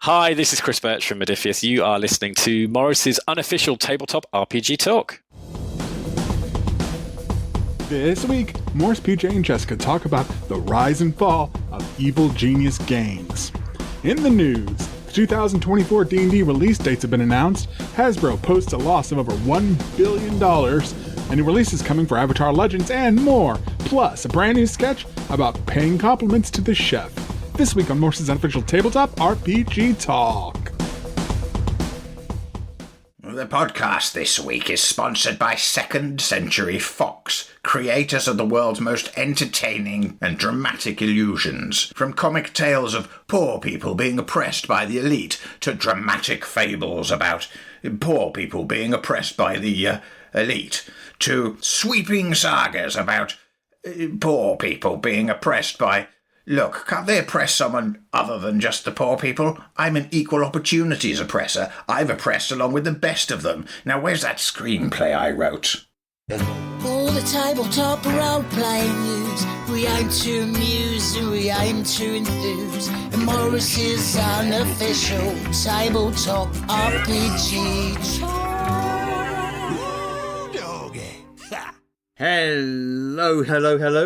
Hi, this is Chris Birch from Modifius. You are listening to Morrus's unofficial tabletop RPG talk. This week, Morrus, PJ, and Jessica talk about the rise and fall of evil genius games. In the news, the 2024 D&D release dates have been announced, Hasbro posts a loss of over $1 billion, and new releases coming for Avatar Legends, and more, plus a brand new sketch about paying compliments to the chef. This week on Morrus's unofficial tabletop RPG talk. The podcast this week is sponsored by Second Century Fox, creators of the world's most entertaining and dramatic illusions. From comic tales of poor people being oppressed by the elite to dramatic fables about poor people being oppressed by the elite to sweeping sagas about poor people being oppressed by... Look, can't they oppress someone other than just the poor people? I'm an equal opportunities oppressor. I've oppressed along with the best of them. Now where's that screenplay I wrote? All the tabletop role-playing news. We aim to amuse and we aim to enthuse. And Morrus's unofficial tabletop RPG. Hello,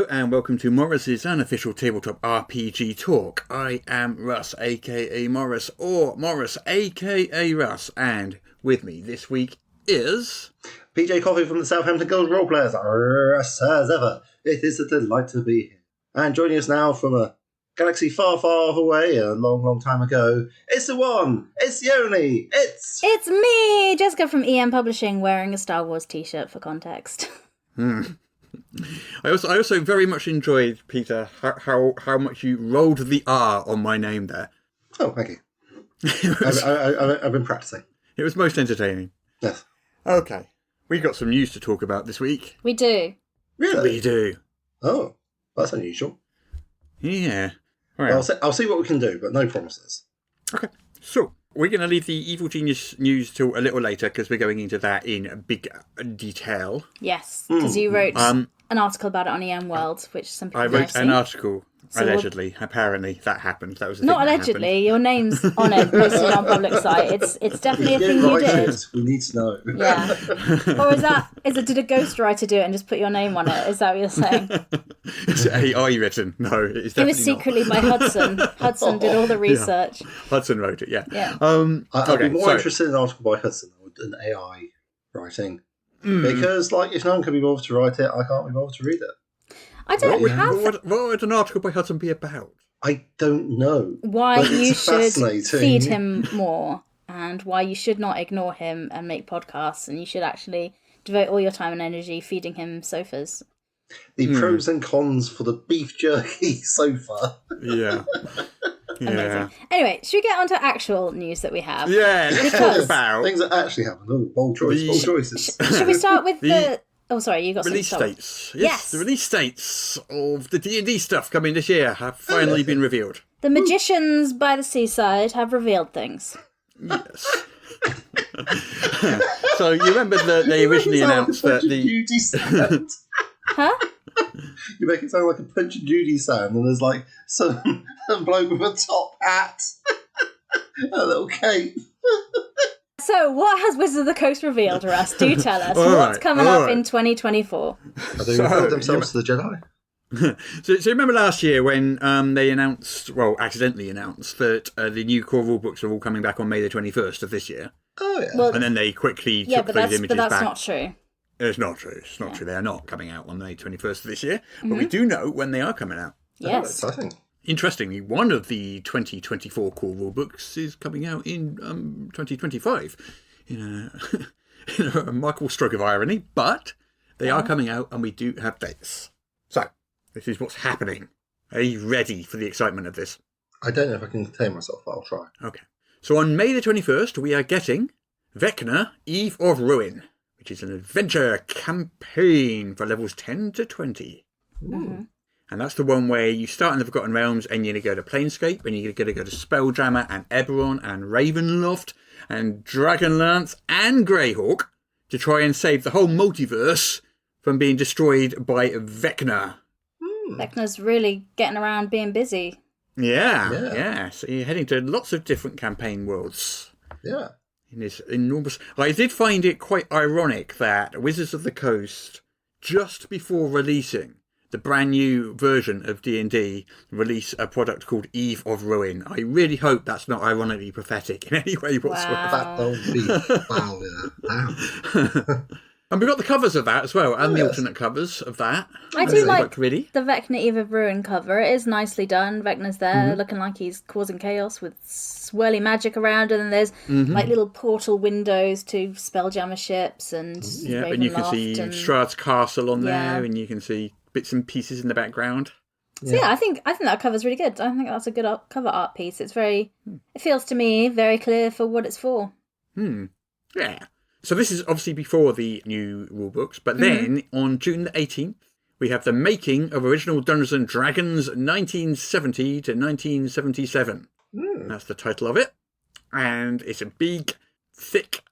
and welcome to Morrus's unofficial tabletop RPG talk. I am Russ, aka Morrus, or Morrus, aka Russ, and with me this week is... PJ Coffey from the Southampton Guild Roleplayers. Russ, as ever, it is a delight to be here. And joining us now from a galaxy far, far away, a long, long time ago, it's the one, it's the only, it's me, Jessica from D&amp Publishing, wearing a Star Wars t-shirt for context. I also very much enjoyed, Peter, how much you rolled the R on my name there. Oh, thank you. I've been practicing. It was most entertaining. Yes. Okay, we got some news to talk about this week. We do. Really? We do. Oh, that's unusual. Yeah. Well, I'll see what we can do, but no promises. Okay, so we're going to leave the Evil Genius news till a little later because we're going into that in big detail. Yes, because you wrote an article about it on EM World, which some people I wrote have an article, so allegedly. Apparently, that happened. That was the not thing allegedly. Your name's on it, posted on public site. It's definitely a thing you did. We need to know. Yeah. Or did a ghostwriter do it and just put your name on it? Is that what you're saying? Is it AI written? No, it's definitely It was secretly by Hudson. Hudson did all the research. Yeah. Hudson wrote it, yeah. I'd be more interested in an article by Hudson than AI writing. Because, if no one can be bothered to write it, I can't be bothered to read it. I don't have... What would an article by Hudson be about? I don't know. Why you should feed him more, and why you should not ignore him and make podcasts, and you should actually devote all your time and energy feeding him sofas. The pros and cons for the beef jerky sofa. Yeah. Amazing. Anyway, should we get on to actual news that we have? Yeah, let's talk about things that actually happened. Oh, bold choices. Should we start with the... Oh, sorry, you got release something to dates. Yes, the release dates of the D&D stuff coming this year have finally been revealed. The magicians by the seaside have revealed things. Yes. So you remember that they originally announced that the... sound. Huh? You make it sound like a Punch and Judy sound, and there's some bloke with a top hat, a little cape. So, what has Wizards of the Coast revealed to us? Do tell us. What's coming up in 2024? Are they revealed themselves to the Jedi? So remember last year when they accidentally announced that the new core rulebooks are all coming back on May the 21st of this year? Oh, yeah. Well, and then they quickly took those images back. But that's not true. It's not true. It's not true. They are not coming out on May 21st of this year. But we do know when they are coming out. Yes. Oh, exciting. Interestingly, one of the 2024 core rulebooks is coming out in 2025 in a Michael stroke of irony, but they are coming out and we do have dates. So, this is what's happening. Are you ready for the excitement of this? I don't know if I can contain myself, but I'll try. Okay. So on May the 21st, we are getting Vecna, Eve of Ruin, which is an adventure campaign for levels 10 to 20. Mm-hmm. And that's the one where you start in the Forgotten Realms and you're going to go to Planescape and you're going to go to Spelljammer and Eberron and Ravenloft and Dragonlance and Greyhawk to try and save the whole multiverse from being destroyed by Vecna. Vecna's really getting around being busy. Yeah. So you're heading to lots of different campaign worlds. Yeah. In this enormous... I did find it quite ironic that Wizards of the Coast, just before releasing the brand new version of D&D, release a product called Eve of Ruin. I really hope that's not ironically prophetic in any way whatsoever. That would be... Wow, yeah. And we've got the covers of that as well, and the alternate covers of that. I do like the Vecna Eve of Ruin cover. It is nicely done. Vecna's there looking like he's causing chaos with swirly magic around, and then there's like little portal windows to Spelljammer ships and and you can see Strahd's castle on there, and you can see bits and pieces in the background. So I think that cover's really good. I think that's a good cover art piece. It's very, it feels to me very clear for what it's for. Yeah. So this is obviously before the new rulebooks, but then on June the 18th, we have the making of original Dungeons and Dragons 1970 to 1977. That's the title of it. And it's a big, thick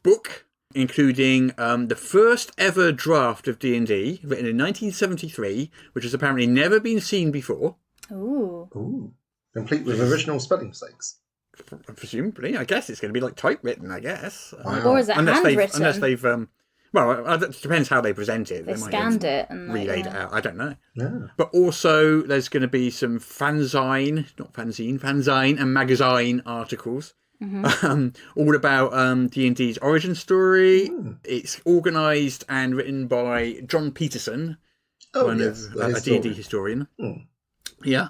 book, including the first ever draft of D&D, written in 1973, which has apparently never been seen before. Ooh. Complete with original spelling mistakes. Presumably, I guess it's going to be like typewritten, I guess. Or is it handwritten? Unless they've, it depends how they present it. They might scanned have it and relayed it out. I don't know. Yeah. But also, there's going to be some fanzine and magazine articles. All about D&D's origin story. It's organised and written by John Peterson, a D&D historian. Yeah.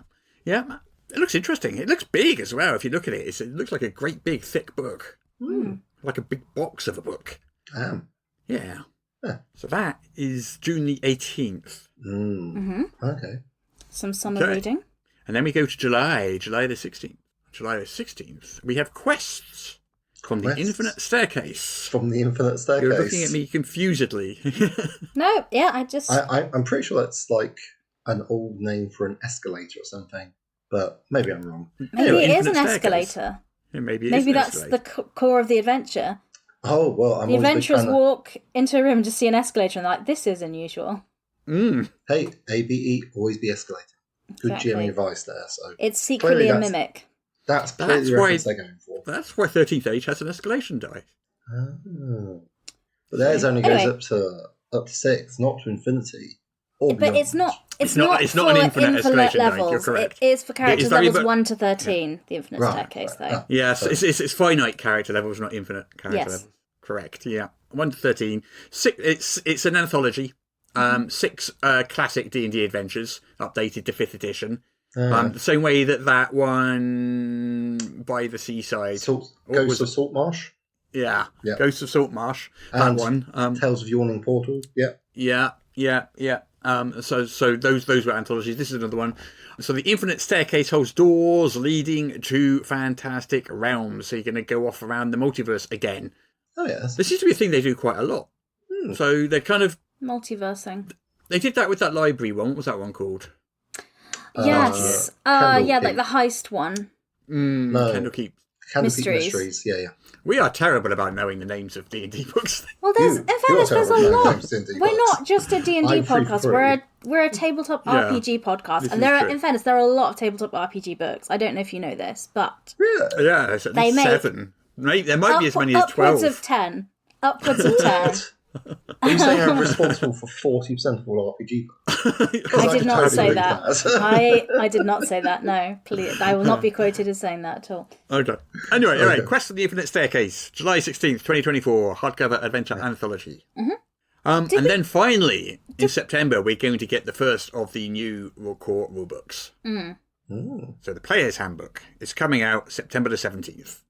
It looks interesting. It looks big as well, if you look at it. It looks like a great big thick book. Like a big box of a book. Yeah. So that is June the 18th. Okay. Some summer reading. And then we go to July the 16th. July the 16th, we have quests from the Infinite Staircase. From the Infinite Staircase. You're looking at me confusedly. No, yeah, I'm pretty sure that's like an old name for an escalator or something, but maybe I'm wrong. Maybe it is an escalator. Yeah, maybe that's the core of the adventure. Oh, well, the adventurers walk into a room to see an escalator and they're like, this is unusual. Hey, ABE, always be escalating. Good Exactly. GM advice there. So it's secretly a mimic. That's clearly the reference they're going for. That's why 13th Age has an escalation die. But theirs only goes up to 6, not to infinity. But it's not an infinite escalation levels. Die. You're correct. It is for characters levels 1 to 13. The Infinite Staircase, though. Yes, it's finite character levels, not infinite character levels. Correct. Yeah, 1 to 13. It's an anthology. 6 classic D&D adventures, updated to 5th edition. The same way that one by the seaside. Ghosts of Saltmarsh? Yeah. Ghosts of Saltmarsh. And that one. Tales of Yawning Portal. Yeah. So those were anthologies. This is another one. So the Infinite Staircase holds doors leading to fantastic realms. So you're going to go off around the multiverse again. Oh, yes. This seems to be a thing they do quite a lot. So they're kind of... Multiversing. They did that with that library one. What was that one called? Yes. Like the heist one. No. Candlekeep Mysteries. Yeah. We are terrible about knowing the names of D&D books. Well, in fairness, there's a lot. We're not just a D&D podcast. We're a tabletop RPG podcast, and in fairness, there are a lot of tabletop RPG books. I don't know if you know this, but yeah, there's at least 7. There might be as many as 12. Upwards of 10. Are you saying I'm responsible for 40% of all RPG books? I did not say that. I did not say that, no. Please, I will not be quoted as saying that at all. Okay. Anyway, Quest of the Infinite Staircase, July 16th, 2024, hardcover adventure anthology. And then finally, in September, we're going to get the first of the new core rulebooks. So the Player's Handbook is coming out September the 17th.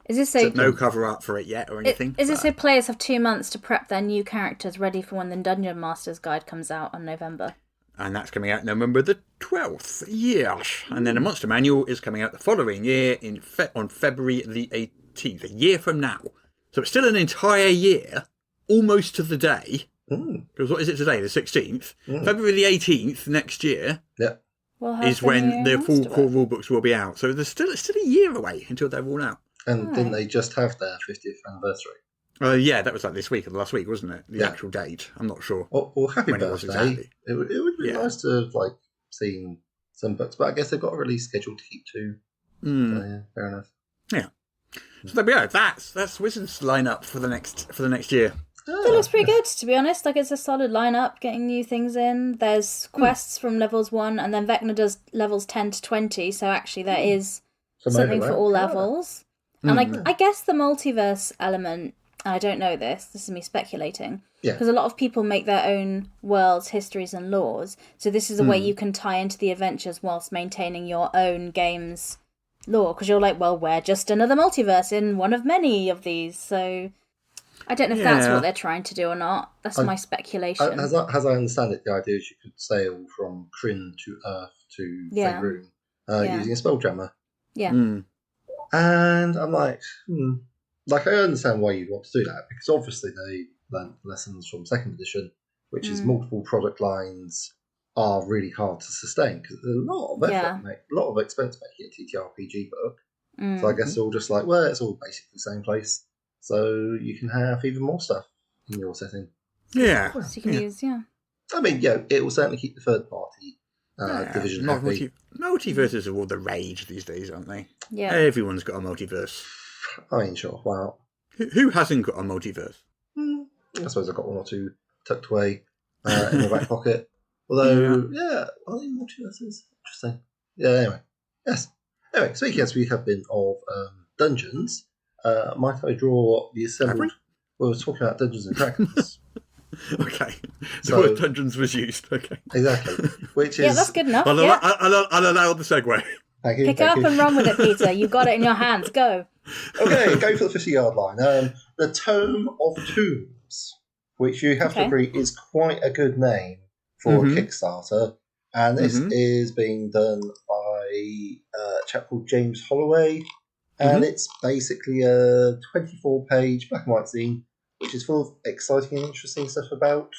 Is this so? No cover art for it yet or anything. Is this so players have 2 months to prep their new characters ready for when the Dungeon Master's Guide comes out on November? And that's coming out November the 12th. Yes. And then a Monster Manual is coming out the following year on February the 18th, a year from now. So it's still an entire year, almost to the day. Because what is it today, the 16th? February the 18th next year is when the full core rulebooks will be out. So there's still a year away until they're all out. And didn't they just have their 50th anniversary? Yeah, that was like this week or last week, wasn't it? The actual date. I'm not sure. Well, happy when birthday. It was exactly. It would be nice to have seen some books, but I guess they've got a release schedule to keep to. So, yeah, fair enough. Yeah. So there we go. That's Wizards lineup for the next year. It looks pretty good, to be honest. Like, it's a solid lineup, getting new things in. There's quests from levels 1, and then Vecna does levels 10 to 20, so actually there is something for all levels. And I guess the multiverse element, I don't know this is me speculating, because a lot of people make their own worlds, histories, and laws, so this is a way you can tie into the adventures whilst maintaining your own game's lore, because you're like, well, we're just another multiverse in one of many of these, so... I don't know if that's what they're trying to do or not. That's my speculation. As I understand it, the idea is you could sail from Kryn to Earth to Faerun using a spelljammer. Yeah. And I'm like, Like, I understand why you'd want to do that, because obviously they learned lessons from second edition, which is multiple product lines are really hard to sustain, because there's a lot of effort, a lot of expense making a TTRPG book. So I guess they're all just like, well, it's all basically the same place. So you can have even more stuff in your setting. Yeah. So you can use, I mean, it will certainly keep the third party division happy. Multiverses are all the rage these days, aren't they? Yeah. Everyone's got a multiverse. I mean, sure, wow. Who hasn't got a multiverse? I suppose I've got one or two tucked away in my back pocket. Although, I think multiverses, interesting. Yeah, anyway. Yes. Anyway, speaking as we have been of dungeons, might I draw the assembled... We were talking about Dungeons and Dragons. Okay. The So- word dungeons was used. Okay. Exactly. Which is... Yeah, that's good enough. I'll Yeah. allow the segue. Thank you, Pick thank up you. and run with it, Peter. You've got it in your hands. Go. Okay, go for the 50-yard line. The Tome of Tombs, which you have to agree is quite a good name for a Kickstarter. And this is being done by a chap called James Holloway. And it's basically a 24-page black and white zine, which is full of exciting and interesting stuff about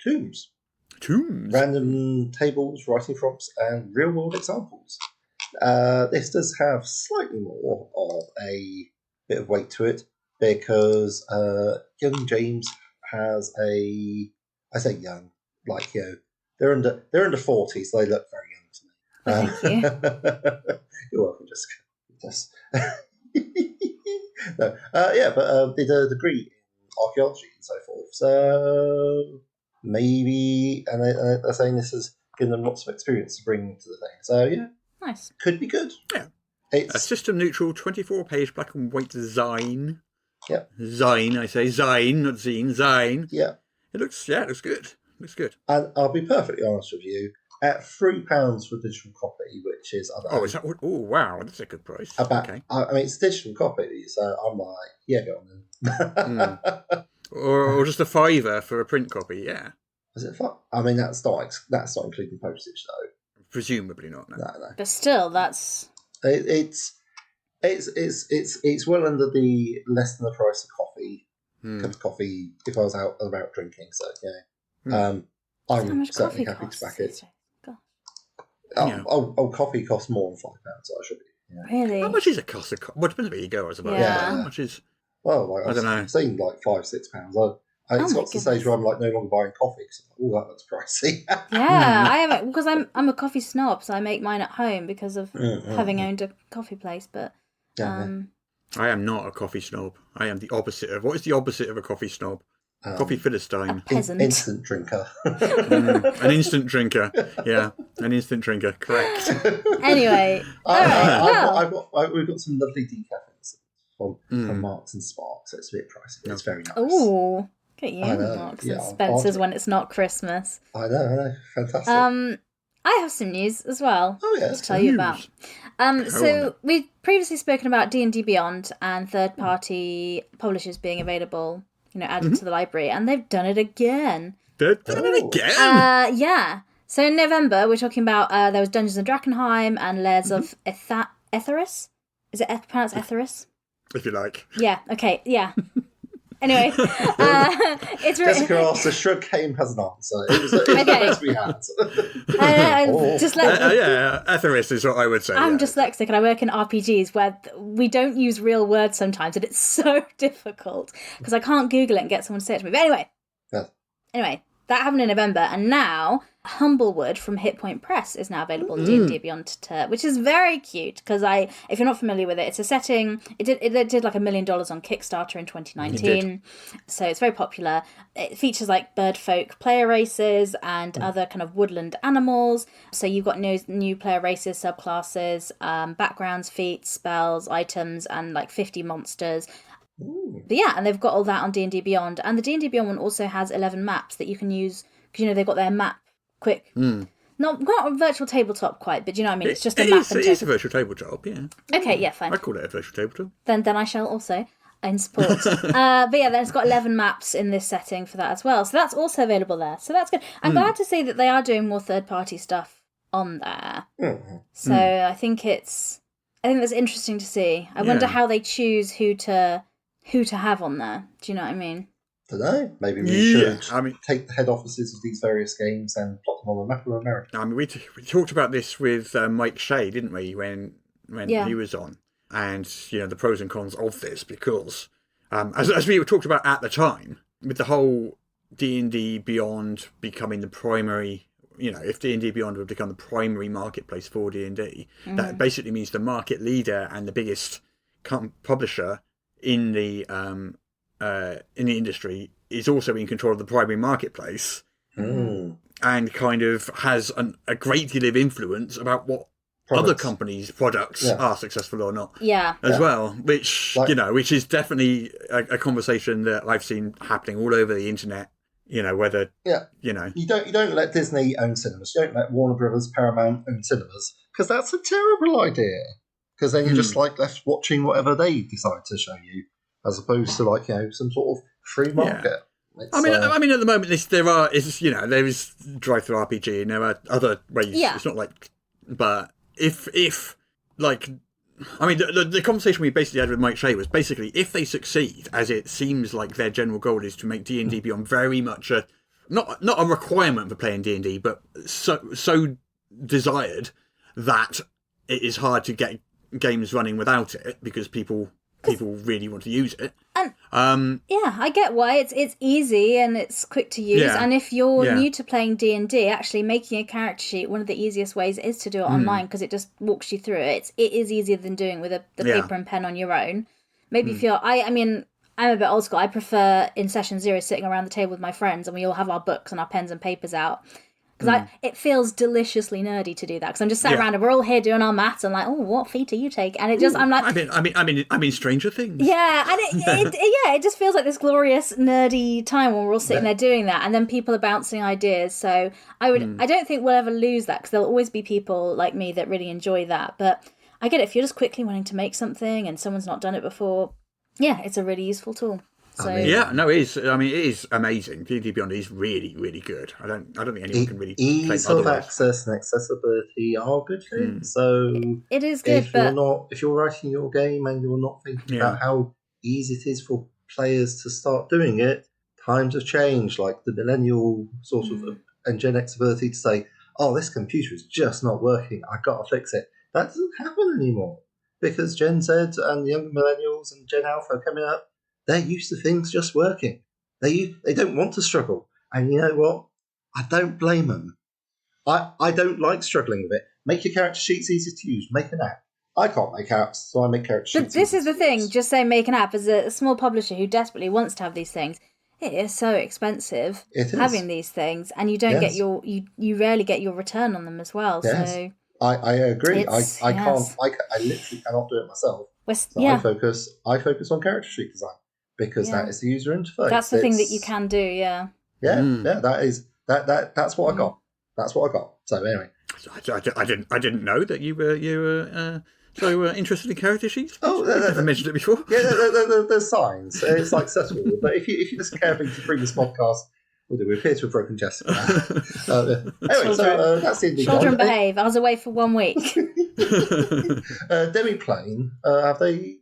tombs. Tombs. Random tables, writing prompts, and real-world examples. This does have slightly more of a bit of weight to it, because young James has a... I say young, like, they're under 40, so they look very young to me. Thank you. You're welcome, Jessica. Yes. No, but did a degree in archaeology and so forth. So maybe, and they're saying this has given them lots of experience to bring to the thing. So yeah, Nice. could be good. Yeah. It's A system-neutral 24-page black and white zine. Yep. Zine, I say zine, not zine, zine. yeah, It looks good. Looks good. and I'll be perfectly honest with you. At £3 for a digital copy, which is I don't know, Oh, is that? Oh, wow, that's a good price. about. Okay. I mean, it's a digital copy, so I'm like, yeah, go on then. Or just a £5 for a print copy. Yeah. Is it fun? I mean, that's not including postage though. Presumably not. No. No. But still, that's... It's well under the less than the price of coffee. Cup of coffee if I was out and about drinking. So yeah, How I'm much certainly coffee happy costs to back these it. days? God. Yeah. Coffee costs more than £5, so I should be. Yeah. Really? How much is a cost of coffee? Well, it depends where you go, I suppose. Yeah. How much is... Well, like, I don't know. I've seen like £5-6. It's Oh got my to the stage goodness. where I'm like no longer buying coffee because I'm like, oh, that looks pricey. Yeah, I haven't, because I'm a coffee snob, so I make mine at home because of having owned a coffee place. But I am not a coffee snob. I am the opposite of... What is the opposite of a coffee snob? Coffee Philistine. peasant. Instant drinker. An instant drinker. Yeah, an instant drinker. Correct. Anyway, We've got some lovely decaf from Marks and Sparks, so it's a bit pricey. It's very nice. ooh, get you, I know, Marks yeah, and Spencers I'll- when it's not Christmas. I know, fantastic. I have some news as well. Oh, yeah, to tell you about. So we've previously spoken about D&D Beyond and third-party publishers being available, added to the library, and they've done it again. They've done it again. Yeah. So in November, we're talking about there was Dungeons of Drakkenheim and Lairs of Etheris. Is it pronounced Etheris? If you like. Yeah. Okay. Yeah. Anyway, it's really Jessica asked, the shrug game has an answer. It was the best we had. dyslexic. Etheris is what I would say. I'm dyslexic and I work in RPGs where we don't use real words sometimes, and it's so difficult because I can't Google it and get someone to say it to me. But anyway, That happened in November, and now Humblewood from Hit Point Press is now available in D&D Beyond, which is very cute, because if you're not familiar with it, it's a setting, it did like $1 million on Kickstarter in 2019, so it's very popular. It features like bird folk player races and other kind of woodland animals, so you've got new player races, subclasses, backgrounds, feats, spells, items, and like 50 monsters. But yeah, and they've got all that on D&D Beyond, and the D&D Beyond one also has 11 maps that you can use, because they've got their map quick. Not a virtual tabletop quite, but do you know what I mean? It's just a map. It is a virtual tabletop, yeah. Okay, yeah, fine. I call it a virtual tabletop. Then I shall also in support. But yeah, then it's got 11 maps in this setting for that as well, so that's also available there. So that's good. I'm glad to see that they are doing more third-party stuff on there. So I think that's interesting to see. I wonder how they choose who to have on there. Do you know what I mean? I don't know. Maybe we should take the head offices of these various games and plot them on the map of America. I mean, we talked about this with Mike Shea, didn't we, when he was on? And, the pros and cons of this, because, as we talked about at the time, with the whole D&D Beyond becoming the primary, if D&D Beyond would become the primary marketplace for D&D, that basically means the market leader and the biggest publisher in the industry is also in control of the primary marketplace and kind of has a great deal of influence about what other companies' products are successful or not. As well, which which is definitely a conversation that I've seen happening all over the internet. Whether you don't let Disney own cinemas, you don't let Warner Brothers, Paramount own cinemas, because that's a terrible idea. Because then you're just left watching whatever they decide to show you, as opposed to some sort of free market. I mean, at the moment, there is drive-through RPG, and there are other ways. It's not like, but if the conversation we basically had with Mike Shea was basically if they succeed, as it seems like their general goal is to make D&D Beyond very much not a requirement for playing D&D, but so desired that it is hard to get games running without it because people really want to use it. And I get why it's easy and it's quick to use. And if you're new to playing D&D, actually making a character sheet, one of the easiest ways is to do it online, because it just walks you through it. It is easier than doing with the paper and pen on your own. Maybe if you're, I mean, I'm a bit old school. I prefer in session 0 sitting around the table with my friends and we all have our books and our pens and papers out. Because it feels deliciously nerdy to do that. Because I'm just sat around and we're all here doing our maths and like, oh, what feat are you taking? And it just, I'm like, I mean, Stranger Things. Yeah, and it just feels like this glorious nerdy time when we're all sitting there doing that, and then people are bouncing ideas. So I don't think we'll ever lose that, because there'll always be people like me that really enjoy that. But I get it, if you're just quickly wanting to make something and someone's not done it before, it's a really useful tool. So it is amazing. D&D Beyond is really, really good. I don't think anyone can really ease of access and accessibility are good things. So it is good. If you're writing your game and you're not thinking about how easy it is for players to start doing it, times have changed. Like the millennial sort of and Gen X ability to say, "Oh, this computer is just not working. I got to fix it." That doesn't happen anymore, because Gen Z and young millennials and Gen Alpha are coming up. They're used to things just working. They don't want to struggle. And you know what? I don't blame them. I don't like struggling with it. Make your character sheets easy to use. Make an app. I can't make apps, so I make character sheets. But this is the thing. Just say make an app. As a small publisher who desperately wants to have these things, it is so expensive having these things, and you don't get you rarely get your return on them as well. Yes. So I agree. I literally cannot do it myself. So I focus on character sheet design. Because that is the user interface. That's the thing that you can do, yeah. That's what I got. That's what I got. So anyway, I didn't know that you were so interested in character sheets. Oh, I've never mentioned it before. Yeah, there's signs. It's like settle. But if you listen carefully to the previous podcast, we appear to have broken Jessica. Anyway, so that's the children behave. I was away for 1 week. Demiplane, have they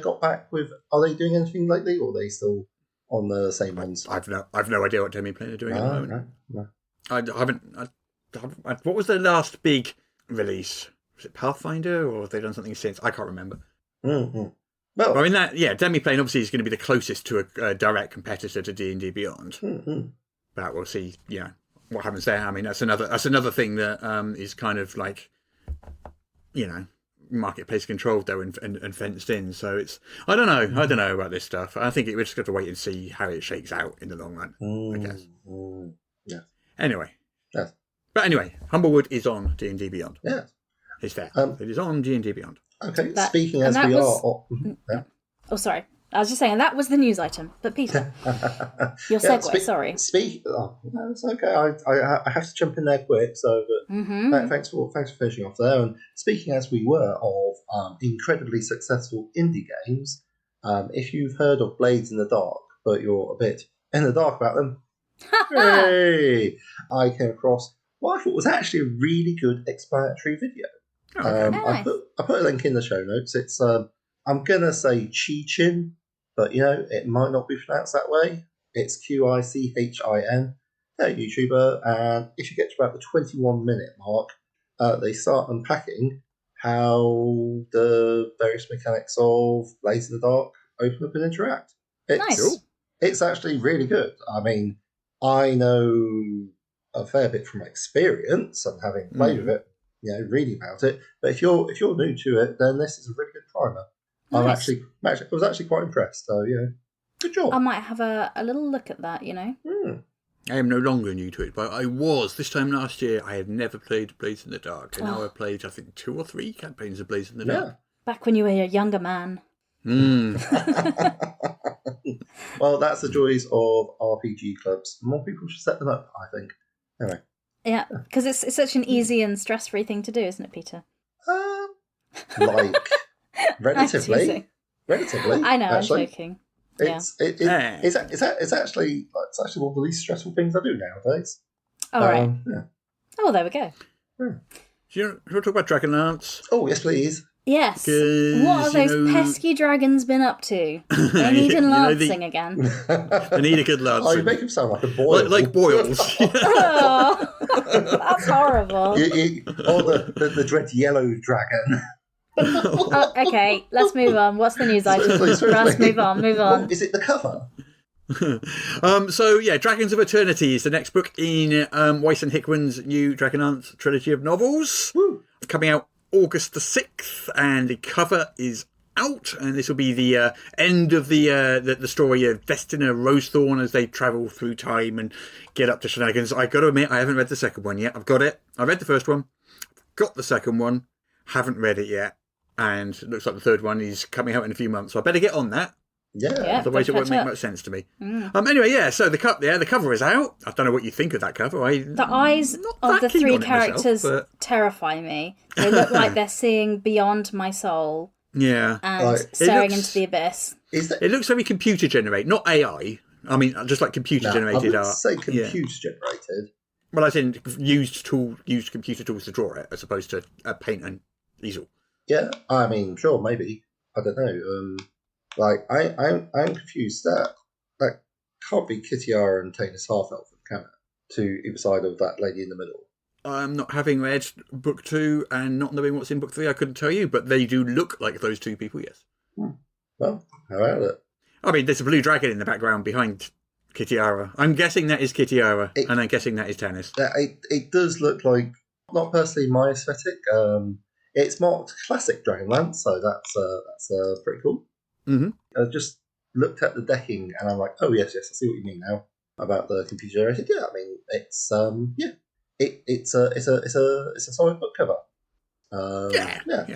got back with? Are they doing anything lately, or are they still on the same ones? I've no idea what Demiplane are doing at the moment. No. I haven't. What was their last big release? Was it Pathfinder, or have they done something since? I can't remember. Mm-hmm. Well, I mean Demiplane obviously is going to be the closest to a direct competitor to D&D Beyond. Mm-hmm. But we'll see, what happens there. I mean, that's another thing that is kind of like, marketplace controlled though and fenced in. So it's I don't know about this stuff. I think we just have to wait and see how it shakes out in the long run. I guess. Yeah. Anyway. Yes. But anyway, Humblewood is on D&D Beyond. Yeah. It's there. It is on D&D Beyond. Okay. Speaking as we are. Yeah. Oh, sorry. I was just saying that was the news item. But Peter, your segue. Sorry. No, it's okay. I have to jump in there quick. So, but thanks for finishing off there. And speaking as we were of incredibly successful indie games, if you've heard of Blades in the Dark, but you're a bit in the dark about them, hey, I came across what I thought was actually a really good explanatory video. Nice. I put a link in the show notes. It's I'm gonna say Chi-Chin, but it might not be pronounced that way. It's Qichin. They're a YouTuber, and if you get to about the 21-minute mark, they start unpacking how the various mechanics of Blades in the Dark open up and interact. Nice. It's actually really good. I mean, I know a fair bit from experience and having played with it, reading about it. But if you're new to it, then this is a really good primer. Nice. I was actually quite impressed. So good job. I might have a little look at that. I am no longer new to it, but I was. This time last year, I had never played Blades in the Dark. And now I've played, I think, 2 or 3 campaigns of Blades in the Dark. Back when you were a younger man. Well, that's the joys of RPG clubs. More people should set them up, I think. Anyway. Yeah, because it's such an easy and stress-free thing to do, isn't it, Peter? Relatively. I know, actually. I'm joking. It's actually one of the least stressful things I do nowadays. All right. Yeah. Oh, there we go. Do you want to talk about Dragonlance? Oh, yes, please. Yes. What are those pesky dragons been up to? They need lancing again. They need a good lancing. Oh, you make him sound like a boil. Like boils. Oh, that's horrible. The dread yellow dragon. Okay, let's move on. What's the news item? Let's move on. Oh, is it the cover? Dragons of Eternity is the next book in Weiss and Hickman's new Dragonlance trilogy of novels. Woo. Coming out August the 6th, and the cover is out, and this will be the end of the story of Vestina Rosethorn as they travel through time and get up to shenanigans. I got to admit, I haven't read the second one yet. I've got it. I read the first one, got the second one, haven't read it yet, and it looks like the third one is coming out in a few months, so I better get on that. Yeah. Otherwise it won't make much sense to me. So the cover is out. I don't know what you think of that cover. The eyes of the 3 characters terrify me. They look like they're seeing beyond my soul. Yeah. And staring into the abyss. It looks very computer generated, not AI. I mean, just like computer generated art. I would say computer generated. Well, as in used computer tools to draw it, as opposed to a paint and easel. Yeah, I mean, sure, maybe. I don't know. I'm confused. That can't be Kitiara and Tanis Half-Elf, can it? To either side of that lady in the middle. Not having read book 2 and not knowing what's in book 3, I couldn't tell you, but they do look like those 2 people, yes. Well, how about it? I mean, there's a blue dragon in the background behind Kitiara. I'm guessing that is Kitiara, and I'm guessing that is Tanis. It does look like, not personally my aesthetic. It's marked classic Dragonlance, so that's pretty cool. Mm-hmm. I just looked at the decking and I'm like, oh yes, I see what you mean now about the computer generated. Yeah, I mean it's it's a solid book cover. Yeah. I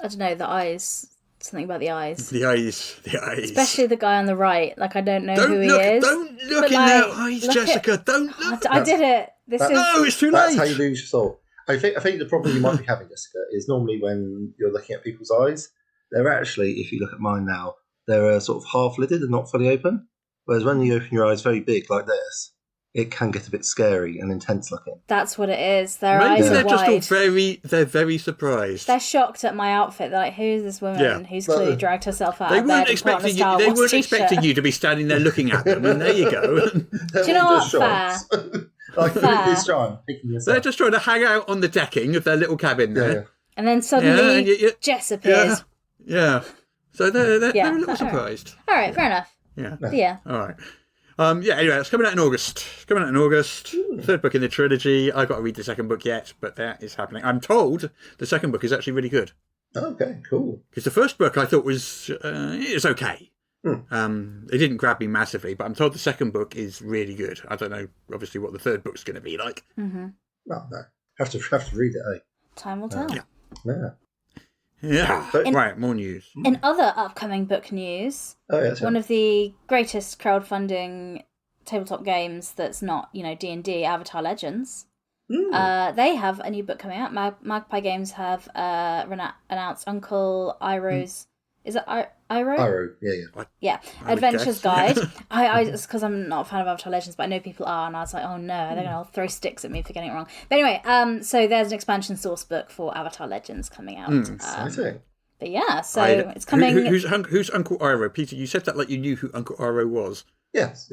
don't know, the eyes. Something about the eyes. The eyes. Especially the guy on the right. Like, I don't know who he is. Don't look in their eyes, Jessica. Don't look. I did it. No, it's too late. That's how you lose your soul. I think the problem you might be having, Jessica, is normally when you're looking at people's eyes, they're actually, if you look at mine now, they're sort of half-lidded and not fully open. Whereas when you open your eyes very big like this, it can get a bit scary and intense looking. That's what it is. Their eyes are wide. They're very surprised. They're shocked at my outfit. They're like, who's this woman who's clearly dragged herself out they of bed? They weren't expecting you to be standing there looking at them, and there you go. Do you know what? Fair. They're just trying to hang out on the decking of their little cabin there. Yeah. And then suddenly Jess appears. Yeah. So they're a little surprised. All right, fair enough. Yeah. Yeah. All right. Anyway, it's coming out in August. Third book in the trilogy. I've got to read the second book yet, but that is happening. I'm told the second book is actually really good. Okay, cool. Because the first book I thought was okay. It didn't grab me massively, but I'm told the second book is really good. I don't know, obviously, what the third book's going to be like. Mm-hmm. No. Have to read it, eh? Time will tell. Yeah. Right, more news. In other upcoming book news, one of the greatest crowdfunding tabletop games that's not, D&D, Avatar Legends, they have a new book coming out. Magpie Games have announced Uncle Iroh's... Is it Iroh? Iroh, yeah. Adventures Guide. It's because I'm not a fan of Avatar Legends, but I know people are, and I was like, oh no, they're going to throw sticks at me for getting it wrong. But anyway, so there's an expansion source book for Avatar Legends coming out. Exciting. But yeah, so it's coming... Who's Uncle Iroh? Peter, you said that like you knew who Uncle Iroh was. Yes.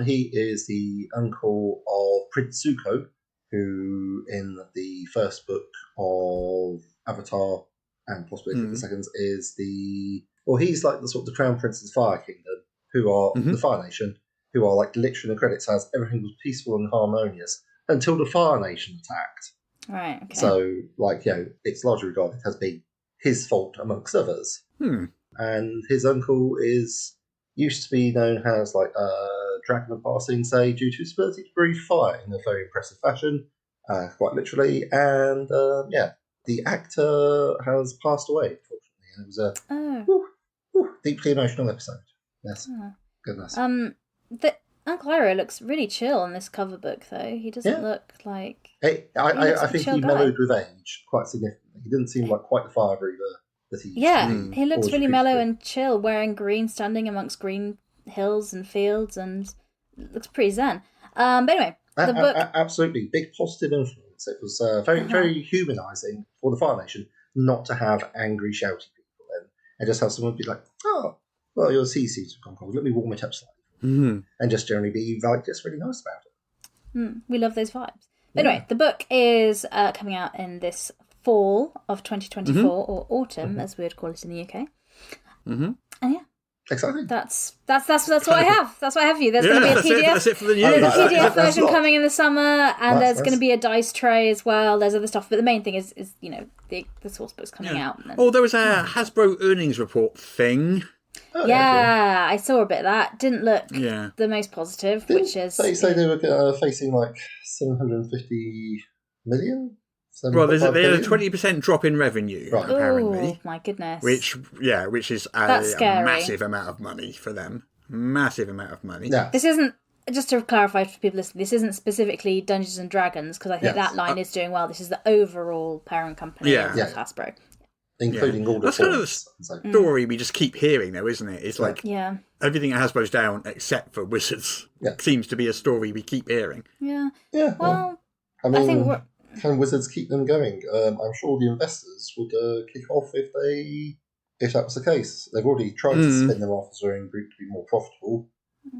He is the uncle of Prince Zuko, who in the first book of Avatar, and possibly the second, is he's like the sort of the Crown Prince of the Fire Kingdom, who are the Fire Nation, who are like literally in the credits as everything was peaceful and harmonious until the Fire Nation attacked. Right, okay. So, it's largely regarded as being his fault amongst others. And his uncle used to be known as Dragon of Passing, say, due to his ability to breathe fire in a very impressive fashion, quite literally. And the actor has passed away, unfortunately, and it was a deeply emotional episode. Yes, goodness. The Uncle Iroh looks really chill on this cover book, though. He doesn't look like... I think he mellowed with age quite significantly. He didn't seem like quite the fire breather that he used to be. He looks really mellow and chill, wearing green, standing amongst green hills and fields, and looks pretty zen. But anyway, the book... Absolutely, big positive influence. It was very humanising for the Fire Nation not to have angry, shouty people and just have someone be like, oh, well, your sea suits have gone cold. Let me warm it up slightly. And just generally be just really nice about it. We love those vibes. But anyway, the book is coming out in this fall of 2024, or autumn, as we would call it in the UK. And exciting. That's what I have. That's what I have for you. There's going to be a PDF. That's it for the news. There's a PDF version coming in the summer, and there's going to be a dice tray as well. There's other stuff, but the main thing is the source book's coming out. And then... there was a Hasbro earnings report thing. I saw a bit of that. Didn't look the most positive, which is... They say they were facing like 750 million? Well, they had a 20% drop in revenue, apparently. Oh, my goodness. Which is a massive amount of money for them. Massive amount of money. Yeah. This isn't, just to clarify for people listening, this isn't specifically Dungeons and Dragons, because I think that line is doing well. This is the overall parent company of Hasbro. Including all the That's kind of the story we just keep hearing, though, isn't it? It's like everything at Hasbro's down except for Wizards. Seems to be a story we keep hearing. Yeah. Well, I mean, I think can Wizards keep them going? I'm sure the investors would kick off if that was the case. They've already tried to spin them off as their own group to be more profitable,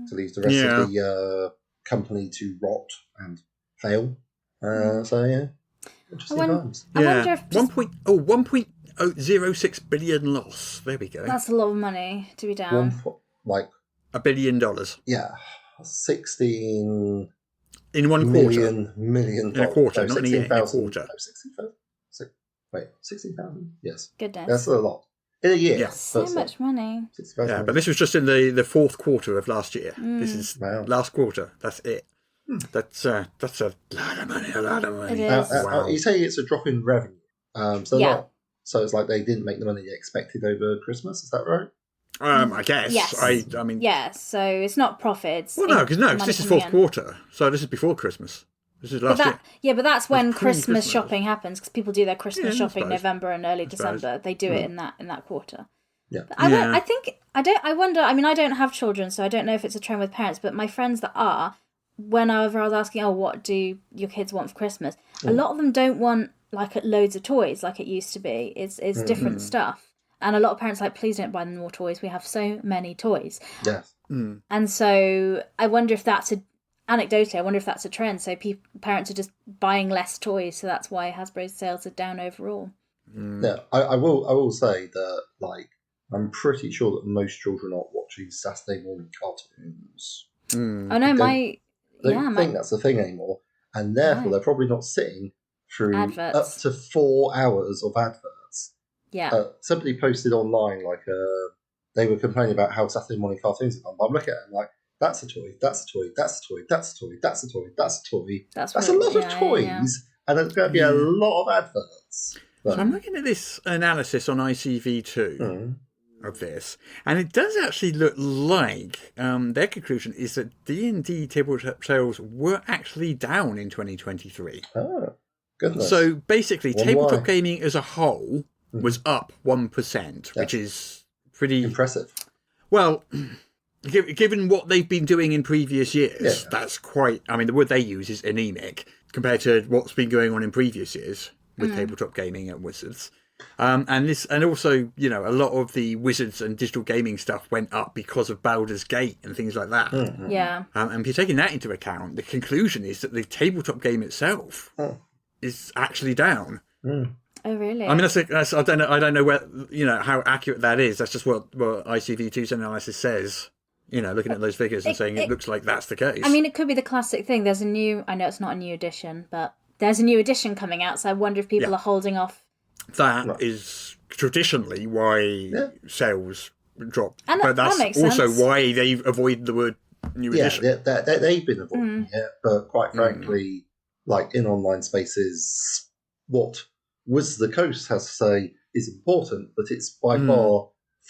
to leave the rest of the company to rot and fail. Interesting times. I wonder if 1.006 billion loss. There we go. That's a lot of money to be down. $1 billion. Yeah, 16 in one quarter. Million in a quarter, not in a year. In a quarter. 16,000. Yes. Goodness, that's a lot in a year. Yeah. So much money. Yeah, but this was just in the fourth quarter of last year. This is last quarter. That's it. That's a lot of money. It is. You say it's a drop in revenue. So it's like they didn't make the money they expected over Christmas. Is that right? I guess. Yes. I mean. Yeah. So it's not profits. Well, no, because this is fourth quarter. So this is before Christmas. This is last year. Yeah, but that's when Christmas shopping happens, because people do their Christmas shopping November and early December. They do it in that quarter. Yeah. I wonder. I mean, I don't have children, so I don't know if it's a trend with parents. But my friends that are, whenever I was asking, what do your kids want for Christmas? A lot of them don't want like loads of toys like it used to be. It's different stuff. And a lot of parents are like, please don't buy them more toys. We have so many toys. Yes. And so I wonder if that's anecdotally, I wonder if that's a trend. So parents are just buying less toys. So that's why Hasbro's sales are down overall. Yeah, I will say that I'm pretty sure that most children aren't watching Saturday morning cartoons. Oh no, I don't think that's the thing anymore, and therefore they're probably not sitting through adverts. up to 4 hours of adverts. Yeah. Somebody posted online they were complaining about how Saturday morning cartoons are gone. But I'm looking at it and like, that's a toy, that's a toy, that's a toy, that's a toy, that's a toy, that's a toy. That's a lot of toys, and there's going to be a lot of adverts. So I'm looking at this analysis on ICV2 of this, and it does actually look like their conclusion is that D&D tabletop sales were actually down in 2023. Oh, goodness. So basically, tabletop gaming as a whole was up 1%, which is pretty impressive. Well, given what they've been doing in previous years, that's quite... I mean, the word they use is anemic compared to what's been going on in previous years with tabletop gaming and Wizards. And also, you know, a lot of the Wizards and digital gaming stuff went up because of Baldur's Gate and things like that. Yeah. And if you're taking that into account, the conclusion is that the tabletop game itself is actually down. Oh, really? I mean, that's I don't know where, you know, how accurate that is. That's just what ICV2's analysis says. You know, looking at those figures and saying it looks like that's the case. I mean, it could be the classic thing. There's a new... I know it's not a new edition, but there's a new edition coming out, so I wonder if people are holding off. That is traditionally why sales drop. And but that's that makes also sense. why they've avoided the word new edition. Yeah, they've been avoiding it, but quite frankly, like in online spaces, what Wizards of the Coast has to say is important, but it's by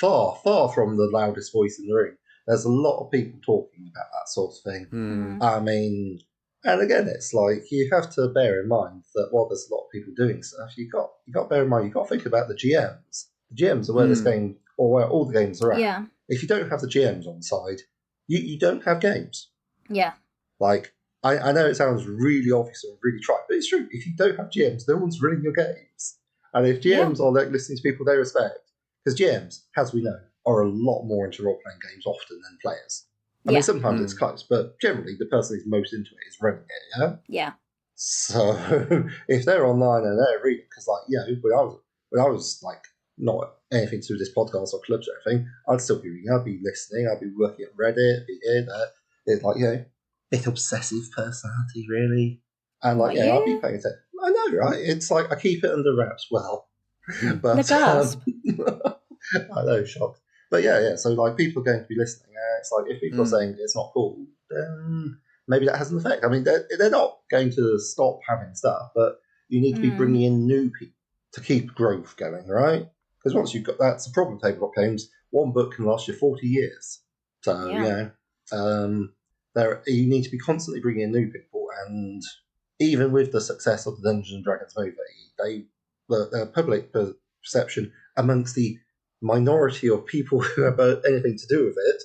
far from the loudest voice in the room. There's a lot of people talking about that sort of thing. I mean, and again, it's like you have to bear in mind that while there's a lot of people doing stuff, you got to bear in mind, you've got to think about the GMs. The GMs are where this game, or where all the games are at. Yeah. If you don't have the GMs on side, you don't have games. Yeah. Like, I know it sounds really obvious and really trite, but it's true. If you don't have GMs, no one's running your games. And if GMs are like listening to people they respect, because GMs, as we know, are a lot more into role-playing games often than players. I mean, sometimes it's close, but generally the person who's most into it is running it, yeah? Yeah. So if they're online and they're reading, because like, you know, when I was like not anything to do with this podcast or clubs or anything, I'd still be reading, I'd be listening, I'd be working at Reddit, be here, there. It's like, you know, bit obsessive personality, really. And like, I'd be paying attention. I know, right? It's like I keep it under wraps well. But The gasp. I know, shocked. But yeah, so like people are going to be listening. It's like if people are saying it's not cool, then maybe that has an effect. I mean, they're not going to stop having stuff, but you need to be bringing in new people to keep growth going, right? Because once you've got that's the problem with tabletop games. One book can last you 40 years. So, you know, you need to be constantly bringing in new people. And even with the success of the Dungeons and Dragons movie, the public perception amongst the minority of people who have anything to do with it,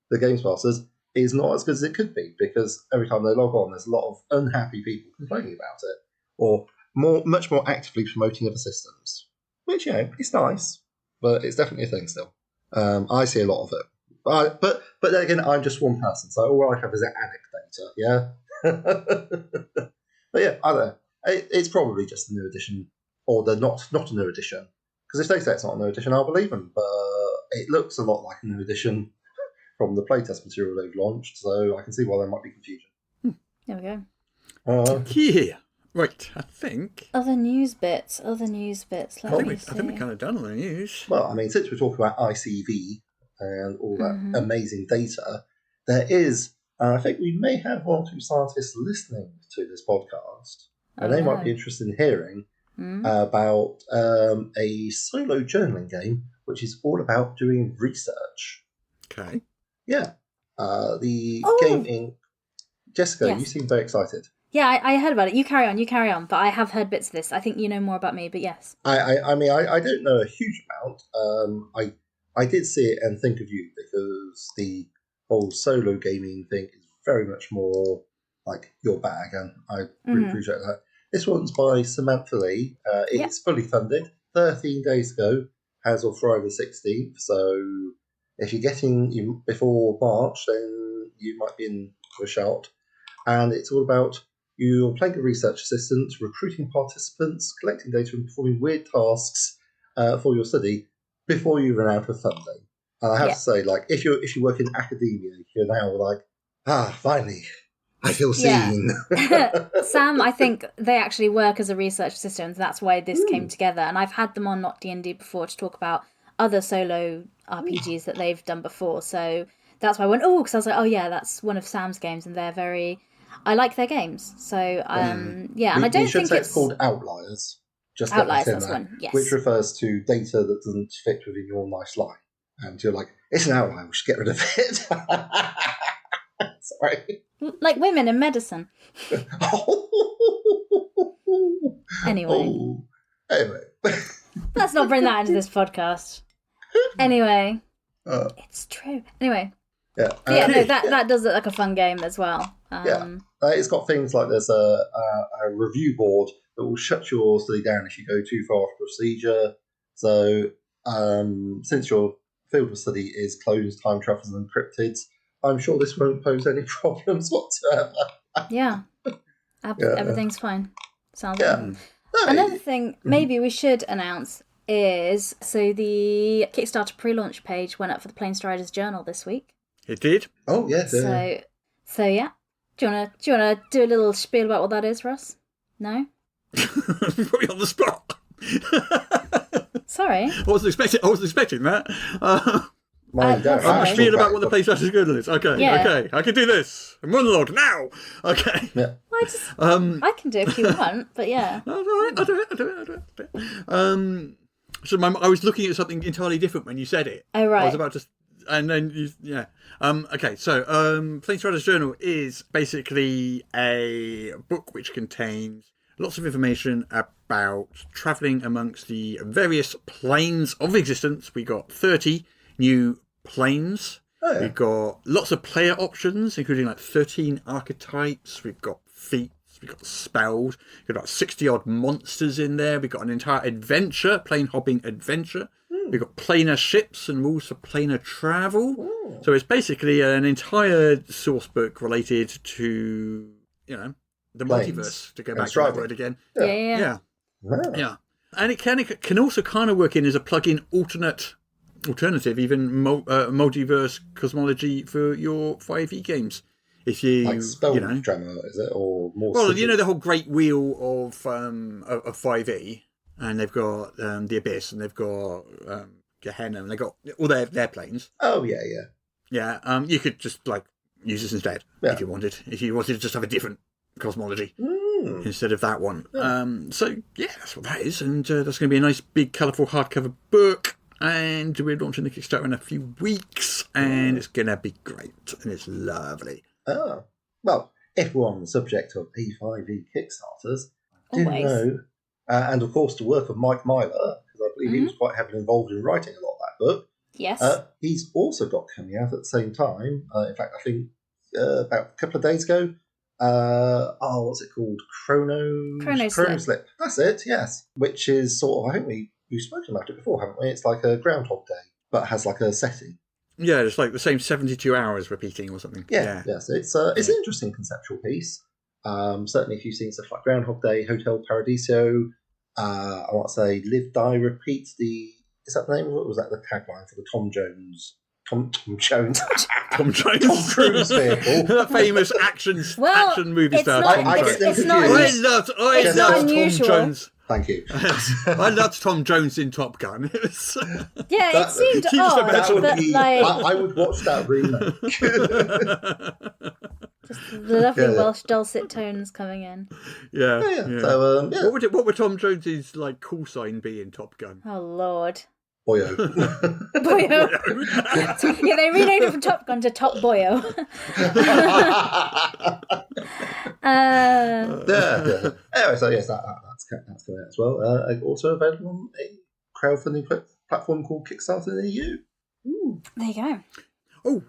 the Games Masters, is not as good as it could be, because every time they log on, there's a lot of unhappy people complaining about it, or much more actively promoting other systems, which, you know, it's nice, but it's definitely a thing still. I see a lot of it. But then again, I'm just one person, so all I have is an anecdata, yeah? But yeah, I don't know. It's probably just a new edition, or they're not a new edition. Because if they say it's not a new edition, I'll believe them. But it looks a lot like a new edition from the playtest material they've launched, so I can see why there might be confusion. There we go. Yeah. Right, I think... Other news bits. Let me see. I think we're kind of done on the news. Well, I mean, since we're talking about ICV and all that amazing data, there is... I think we may have one or two scientists listening to this podcast, and they might be interested in hearing about a solo journaling game, which is all about doing research. Okay. Yeah. The game in... Jessica, you seem very excited. Yeah, I heard about it. You carry on. But I have heard bits of this. I think you know more about me, but yes. I mean, I don't know a huge amount. I did see it and think of you, because the whole solo gaming thing is very much more like your bag, and I really appreciate that. This one's by Samantha Lee. It's fully funded. 13 days ago, as of Friday the 16th. So if you're getting before March, then you might be in for a shout. And it's all about you're playing a research assistant, recruiting participants, collecting data, and performing weird tasks for your study before you run out of funding. And I have to say, like, if you work in academia, you're now like Finally. I feel seen. Sam, I think they actually work as a research assistant. That's why this came together. And I've had them on Not D&D before to talk about other solo RPGs that they've done before. So that's why I went, because I was like, that's one of Sam's games, and I like their games. So, and I don't think it's called Outliers. Just Outliers, get that in that's there, one, yes. Which refers to data that doesn't fit within your nice line. And you're like, it's an outlier, we should get rid of it. Sorry. Like women in medicine. Anyway. Let's not bring that into this podcast. Anyway. It's true. Anyway. Yeah. That does look like a fun game as well. It's got things like there's a review board that will shut your study down if you go too far off procedure. So since your field of study is clones, time travelers, and cryptids, I'm sure this won't pose any problems whatsoever. Yeah. Everything's fine. Sounds good. Another thing maybe we should announce is, so the Kickstarter pre-launch page went up for the Planestriders Journal this week. It did? Oh, yes. So yeah. Do you wanna do a little spiel about what that is, Russ? No? Put me on the spot. Sorry. I wasn't expecting that. I'm spiel about what the Planestriders Journal is. Okay, I can do this. I'm monologue now. Okay. Yeah. I can do it if you want, but yeah. I'll do it. So I was looking at something entirely different when you said it. Oh, right. I was about to... And then, okay, so Planestriders Journal is basically a book which contains lots of information about travelling amongst the various planes of existence. We got 30 new planes. Oh, yeah. We've got lots of player options, including like 13 archetypes. We've got feats. We've got spells. We've got 60-odd monsters in there. We've got an entire adventure, plane hopping adventure. We've got planar ships and rules for planar travel. Ooh. So it's basically an entire source book related to, the multiverse, to go back to that word again. Yeah. Yeah. And it can also kind of work in as a plug-in alternative, even multiverse cosmology for your 5e games. If you, like Spelljammer, is it, or more? Well, the whole Great Wheel of 5e, and they've got the Abyss, and they've got Gehenna, and they've got all their planes. Oh yeah. Yeah. You could just use this instead if you wanted. If you wanted to just have a different cosmology instead of that one. Yeah. So yeah, that's what that is, and that's going to be a nice big colourful hardcover book. And we're launching the Kickstarter in a few weeks, and it's going to be great, and it's lovely. Oh, well, if we're on the subject of E5E Kickstarters, I do know, and of course the work of Mike Myler, because I believe he was quite heavily involved in writing a lot of that book. Yes. He's also got coming out at the same time, in fact, I think about a couple of days ago, what's it called? Chrono Slip. That's it, yes. Which is sort of, I think we've spoken about it before, haven't we? It's like a Groundhog Day, but has like a setting. Yeah, it's like the same 72 hours repeating or something. Yes. It's an interesting conceptual piece. Certainly if you've seen stuff like Groundhog Day, Hotel Paradiso, I want to say Live, Die, Repeat, is that the name of it? Or was that the tagline for the Tom Cruise vehicle. That famous action movie star. It's not I loved Tom Jones. Thank you. I loved Tom Jones in Top Gun. It seemed odd. I would watch that remake. Just the lovely Welsh dulcet tones coming in. Yeah. So, What would Tom Jones's call sign be in Top Gun? Oh Lord. Boyo. Boyo. Yeah, they renamed it from Top Gun to Top Boyo. Anyway, so yes, that's coming out as well. Also available on a crowdfunding platform called Kickstarter in the EU. There you go. Oh,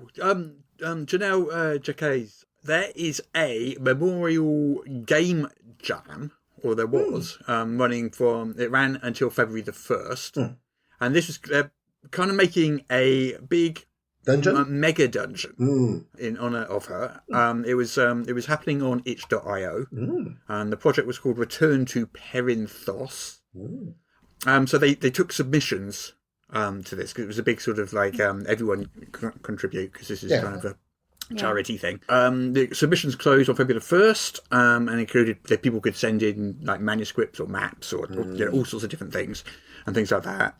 Janelle Jacquet, there is a memorial game jam, or there was, running it ran until February the 1st. And this is kind of making a big dungeon, mega dungeon in honor of her. It was happening on itch.io, and the project was called Return to Perinthos. So they took submissions to this, because it was a big sort of everyone contribute, because this is kind of charity thing. The submissions closed on February the 1st, and included that people could send in like manuscripts or maps or all sorts of different things and things like that.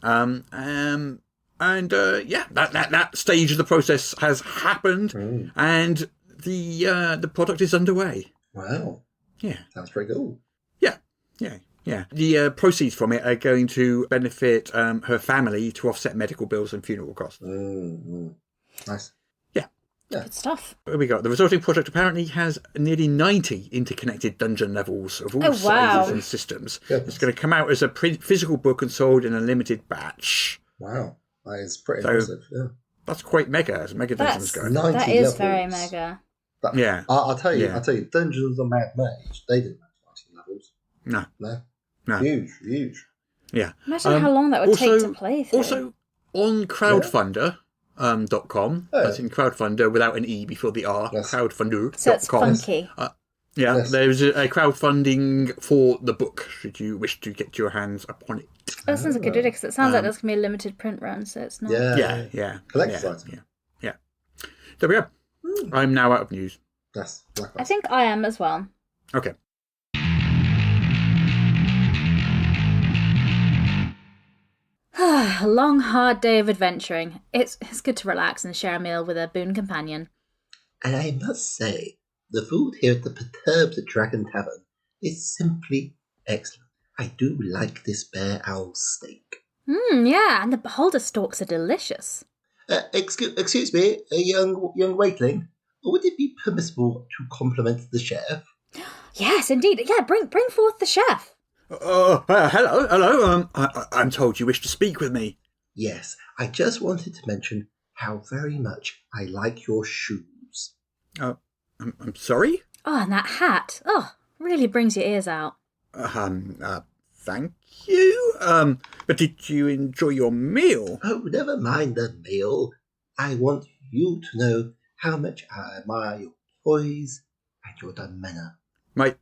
That stage of the process has happened, and the product is underway. Wow. Yeah. Sounds pretty cool. Yeah. The proceeds from it are going to benefit her family to offset medical bills and funeral costs. Nice. Good stuff. There we go. The resulting project apparently has nearly 90 interconnected dungeon levels of all sizes and systems. Goodness. It's going to come out as a physical book and sold in a limited batch. Wow. That is pretty impressive. Yeah. That's quite mega as mega dungeons go. 90 That is levels. very mega. Yeah. I'll tell you, Dungeons of Mad Mage, they didn't have 90 levels. No. Huge. Yeah. Imagine how long that would take to play through. Also, on crowdfunder.com, that's in crowdfunder without an E before the R, crowdfunder.com. So it's funky. There's a crowdfunding for the book, should you wish to get your hands upon it. That sounds like a good idea, because it sounds like there's going to be a limited print run, so it's not... Yeah. Collector's item. Yeah. There we go. I'm now out of news. Yes. I think I am as well. Okay. A long, hard day of adventuring. It's good to relax and share a meal with a boon companion. And I must say, the food here at the Perturbed Dragon Tavern is simply excellent. I do like this bear owl steak. Yeah, and the beholder stalks are delicious. Excuse me, a young waitling. Would it be permissible to compliment the chef? Yes, indeed. Yeah, bring forth the chef. Hello. I'm told you wish to speak with me. Yes, I just wanted to mention how very much I like your shoes. I'm sorry? Oh, and that hat. Oh, really brings your ears out. Thank you. But did you enjoy your meal? Oh, never mind the meal. I want you to know how much I admire your poise and your demeanour. My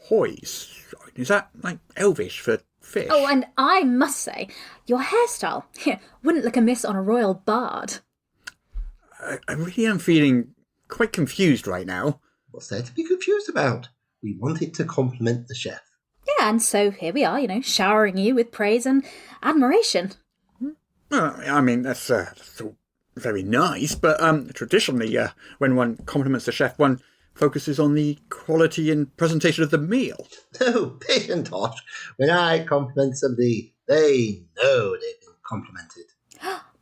poise? Is that like Elvish for fish? Oh, and I must say, your hairstyle wouldn't look amiss on a royal bard. I really am feeling quite confused right now. What's there to be confused about? We wanted to compliment the chef. Yeah, and so here we are, showering you with praise and admiration. I mean, that's all very nice, but traditionally, when one compliments the chef, one focuses on the quality and presentation of the meal. No, patient Tosh. When I compliment somebody, they know they've been complimented.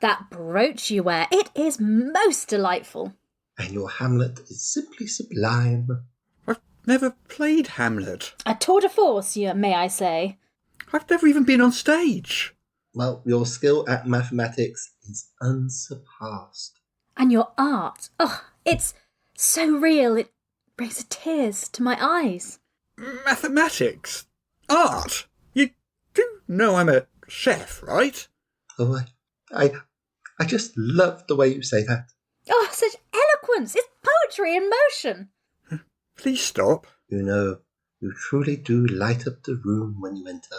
That brooch you wear, it is most delightful. And your Hamlet is simply sublime. I've never played Hamlet. A tour de force, may I say. I've never even been on stage. Well, your skill at mathematics is unsurpassed. And your art, it's so real, it brings tears to my eyes. Mathematics? Art? You do know I'm a chef, right? Oh, I just love the way you say that. Oh, such eloquence! It's poetry in motion. Please stop. You truly do light up the room when you enter.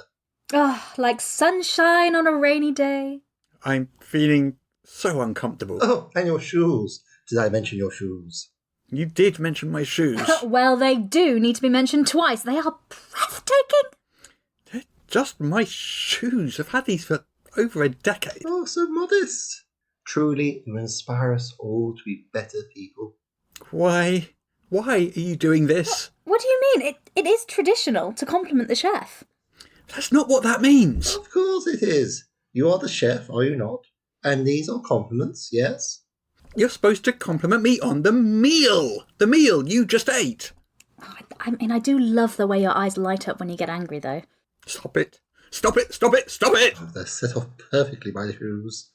Oh, like sunshine on a rainy day. I'm feeling so uncomfortable. Oh, and your shoes. Did I mention your shoes? You did mention my shoes. Well, they do need to be mentioned twice. They are breathtaking. They're just my shoes. I've had these for over a decade. Oh, so modest. Truly, you inspire us all to be better people. Why are you doing this? What do you mean? It is traditional to compliment the chef. That's not what that means. Of course it is. You are the chef, are you not? And these are compliments, yes? You're supposed to compliment me on the meal. The meal you just ate. I mean, I do love the way your eyes light up when you get angry, though. Stop it. Stop it. Stop it. Stop it. Oh, they're set off perfectly by the shoes.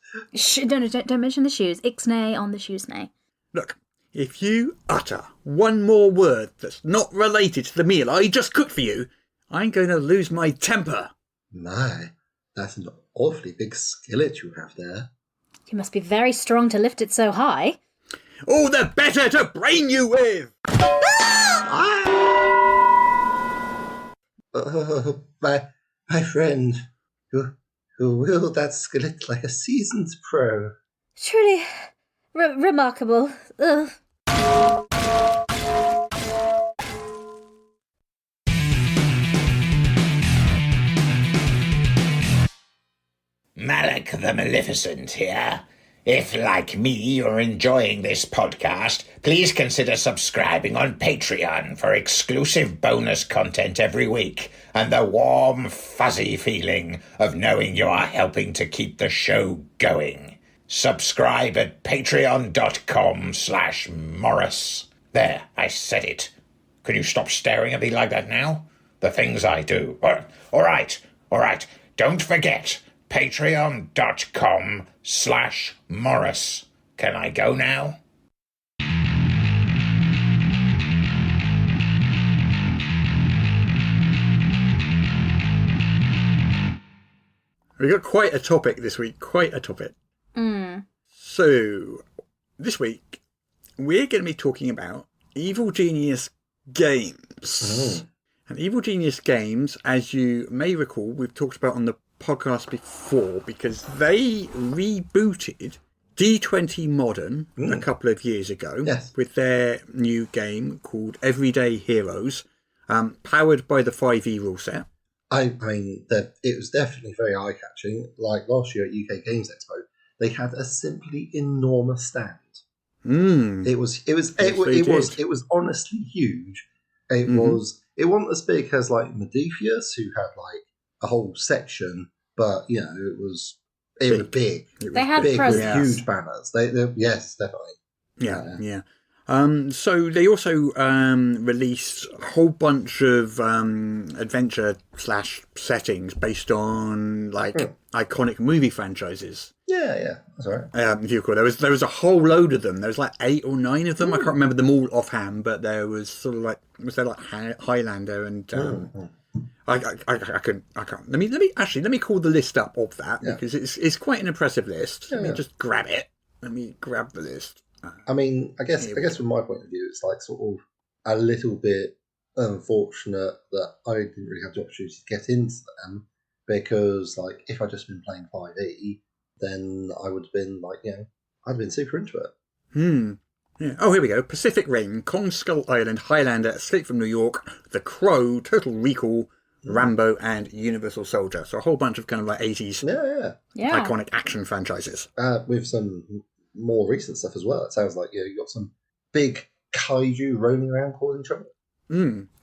Don't mention the shoes. Ixnay on the shoes nay. Look, if you utter one more word that's not related to the meal I just cooked for you, I'm going to lose my temper. My, that's an awfully big skillet you have there. You must be very strong to lift it so high. All the better to brain you with! Oh, my friend, who wielded that skillet like a seasoned pro. Truly remarkable. Ugh. Malak the Maleficent here. If, like me, you're enjoying this podcast, please consider subscribing on Patreon for exclusive bonus content every week and the warm, fuzzy feeling of knowing you are helping to keep the show going. Subscribe at patreon.com/Morrus. There, I said it. Can you stop staring at me like that now? The things I do. All right. Don't forget, patreon.com/Morrus. Can I go now? We've got quite a topic this week, So, this week, we're going to be talking about Evil Genius Games. And Evil Genius Games, as you may recall, we've talked about on the podcast before, because they rebooted D20 Modern a couple of years ago with their new game called Everyday Heroes, powered by the 5e rule set. I mean, it was definitely very eye-catching. Like last year at UK Games Expo, they had a simply enormous stand. It was honestly huge. It wasn't as big as like Modiphius, who had like a whole section, but you know, it was big. They had big with presents. huge banners. They yes, definitely. Yeah. So they also released a whole bunch of adventure / settings based on like iconic movie franchises. Yeah, that's all right. If you recall, there was a whole load of them. There was like 8 or 9 of them. I can't remember them all offhand, but there was sort of like Highlander and I can't. Let me call the list up of that because it's quite an impressive list. Let me just grab it. Let me grab the list. I mean, I guess from my point of view, it's like sort of a little bit unfortunate that I didn't really have the opportunity to get into them, because like if I'd just been playing 5e, then I would have been like, I'd have been super into it. Yeah. Oh, here we go. Pacific Rim, Kong Skull Island, Highlander, Escape from New York, The Crow, Total Recall, Rambo, and Universal Soldier. So a whole bunch of kind of like 80s iconic action franchises. With some more recent stuff as well. It sounds like you got some big kaiju roaming around causing trouble.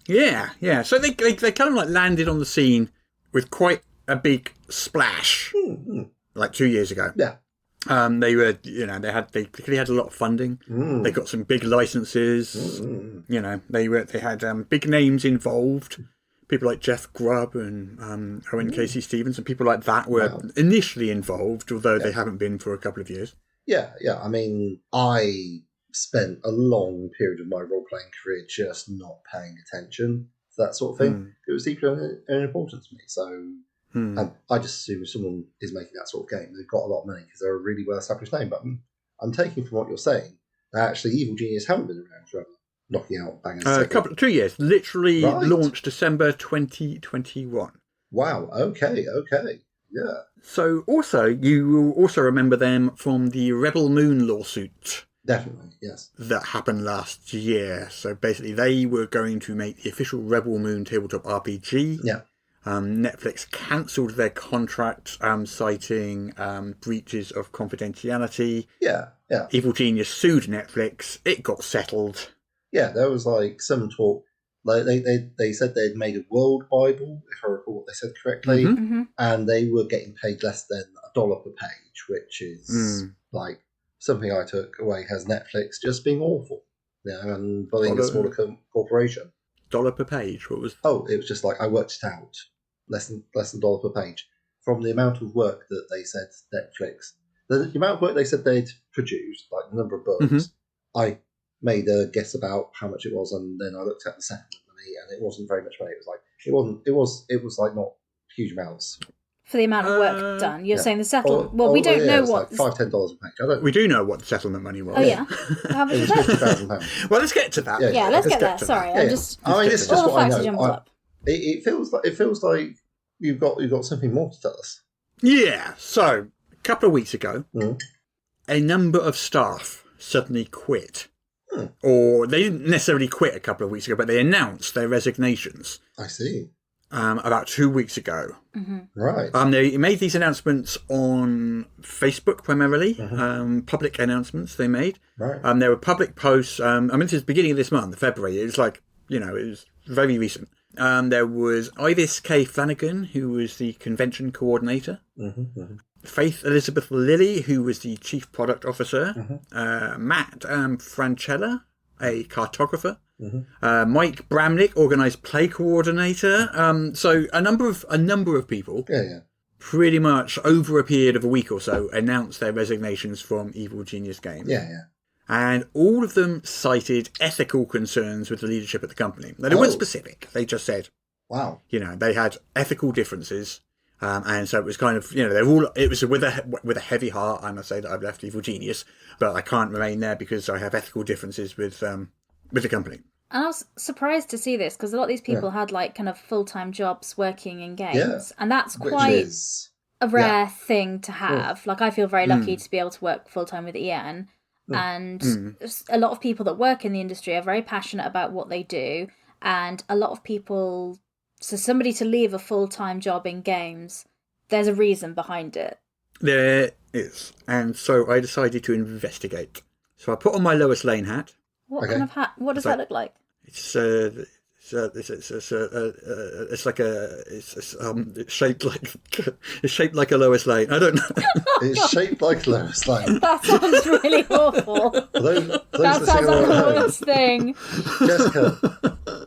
Yeah. So they kind of like landed on the scene with quite a big splash, like 2 years ago. Yeah. They were, they clearly had a lot of funding. They got some big licenses. They had big names involved. People like Jeff Grubb and Owen Casey Stevens and people like that were initially involved, although they haven't been for a couple of years. Yeah. I mean, I spent a long period of my role-playing career just not paying attention to that sort of thing. It was deeply unimportant to me. So I just assume if someone is making that sort of game, they've got a lot of money because they're a really well-established name. But I'm taking from what you're saying that actually Evil Genius haven't been around forever, knocking out bangers. 2 years. Literally launched December 2021. Wow. Okay. Yeah. So also, you will also remember them from the Rebel Moon lawsuit. Definitely, yes. That happened last year. So basically, they were going to make the official Rebel Moon tabletop RPG. Yeah. Netflix cancelled their contract, citing breaches of confidentiality. Yeah. Evil Genius sued Netflix. It got settled. Yeah, there was like some talk. Like they said they'd made a world Bible, if I recall what they said correctly, and they were getting paid less than $1 per page, which is like something I took away as Netflix just being awful, and bullying a smaller corporation. $1 per page? What was? Oh, it was just like I worked it out, less than $1 per page from the amount of work that they said Netflix, the amount of work they said they'd produced, like the number of books. I made a guess about how much it was, and then I looked at the settlement money, and it wasn't very much money. It was like not huge amounts for the amount of work done. You're saying the settlement. Well, we don't know what. It's like $5-10 a page. We do know what the settlement money was. Oh yeah, how much it is was that? £50,000. Well, let's get to that. Yeah, let's get there. Sorry, I mean, this is just what I know. It feels like you've got something more to tell us. Yeah. So a couple of weeks ago, a number of staff suddenly quit Or they didn't necessarily quit a couple of weeks ago, but they announced their resignations. I see. About 2 weeks ago. Right. They made these announcements on Facebook primarily, public announcements they made. Right. There were public posts. This is the beginning of this month, February. It was like, it was very recent. There was Ivis K. Flanagan, who was the convention coordinator. Faith Elizabeth Lilly, who was the chief product officer. Matt Francella, a cartographer. Mike Bramnick, organised play coordinator. So a number of people, pretty much over a period of a week or so, announced their resignations from Evil Genius Games. And all of them cited ethical concerns with the leadership at the company. Now, they weren't specific. They just said, wow, they had ethical differences. And so it was kind of, it was with a heavy heart, I must say, that I've left Evil Genius, but I can't remain there because I have ethical differences with the company. And I was surprised to see this because a lot of these people had like kind of full-time jobs working in games, and that's quite a rare thing to have. Like, I feel very lucky to be able to work full-time with Ian, and a lot of people that work in the industry are very passionate about what they do, and a lot of people. So somebody to leave a full-time job in games, there's a reason behind it. There is. And so I decided to investigate. So I put on my Lois Lane hat. What kind of hat? What does that look like? It's shaped like a Lois Lane. I don't know. It's shaped like Lois Lane. That sounds really awful. That sounds like the worst thing. Jessica,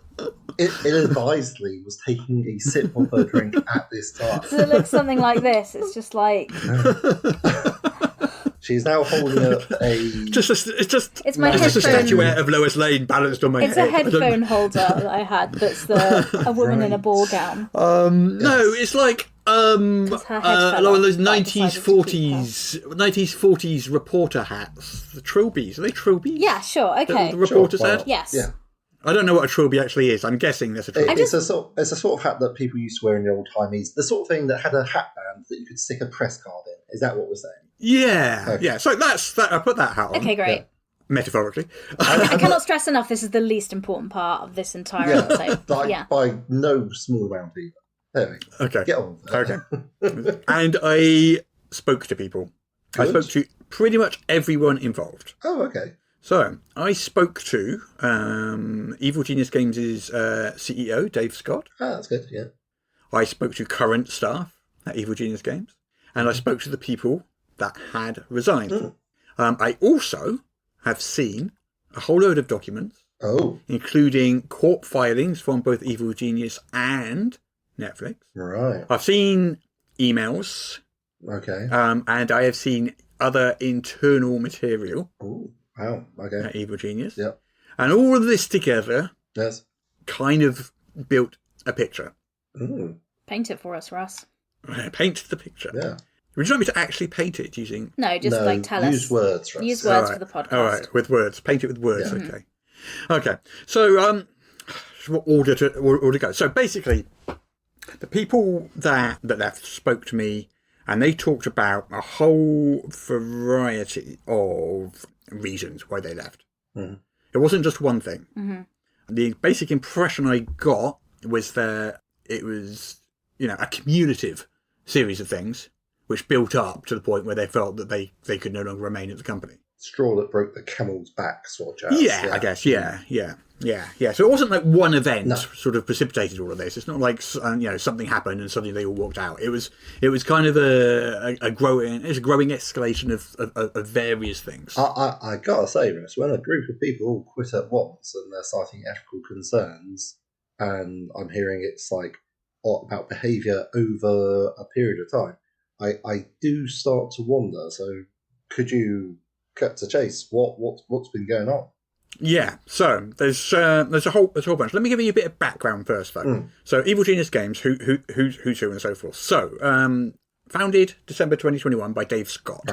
ill-advisedly was taking a sip of her drink at this time. So it looks something like this. It's just like... She's now holding up a... It's my just a statuette of Lois Lane balanced on my head. It's a headphone holder that I had that's a woman in a ball gown. No, it's like a lot of those 90s, 40s reporter hats. The trilbies. Are they trilbies? Yeah, sure, okay. The reporter's hat? Yes. Yeah. I don't know what a trilby actually is. I'm guessing there's a trilby. It's a sort of hat that people used to wear in the old timies. The sort of thing that had a hat band that you could stick a press card in. Is that what we're saying? Yeah, Okay. So that's that. I put that hat on. Okay, great. Yeah. Metaphorically. I cannot stress enough, this is the least important part of this entire episode. By no small amount either. There we go. Okay. Get on with it. Okay. And I spoke to people. Good. I spoke to pretty much everyone involved. Oh, okay. So I spoke to Evil Genius Games' CEO, Dave Scott. Ah, that's good, yeah. I spoke to current staff at Evil Genius Games. And I spoke to the people that had resigned. I also have seen a whole load of documents, including court filings from both Evil Genius and Netflix. Right. I've seen emails. Okay. And I have seen other internal material. Oh, wow. Okay. At Evil Genius. Yep. And all of this together kind of built a picture. Paint it for us, Russ. Paint the picture. Yeah. Would you like me to actually paint it using... No, just tell us. Use words, Russ. Use words for the podcast. All right, with words. Paint it with words, okay. Okay, so what order to go? So basically, the people that left spoke to me, and they talked about a whole variety of reasons why they left. It wasn't just one thing. The basic impression I got was that it was, a cumulative series of things which built up to the point where they felt that they could no longer remain at the company. Straw that broke the camel's back, sort of jazz. Yeah, I guess, yeah. So it wasn't like one event sort of precipitated all of this. It's not like, something happened and suddenly they all walked out. It was kind of a growing escalation of various things. I gotta say, Russ, when a group of people all quit at once and they're citing ethical concerns, and I'm hearing it's like about behaviour over a period of time, I do start to wonder. So, could you cut to chase? What's been going on? Yeah, so there's a whole bunch. Let me give you a bit of background first, though. So, Evil Genius Games, who's who, and so forth. So, founded December 2021 by Dave Scott.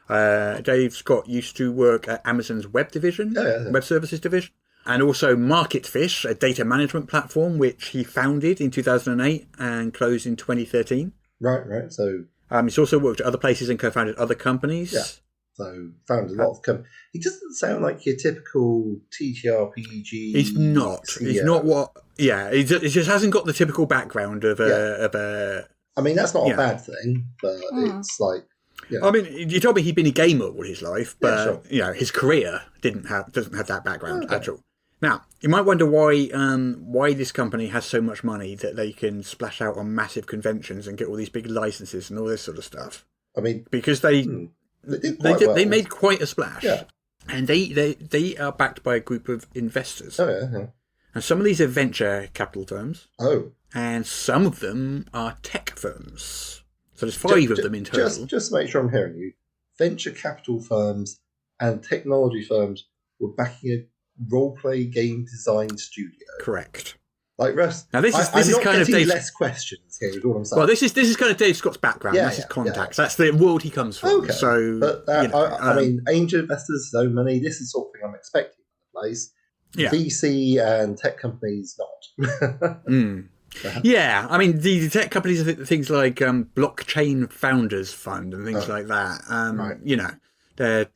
Right. Dave Scott used to work at Amazon's web division, web services division, and also Marketfish, a data management platform which he founded in 2008 and closed in 2013. Right. So. He's also worked at other places and co-founded other companies. So found a lot of he doesn't sound like your typical TTRPG. He's not. CEO. He's not what. Yeah, he just hasn't got the typical background of a. I mean, that's not a bad thing, but it's like. Yeah. I mean, you told me he'd been a gamer all his life, but his career doesn't have that background at all. Now, you might wonder why this company has so much money that they can splash out on massive conventions and get all these big licenses and all this sort of stuff. I mean, because they made quite a splash. Yeah. And they are backed by a group of investors. Oh, yeah. And some of these are venture capital firms. Oh. And some of them are tech firms. So there's 5 of them in total. Just to make sure I'm hearing you, venture capital firms and technology firms were backing a role-play game design studio. Correct. Like Russ, now this is kind of Dave's less questions here. Is what I'm saying. Well, this is kind of Dave Scott's background. That's his contacts. That's the world he comes from. Okay. So, but I mean, angel investors, so money. This is the sort of thing I'm expecting in the place. Yeah. VC and tech companies not. Yeah, I mean the tech companies are things like Blockchain Founders Fund and things like that. Right. You know, they're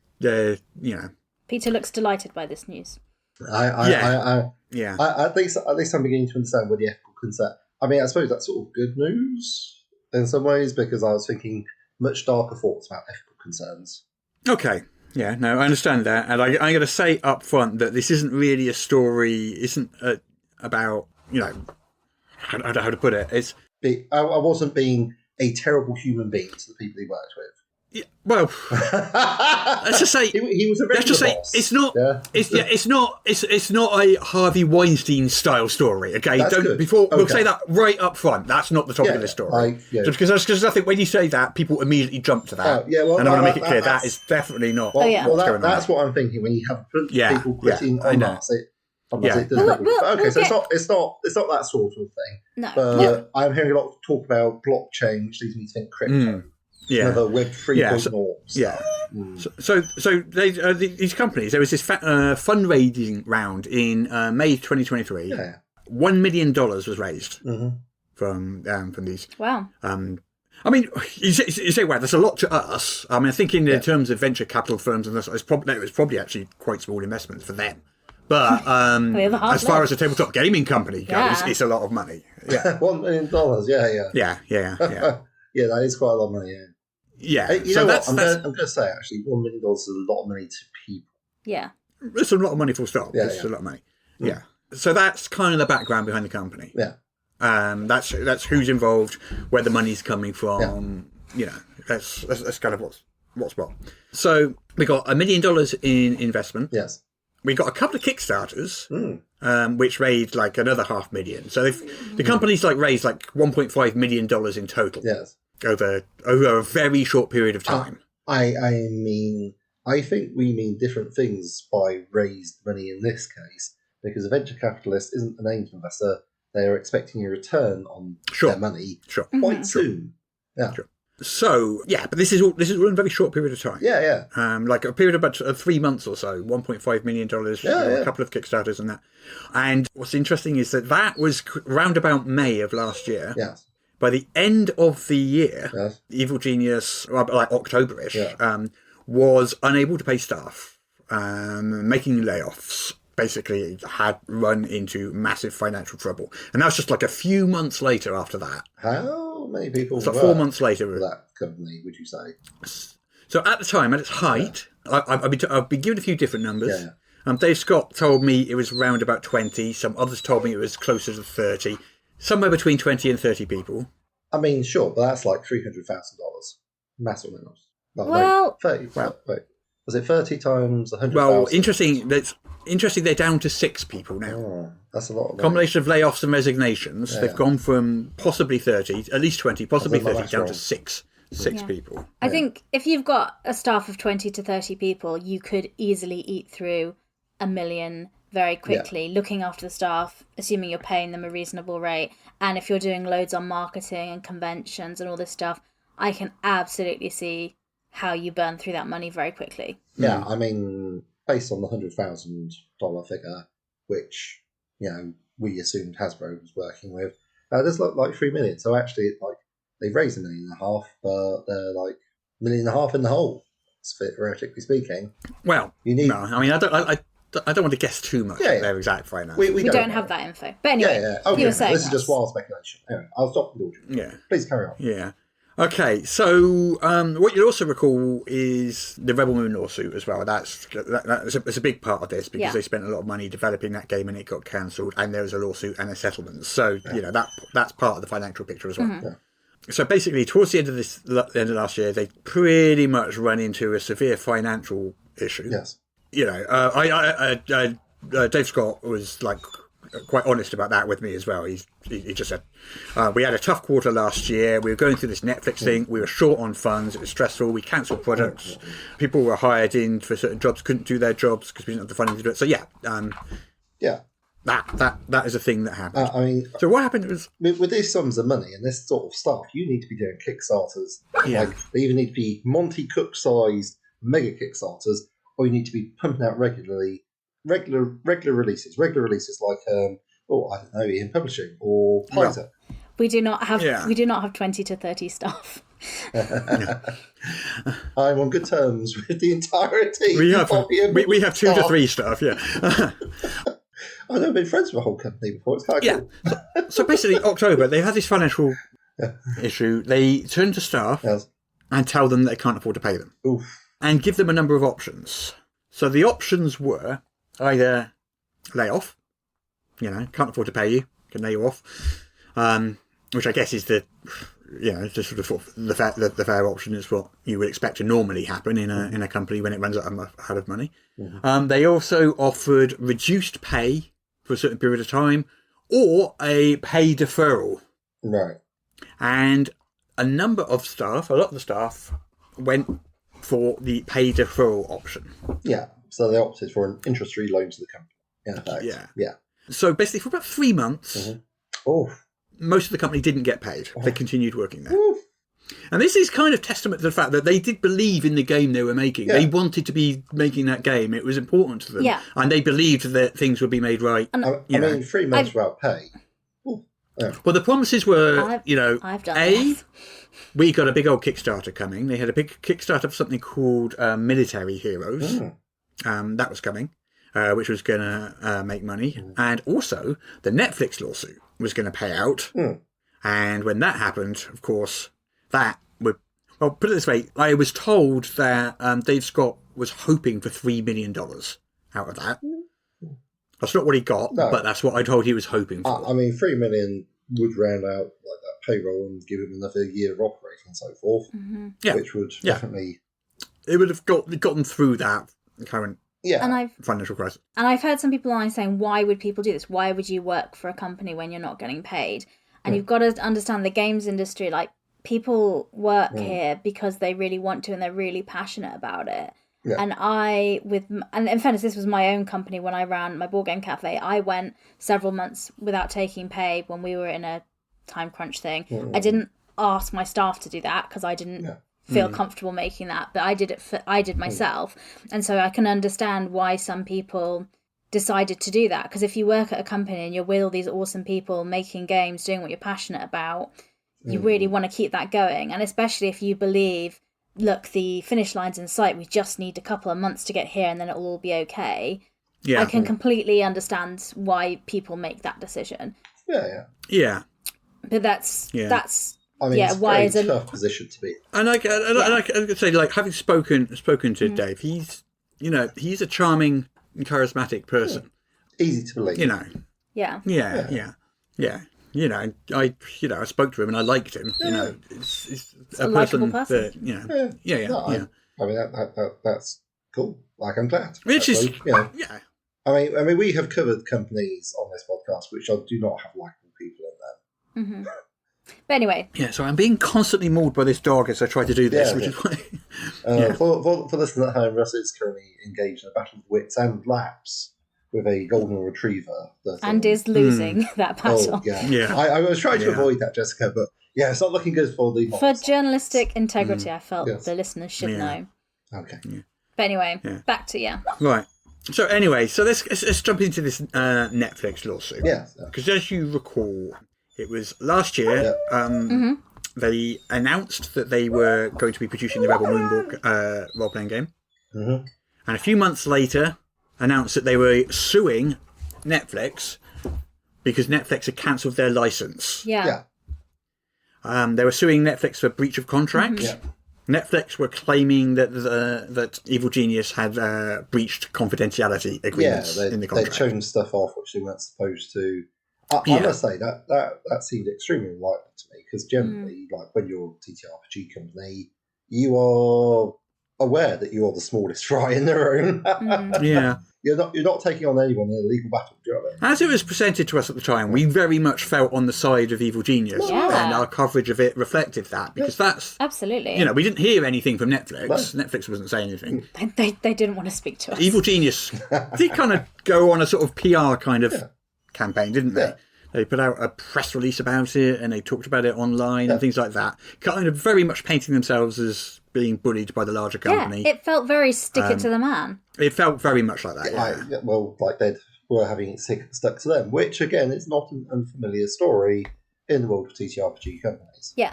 Peter looks delighted by this news. At least I'm beginning to understand where the ethical concern. I mean, I suppose that's sort of good news in some ways because I was thinking much darker thoughts about ethical concerns. Okay. Yeah, no, I understand that, and I'm going to say up front that this isn't really a story. Isn't about how to put it. I wasn't being a terrible human being to the people he worked with. Yeah, well, let's just say he was a regular let's just say boss. it's not. Yeah. It's not a Harvey Weinstein style story. Okay, That's good. We'll say that right up front. That's not the topic of this story. Because I think when you say that, people immediately jump to that. And I want to make it clear that is definitely not. That's what I'm thinking when you have people quitting on us. So it's not that sort of thing. No. But I'm hearing a lot of talk about blockchain, which leads me to think crypto. Another Web 3.0. So these companies, there was this fundraising round in May 2023. Yeah. $1 million was raised from these. Wow. I mean, you say, wow, that's a lot to us. I mean, I think in terms of venture capital firms, and it was probably actually quite small investments for them. But as far as a tabletop gaming company goes, it's a lot of money. Yeah, $1 million. Yeah. Yeah, that is quite a lot of money. Yeah. You know what? I'm going to say actually, $1 million is a lot of money to people. Yeah. It's a lot of money full stop. Yeah, it's a lot of money. Yeah. So that's kind of the background behind the company. Yeah. That's who's involved, where the money's coming from. Yeah. That's kind of what's what. So we got $1 million in investment. Yes. We got a couple of Kickstarters, which raised like another $500,000. So the company's raised like $1.5 million in total. Yes. Over a very short period of time. I mean, I think we mean different things by raised money in this case, because a venture capitalist isn't an angel investor. They are expecting a return on their money quite soon. Yeah. Sure. So but this is all in a very short period of time. Yeah. Like a period of about 3 months or so. $1.5 million. A couple of Kickstarters and that. And what's interesting is that was round about May of last year. Yes. By the end of the year, Evil Genius, like October-ish, was unable to pay staff, making layoffs. Basically, had run into massive financial trouble, and that was just like a few months later. After that, how many people? It's like 4 months later. For that company, would you say? So at the time, at its height, I've been given a few different numbers. Dave Scott told me it was around about 20. Some others told me it was closer to 30. Somewhere between 20 and 30 people. I mean, sure, but that's like $300,000. Massive amounts. Well, 30. Wait. Was it 30 times 100,000? Well, interesting. They're down to 6 people now. Oh, that's a lot of money. Combination of layoffs and resignations. They've gone from possibly 30, at least 20, possibly 30, down to 6 people. I think if you've got a staff of 20 to 30 people, you could easily eat through $1 million very quickly, looking after the staff, assuming you're paying them a reasonable rate. And if you're doing loads on marketing and conventions and all this stuff, I can absolutely see how you burn through that money very quickly. Yeah, I mean, based on the $100,000 figure, which, we assumed Hasbro was working with, there's like 3 million. So actually, they've raised $1.5 million, but they're like $1.5 million in the hole. theoretically speaking. Well, You need- no, I mean, I don't want to guess too much Yeah, at yeah. their exact finance. We don't have that info. But anyway, Okay, you were saying this is just wild speculation. Anyway, I'll stop indulging. Yeah. Please carry on. Yeah. Okay, so what you'll also recall is the Rebel Moon lawsuit as well. That's a big part of this because they spent a lot of money developing that game and it got cancelled, and there was a lawsuit and a settlement. So that's part of the financial picture as well. Mm-hmm. Yeah. So basically, towards the end of last year, they pretty much run into a severe financial issue. Yes. You know, Dave Scott was like quite honest about that with me as well. He just said, we had a tough quarter last year. We were going through this Netflix thing. We were short on funds. It was stressful. We cancelled products. People were hired in for certain jobs, couldn't do their jobs because we didn't have the funding to do it. So yeah. That is a thing that happened. I mean, so what happened was with these sums of money and this sort of stuff, you need to be doing Kickstarters. Yeah. Like they either need to be Monty Cook-sized mega Kickstarters, or you need to be pumping out regular releases like I don't know, Ian Publishing or Pfizer. we do not have 20 to 30 staff. I'm on good terms with the entirety. we have 2 to 3 staff. Yeah. I've never been friends with a whole company before. It's quite cool. So basically, October they had this financial issue. They turn to staff and tell them that they can't afford to pay them, and give them a number of options. So the options were either lay off, can't afford to pay you, can lay you off, which I guess is the sort of the fair option is what you would expect to normally happen in a company when it runs out of money. Mm-hmm. They also offered reduced pay for a certain period of time or a pay deferral. Right. And a lot of the staff went for the pay deferral option. Yeah. So they opted for an interest-free loan to the company. In effect. Yeah. So basically, for about 3 months, most of the company didn't get paid. They continued working there. And this is kind of testament to the fact that they did believe in the game they were making. Yeah. They wanted to be making that game. It was important to them. Yeah. And they believed that things would be made right. I mean, 3 months without pay. Yeah. Well, the promises were, I've done we got a big old Kickstarter coming. They had a big Kickstarter for something called Military Heroes. That was coming, which was going to make money. And also, the Netflix lawsuit was going to pay out. And when that happened, of course, that would... Well, put it this way. I was told that Dave Scott was hoping for $3 million out of that. That's not what he got, but that's what I told he was hoping for. I mean, $3 million would round out like that payroll and give him another year of operating and so forth, which would definitely... It would have gotten through that current financial crisis. And I've heard some people online saying, why would people do this? Why would you work for a company when you're not getting paid? And you've got to understand the games industry, like, people work here because they really want to and they're really passionate about it. Yeah. And in fairness, this was my own company when I ran my board game cafe. I went several months without taking pay when we were in a time crunch thing. I didn't ask my staff to do that because I didn't feel comfortable making that, but I did myself. And so I can understand why some people decided to do that, because if you work at a company and you're with all these awesome people making games, doing what you're passionate about, you really want to keep that going. And especially if you believe, look, the finish line's in sight, we just need a couple of months to get here and then it'll all be okay. I can completely understand why people make that decision. Yeah. But that's I mean, it's why a very tough position to be. And I could say, like, having spoken to Dave, he's a charming and charismatic person. Easy to believe. Yeah. I spoke to him and I liked him. It's a likable person. That, I mean, that's cool. Like, I'm glad. Which is, I mean, we have covered companies on this podcast which do not have likable people in them. But anyway. Yeah, so I'm being constantly mauled by this dog as I try to do this, which is why... For listeners at home, Russ is currently engaged in a battle of wits and laps with a golden retriever. And is losing that battle. I was trying to avoid that, Jessica, but it's not looking good for the... For journalistic integrity, I felt the listeners should know. Okay. But anyway, back to Right. So anyway, let's jump into this Netflix lawsuit. Yeah. Because as you recall, it was last year, they announced that they were going to be producing the Rebel Moon book role-playing game. Mm-hmm. And a few months later, announced that they were suing Netflix because Netflix had cancelled their license. Yeah. They were suing Netflix for breach of contract. Yeah. Netflix were claiming that Evil Genius had breached confidentiality agreements in the contract. They'd shown stuff off which they weren't supposed to. I must say that seemed extremely unlikely to me, because generally, like when you're a TTRPG company, you are aware that you are the smallest fry in the room. Yeah. You're not taking on anyone in a legal battle, do you know what I mean? As it was presented to us at the time, we very much felt on the side of Evil Genius, and our coverage of it reflected that, because that's absolutely. We didn't hear anything from Netflix. No. Netflix wasn't saying anything. They didn't want to speak to us. Evil Genius did kind of go on a sort of PR kind of campaign, didn't they? Yeah. They put out a press release about it, and they talked about it online and things like that, kind of very much painting themselves as being bullied by the larger company. Yeah, it felt very stick it to the man. It felt very much like that. Like they were having it stuck to them, which again is not an unfamiliar story in the world of TTRPG companies. Yeah.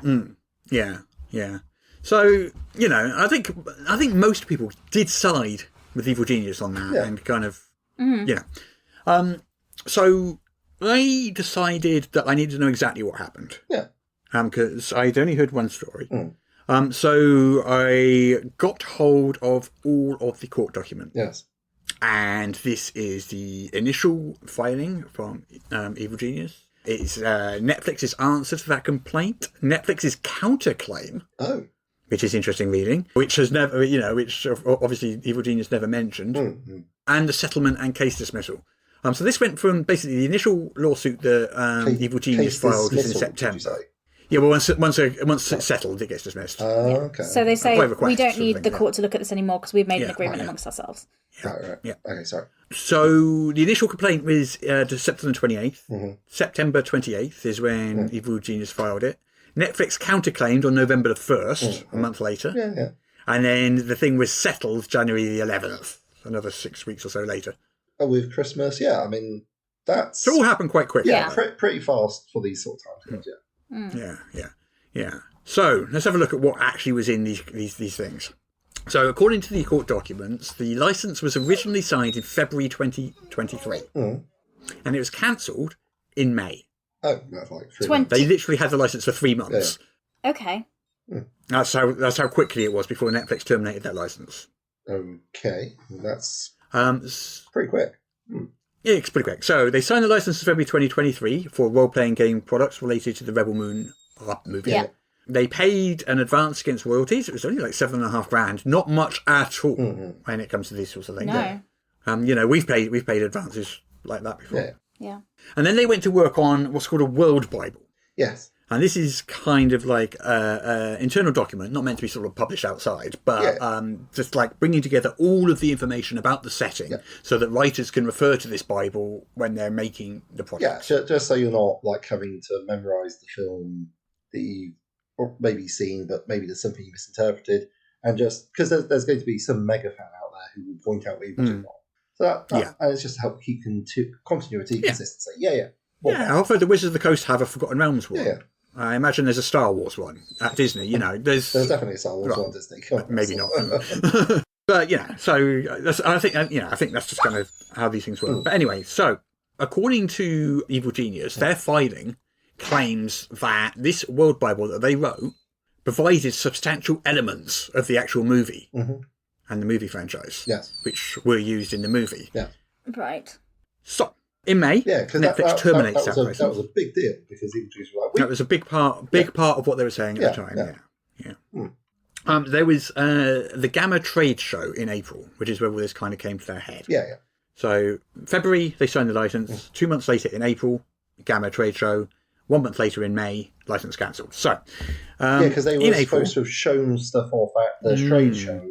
Yeah. So I think most people did side with Evil Genius on that, and kind of So I decided that I needed to know exactly what happened. Yeah. Because I'd only heard one story. So I got hold of all of the court documents. Yes. And this is the initial filing from Evil Genius. It's Netflix's answer to that complaint, Netflix's counterclaim. Oh. Which is interesting reading, which has never, which obviously Evil Genius never mentioned, and the settlement and case dismissal. So this went from basically the initial lawsuit that Evil Genius filed was in September. Yeah, well, once it's settled, it gets dismissed. Okay. So they say, we don't need the court to look at this anymore because we've made an agreement amongst ourselves. Right. Yeah. Okay, sorry. So the initial complaint was September 28th. September 28th is when Evil Genius filed it. Netflix counterclaimed on November the 1st, a month later. Yeah. And then the thing was settled January the 11th, another 6 weeks or so later. Oh, with Christmas, I mean, that's... So it all happened quite quickly. Yeah, pretty fast for these sort of times, Yeah. So let's have a look at what actually was in these things. So according to the court documents, the license was originally signed in February 2023. And it was cancelled in May. Oh, that's like 3 months. They literally had the license for 3 months. Yeah. Okay. That's how quickly it was before Netflix terminated that license. Okay, that's pretty quick. Yeah, it's pretty quick. So they signed the license in February 2023 for role-playing game products related to the Rebel Moon movie. Yeah. They paid an advance against royalties. It was only like $7,500, not much at all when it comes to these sorts of things. No. We've paid advances like that before. Yeah. And then they went to work on what's called a world Bible. Yes. And this is kind of like an internal document, not meant to be sort of published outside, but just like bringing together all of the information about the setting so that writers can refer to this Bible when they're making the project. Yeah, just so you're not like having to memorise the film that you've maybe seen, but maybe there's something you misinterpreted. And just because there's going to be some mega fan out there who will point out what you've done wrong. So and it's just to help keep continuity, consistency. Yeah. Although the Wizards of the Coast have a Forgotten Realms one. Yeah. I imagine there's a Star Wars one at Disney. There's definitely a Star Wars one at Disney. Maybe not, but so I think that's just kind of how these things work. But anyway, so according to Evil Genius, their filing claims that this World Bible that they wrote provided substantial elements of the actual movie and the movie franchise, which were used in the movie. Yeah, right. So. In May, Netflix terminates that license. That was a big deal because Evil Genius were like... That was a big part of what they were saying at the time. There was the Gamma Trade Show in April, which is where all this kind of came to their head. Yeah. So February, they signed the license. 2 months later in April, Gamma Trade Show. 1 month later in May, license cancelled. So, because they were supposed to have shown stuff off at the trade show.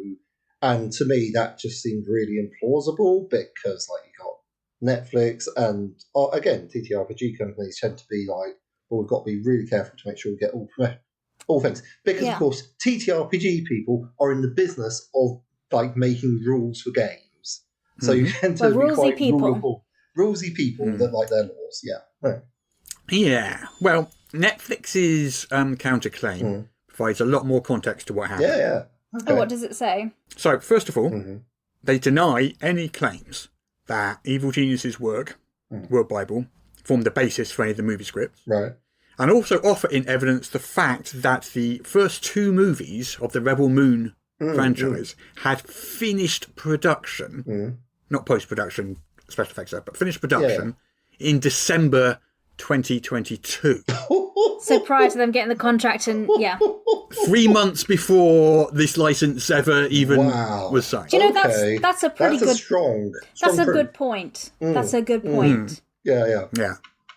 And to me, that just seemed really implausible because, like, you got Netflix and again TTRPG companies tend to be like, well, we've got to be really careful to make sure we get all things because of course TTRPG people are in the business of like making rules for games, so you tend to be quite rulesy people that like their laws. Well, Netflix's counterclaim provides a lot more context to what happened. Yeah. Okay. Oh, what does it say? So, first of all, they deny any claims that Evil Genius's work, World Bible, formed the basis for any of the movie scripts. Right. And also offer in evidence the fact that the first 2 movies of the Rebel Moon franchise had finished production, not post-production, special effects, but finished production in December 2022. So prior to them getting the contract and 3 months before this license ever even was signed. Do you know that's a pretty good strong that's a proof. good point. That's a good point. Yeah.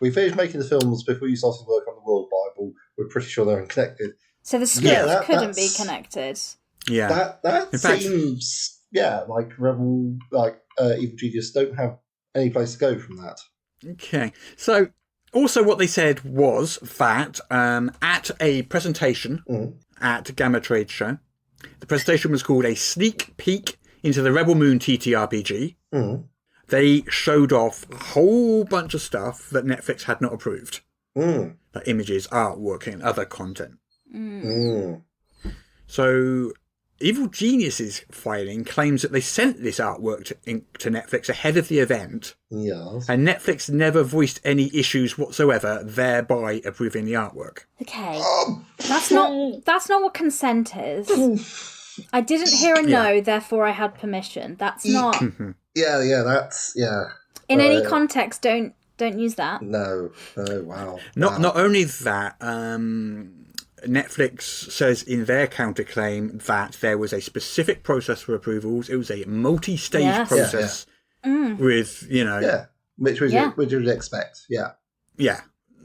We finished making the films before you started work on the World Bible. We're pretty sure they're unconnected. So the script couldn't be connected. Yeah. That seems like Rebel, Evil Genius don't have any place to go from that. Okay. So also what they said was that at a presentation at Gamma Trade Show, the presentation was called A Sneak Peek into the Rebel Moon TTRPG. They showed off a whole bunch of stuff that Netflix had not approved. Like images, artwork, and other content. So Evil Genius's filing claims that they sent this artwork to Netflix ahead of the event. Yes. And Netflix never voiced any issues whatsoever, thereby approving the artwork. Okay. That's not what consent is. I didn't hear a no, therefore I had permission. That's not... That's... In any context, don't use that. No. Oh, wow. Not only that, Netflix says in their counterclaim that there was a specific process for approvals. It was a multi-stage process with, which would expect.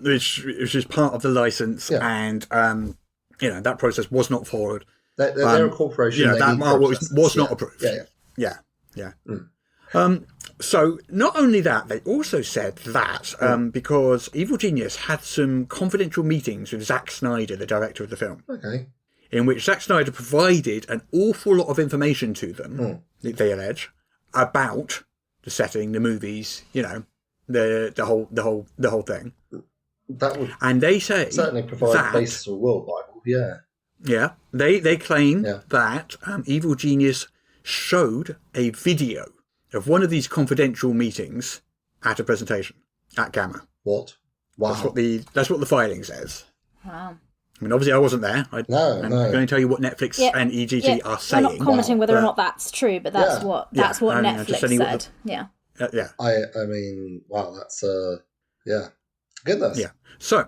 Which is part of the license, and that process was not followed. They're a corporation. That artwork was not approved. So not only that, they also said that because Evil Genius had some confidential meetings with Zack Snyder, the director of the film, in which Zack Snyder provided an awful lot of information to them, they allege, about the setting, the movies, the whole thing. That would and they say certainly provide the basis of a World Bible. They claim that Evil Genius showed a video of one of these confidential meetings at a presentation at Gamma. What? Wow. That's what the filing says. Wow. I mean, obviously I wasn't there. I'm going to tell you what Netflix and EGG are saying. I'm not commenting whether or not that's true, but that's what Netflix said. I mean, wow, that's goodness. Yeah. So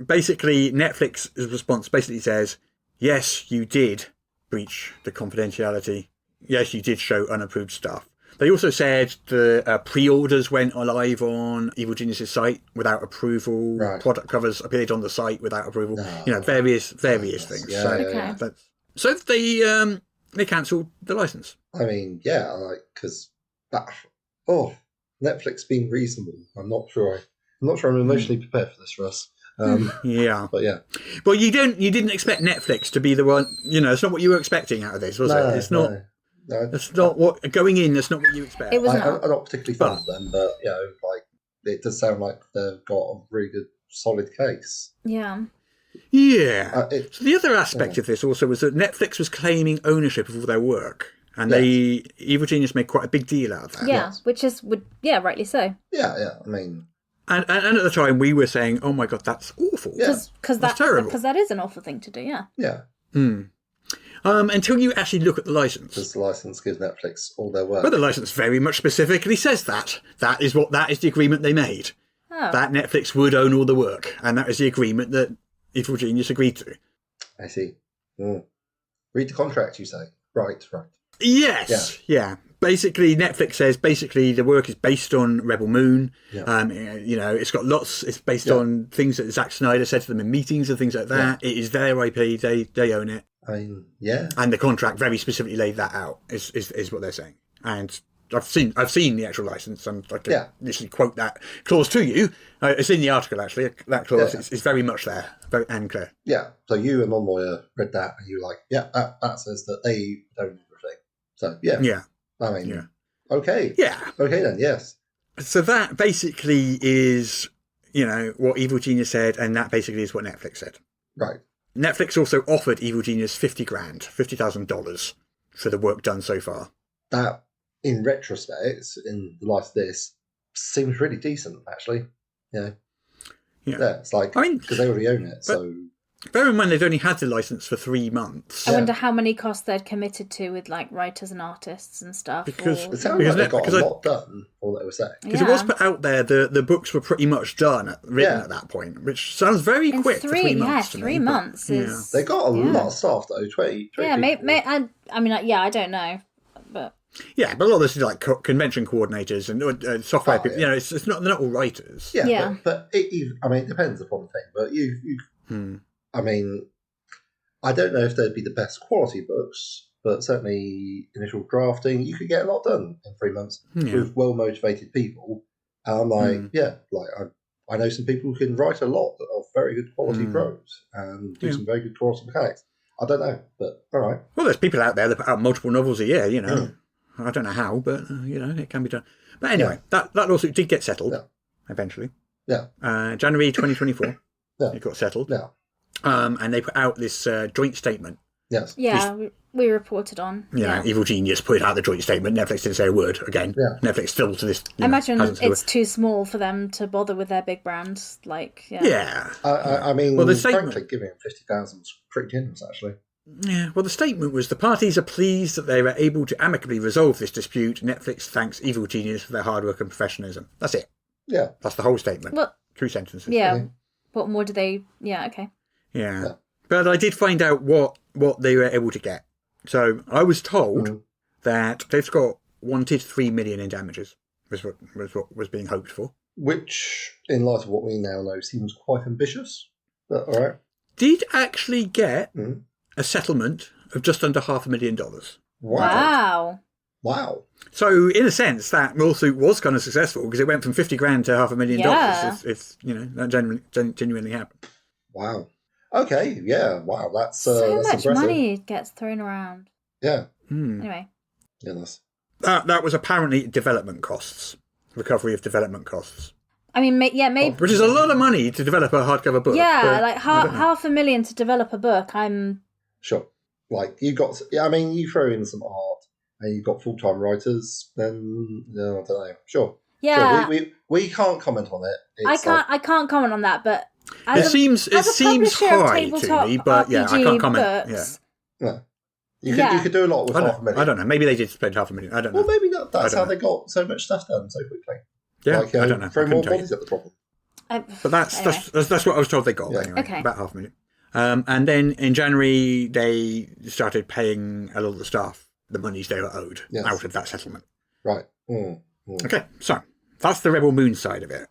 basically, Netflix's response basically says, yes, you did breach the confidentiality. Yes, you did show unapproved stuff. They also said the pre-orders went live on Evil Genius's site without approval. Right. Product covers appeared on the site without approval. No. Various things. So they cancelled the license. I mean, because Netflix being reasonable. I'm not sure I'm emotionally prepared for this, Russ. But yeah. Well, you didn't expect Netflix to be the one. It's not what you were expecting out of this, was it? It's not. No. That's not what going in. That's not what you expect. It was I'm not particularly fond of them, but it does sound like they've got a really good, solid case. Yeah. Yeah. So the other aspect of this also was that Netflix was claiming ownership of all their work, and Evil Genius made quite a big deal out of that. Yeah, which is rightly so. Yeah. I mean. And at the time, we were saying, "Oh my God, that's awful." Because that's terrible. Because that is an awful thing to do. Yeah. Until you actually look at the license. Does the license give Netflix all their work? Well, the license very much specifically says that. That is the agreement they made. Oh. That Netflix would own all the work, and that is the agreement that Evil Genius agreed to. I see. Read the contract, you say? Right. Yes. Yeah. Basically, Netflix says the work is based on Rebel Moon. Yeah. It's got lots. It's based on things that Zack Snyder said to them in meetings and things like that. Yeah. It is their IP. They own it. I mean, yeah. And the contract very specifically laid that out. Is what they're saying. And I've seen the actual license, and I can literally quote that clause to you. It's in the article actually. That clause is very much there, very and clear. Yeah. So you, a non-lawyer, read that, and you were like, that says that they own everything. So yeah. I mean, okay. Yeah. Okay then, yes. So that basically is, what Evil Genius said, and that basically is what Netflix said. Right. Netflix also offered Evil Genius $50,000 for the work done so far. That, in retrospect, in the light of this, seems really decent, actually. Yeah, it's like, because they already own it, so... Bear in mind they've only had the license for 3 months. I wonder how many costs they'd committed to with like writers and artists and stuff. Because it sounds like they got a lot done, all they were saying. Because it was put out there, the books were pretty much done, written at that point, which sounds very quick for 3 months. Yeah, 3 months is... They got a lot of staff, though, 20 yeah, I don't know, but... Yeah, but a lot of this is like convention coordinators and software people. It's not, they're not all writers. Yeah. But it depends upon the thing. But I mean, I don't know if they'd be the best quality books, but certainly initial drafting, you could get a lot done in 3 months with well-motivated people. And I'm like, I know some people who can write a lot of very good quality prose and do some very good quality mechanics. I don't know, but all right. Well, there's people out there that put out multiple novels a year, I don't know how, but, it can be done. But anyway, that lawsuit did get settled eventually. Yeah. January 2024, it got settled. Yeah. And they put out this joint statement. Yes. Yeah, we reported on. Evil Genius put out the joint statement. Netflix didn't say a word again. Yeah. Netflix still to this. I imagine it's too small for them to bother with their big brand. I mean, frankly, giving him 50,000 was pretty generous, actually. Yeah, well, the statement was the parties are pleased that they were able to amicably resolve this dispute. Netflix thanks Evil Genius for their hard work and professionalism. That's it. Yeah. That's the whole statement. Well, 2 sentences. Yeah. What more do they... Yeah, okay. Yeah. But I did find out what they were able to get. So I was told that Dave Scott wanted $3 million in damages, was what was being hoped for. Which, in light of what we now know, seems quite ambitious. But all right. Did actually get a settlement of just under $500,000. Wow. So, in a sense, that lawsuit was kind of successful because it went from $50,000 to $500,000. Yeah. If that genuinely happened. Wow. Okay. Yeah. Wow. That's so that's much impressive. money gets thrown around. Yeah. Anyway. Goodness. That was apparently development costs, recovery of development costs. I mean, maybe which is a lot of money to develop a hardcover book. Yeah, like $500,000 to develop a book. Sure. Like you throw in some art and you've got full-time writers, then I don't know. Sure. Yeah. Sure. We can't comment on it. I can't comment on that, but it seems high to me, but RPG I can't comment. Books, You could do a lot with $500,000. I don't know. Maybe they did spend $500,000. I don't know. Well, maybe not. That's how they got so much stuff done so quickly. Yeah, I don't know. Throw more bodies at the problem. But that's what I was told they got. Anyway, okay. About $500,000. And then in January they started paying a lot of the staff the monies they were owed out of that settlement. Right. Okay, so that's the Rebel Moon side of it.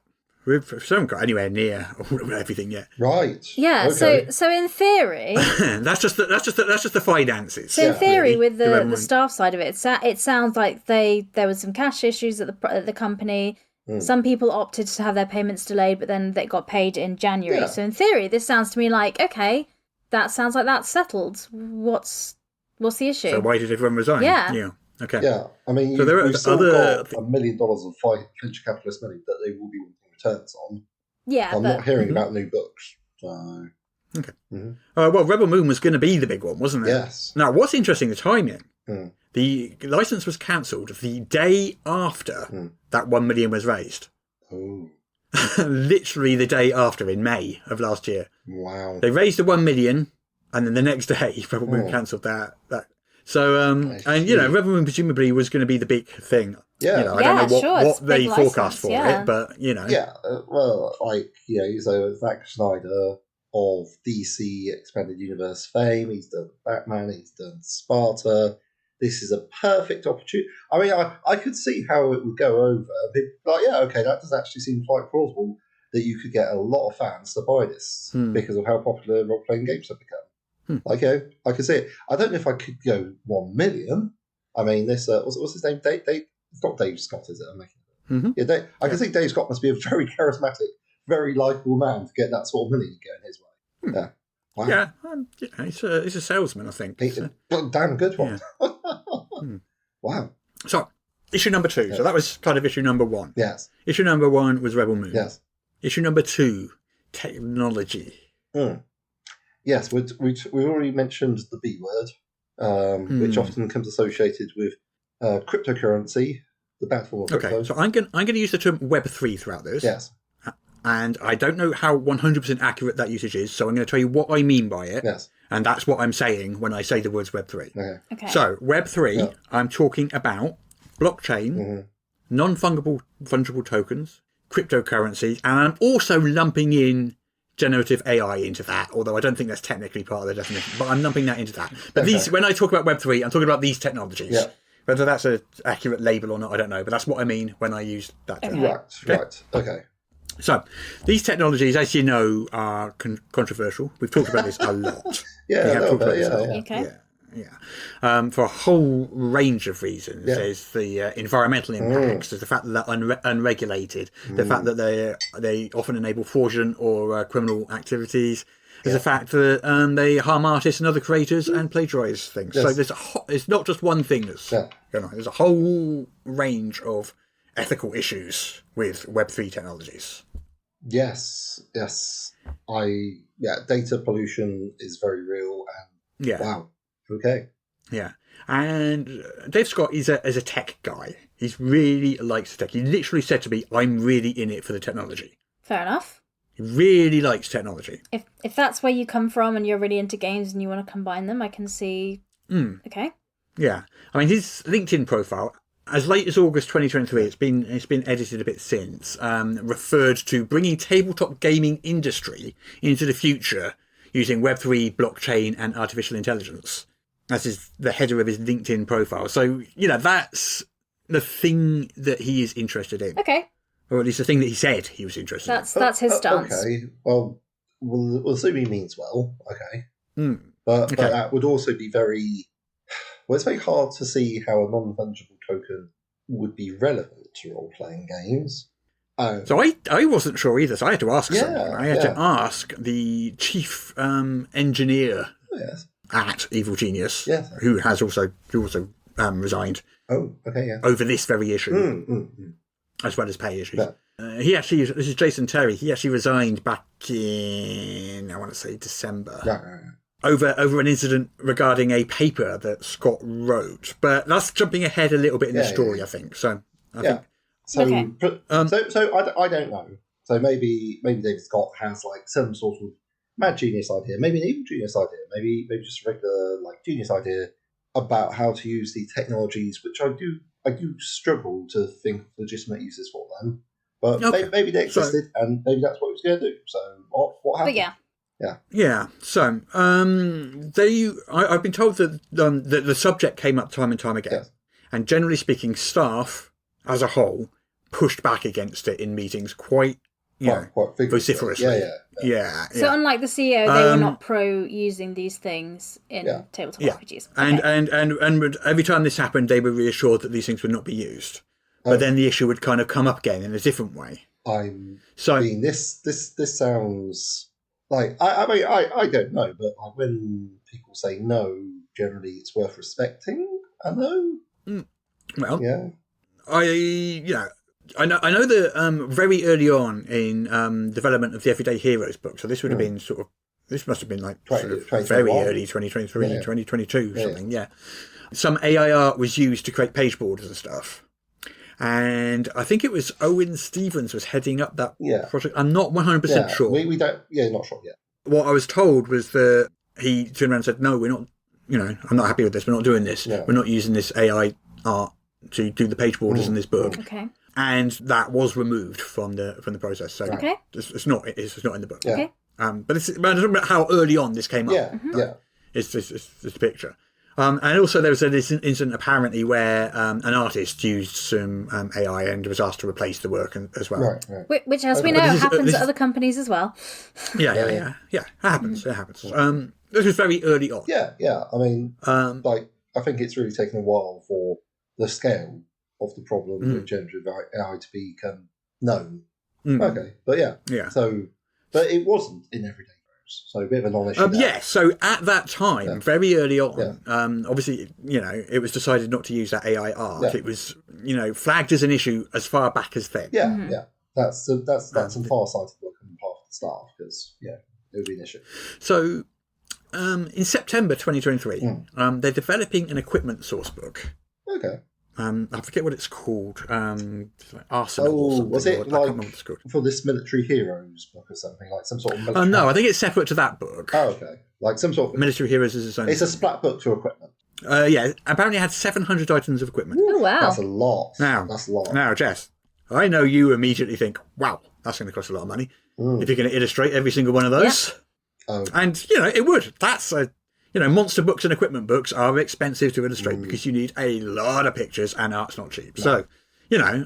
We haven't got anywhere near everything yet. Right. Yeah. Okay. So in theory, that's just the finances. So in theory, with the staff side of it, it sounds like there was some cash issues at the company. Some people opted to have their payments delayed, but then they got paid in January. Yeah. So in theory, this sounds to me like, okay, that sounds like that's settled. What's the issue? So why did everyone resign? Yeah. Okay. Yeah. I mean, so there are still got $1 million of venture capitalist money that they will be wanting returns on. Yeah. I'm not hearing about new books. So. Okay. Well, Rebel Moon was going to be the big one, wasn't it? Yes. Now, what's interesting, the timing. The license was cancelled the day after that 1 million was raised. Oh. Literally the day after, in May of last year. Wow. They raised the 1 million, and then the next day, Rebel Moon cancelled that. So, Rebel Moon presumably was going to be the big thing. Yeah. I don't know what they forecast for it, but, Yeah, well, so Zack Snyder of DC Expanded Universe fame, he's done Batman, he's done Sparta. This is a perfect opportunity. I mean, I could see how it would go over. That does actually seem quite plausible that you could get a lot of fans to buy this because of how popular role-playing games have become. I could see it. I don't know if I could go 1 million. I mean, this what's his name? Dave. It's not Dave Scott, is it? I'm making it. Yeah, I can think Dave Scott must be a very charismatic, very likable man to get that sort of money going his way. Yeah. Wow. Yeah, he's a salesman, I think. He's a damn good one. Yeah. Wow. So, issue number 2. Yes. So that was kind of issue number 1. Yes. Issue number 1 was Rebel Moon. Yes. Issue number 2, technology. Yes, we've already mentioned the B word, which often comes associated with cryptocurrency, the bad form of crypto. Okay, so I'm going to use the term Web3 throughout this. Yes. And I don't know how 100% accurate that usage is, so I'm going to tell you what I mean by it. Yes. And that's what I'm saying when I say the words Web3. Okay. So, Web3, I'm talking about blockchain, non-fungible tokens, cryptocurrencies, and I'm also lumping in generative AI into that, although I don't think that's technically part of the definition, but I'm lumping that into that. But when I talk about Web3, I'm talking about these technologies. Yeah. Whether that's an accurate label or not, I don't know, but that's what I mean when I use that term. Right. Okay. So, these technologies, as you know, are controversial. We've talked about this a lot. For a whole range of reasons. There's the environmental impacts, there's the fact that they're unregulated, the fact that they often enable fraudulent or criminal activities. There's the fact that they harm artists and other creators and plagiarise things. So it's not just one thing that's going on. There's a whole range of ethical issues with Web3 technologies. Yes. Data pollution is very real, and wow. Okay. Yeah. And Dave Scott is a tech guy. He really likes tech. He literally said to me, I'm really in it for the technology. Fair enough. He really likes technology. If that's where you come from and you're really into games and you want to combine them, I can see. Okay. Yeah. I mean, his LinkedIn profile, as late as August 2023, it's been edited a bit since, referred to bringing tabletop gaming industry into the future using Web3, blockchain, and artificial intelligence. That's the header of his LinkedIn profile. So, that's the thing that he is interested in. Okay. Or at least the thing that he said he was interested in. That's his stance. Okay. Well, we'll assume he means well. Okay. But that would also be very... Well, it's very hard to see how a non-fungible token would be relevant to role-playing games. So I wasn't sure either, so I had to ask someone. I had to ask the chief engineer at Evil Genius, who also resigned over this very issue, as well as pay issues. This is Jason Terry, he actually resigned back in, I want to say, December. Over an incident regarding a paper that Scott wrote. But that's jumping ahead a little bit in the story, I think. So I think... So I don't know. So maybe David Scott has like some sort of mad genius idea, maybe an evil genius idea, maybe just a regular like genius idea about how to use the technologies, which I do struggle to think of legitimate uses for them. But maybe they existed, and maybe that's what he was going to do. So what happened? But yeah. So I've been told that the subject came up time and time again, and generally speaking, staff as a whole pushed back against it in meetings quite vociferously. Yeah. So unlike the CEO, they were not pro using these things in tabletop RPGs. And every time this happened, they were reassured that these things would not be used. But then the issue would kind of come up again in a different way. This sounds like I don't know, but like when people say no, generally it's worth respecting a no. Well, I know that very early on in development of the Everyday Heroes book, so this would have been this must have been like very early 2023, 2022, something, some AI art was used to create page borders and stuff. And I think it was Owen Stevens was heading up that project. I'm not 100% sure. We don't, not sure yet. What I was told was that he turned around and said, no, we're not, I'm not happy with this. We're not doing this. We're not using this AI art to do the page borders in this book. Okay. And that was removed from the process. So it's not in the book. Okay. But I'm talking about how early on this came up. It's the picture. And also there was this incident apparently where an artist used some AI and was asked to replace the work as well. Right. Which, as we know, happens at other companies as well. Yeah. It happens. It happens. This was very early on. Yeah. I mean, I think it's really taken a while for the scale of the problem with generative AI to become known. Okay, but So, but it wasn't in Everyday Heroes, so a bit of a non-issue. So at that time, very early on, obviously, it was decided not to use that AI art. It was, flagged as an issue as far back as then. That's some far-sighted look on behalf of the staff, because it would be an issue. So, in September 2023, they're developing an equipment source book. Okay. I forget what it's called. It's like Arsenal or something. Was it I can't remember what it's called. for this military heroes book or something, like some sort of military... No, I think it's separate to that book. Oh, okay. Like some sort of... Military Heroes is its own. It's a splat book for equipment. Yeah, apparently it had 700 items of equipment. Oh, wow. That's a lot. That's a lot. Now, Jess, I know you immediately think, wow, that's going to cost a lot of money if you're going to illustrate every single one of those. Yeah. Oh. And, it would. That's monster books and equipment books are expensive to illustrate because you need a lot of pictures and art's not cheap. No. So,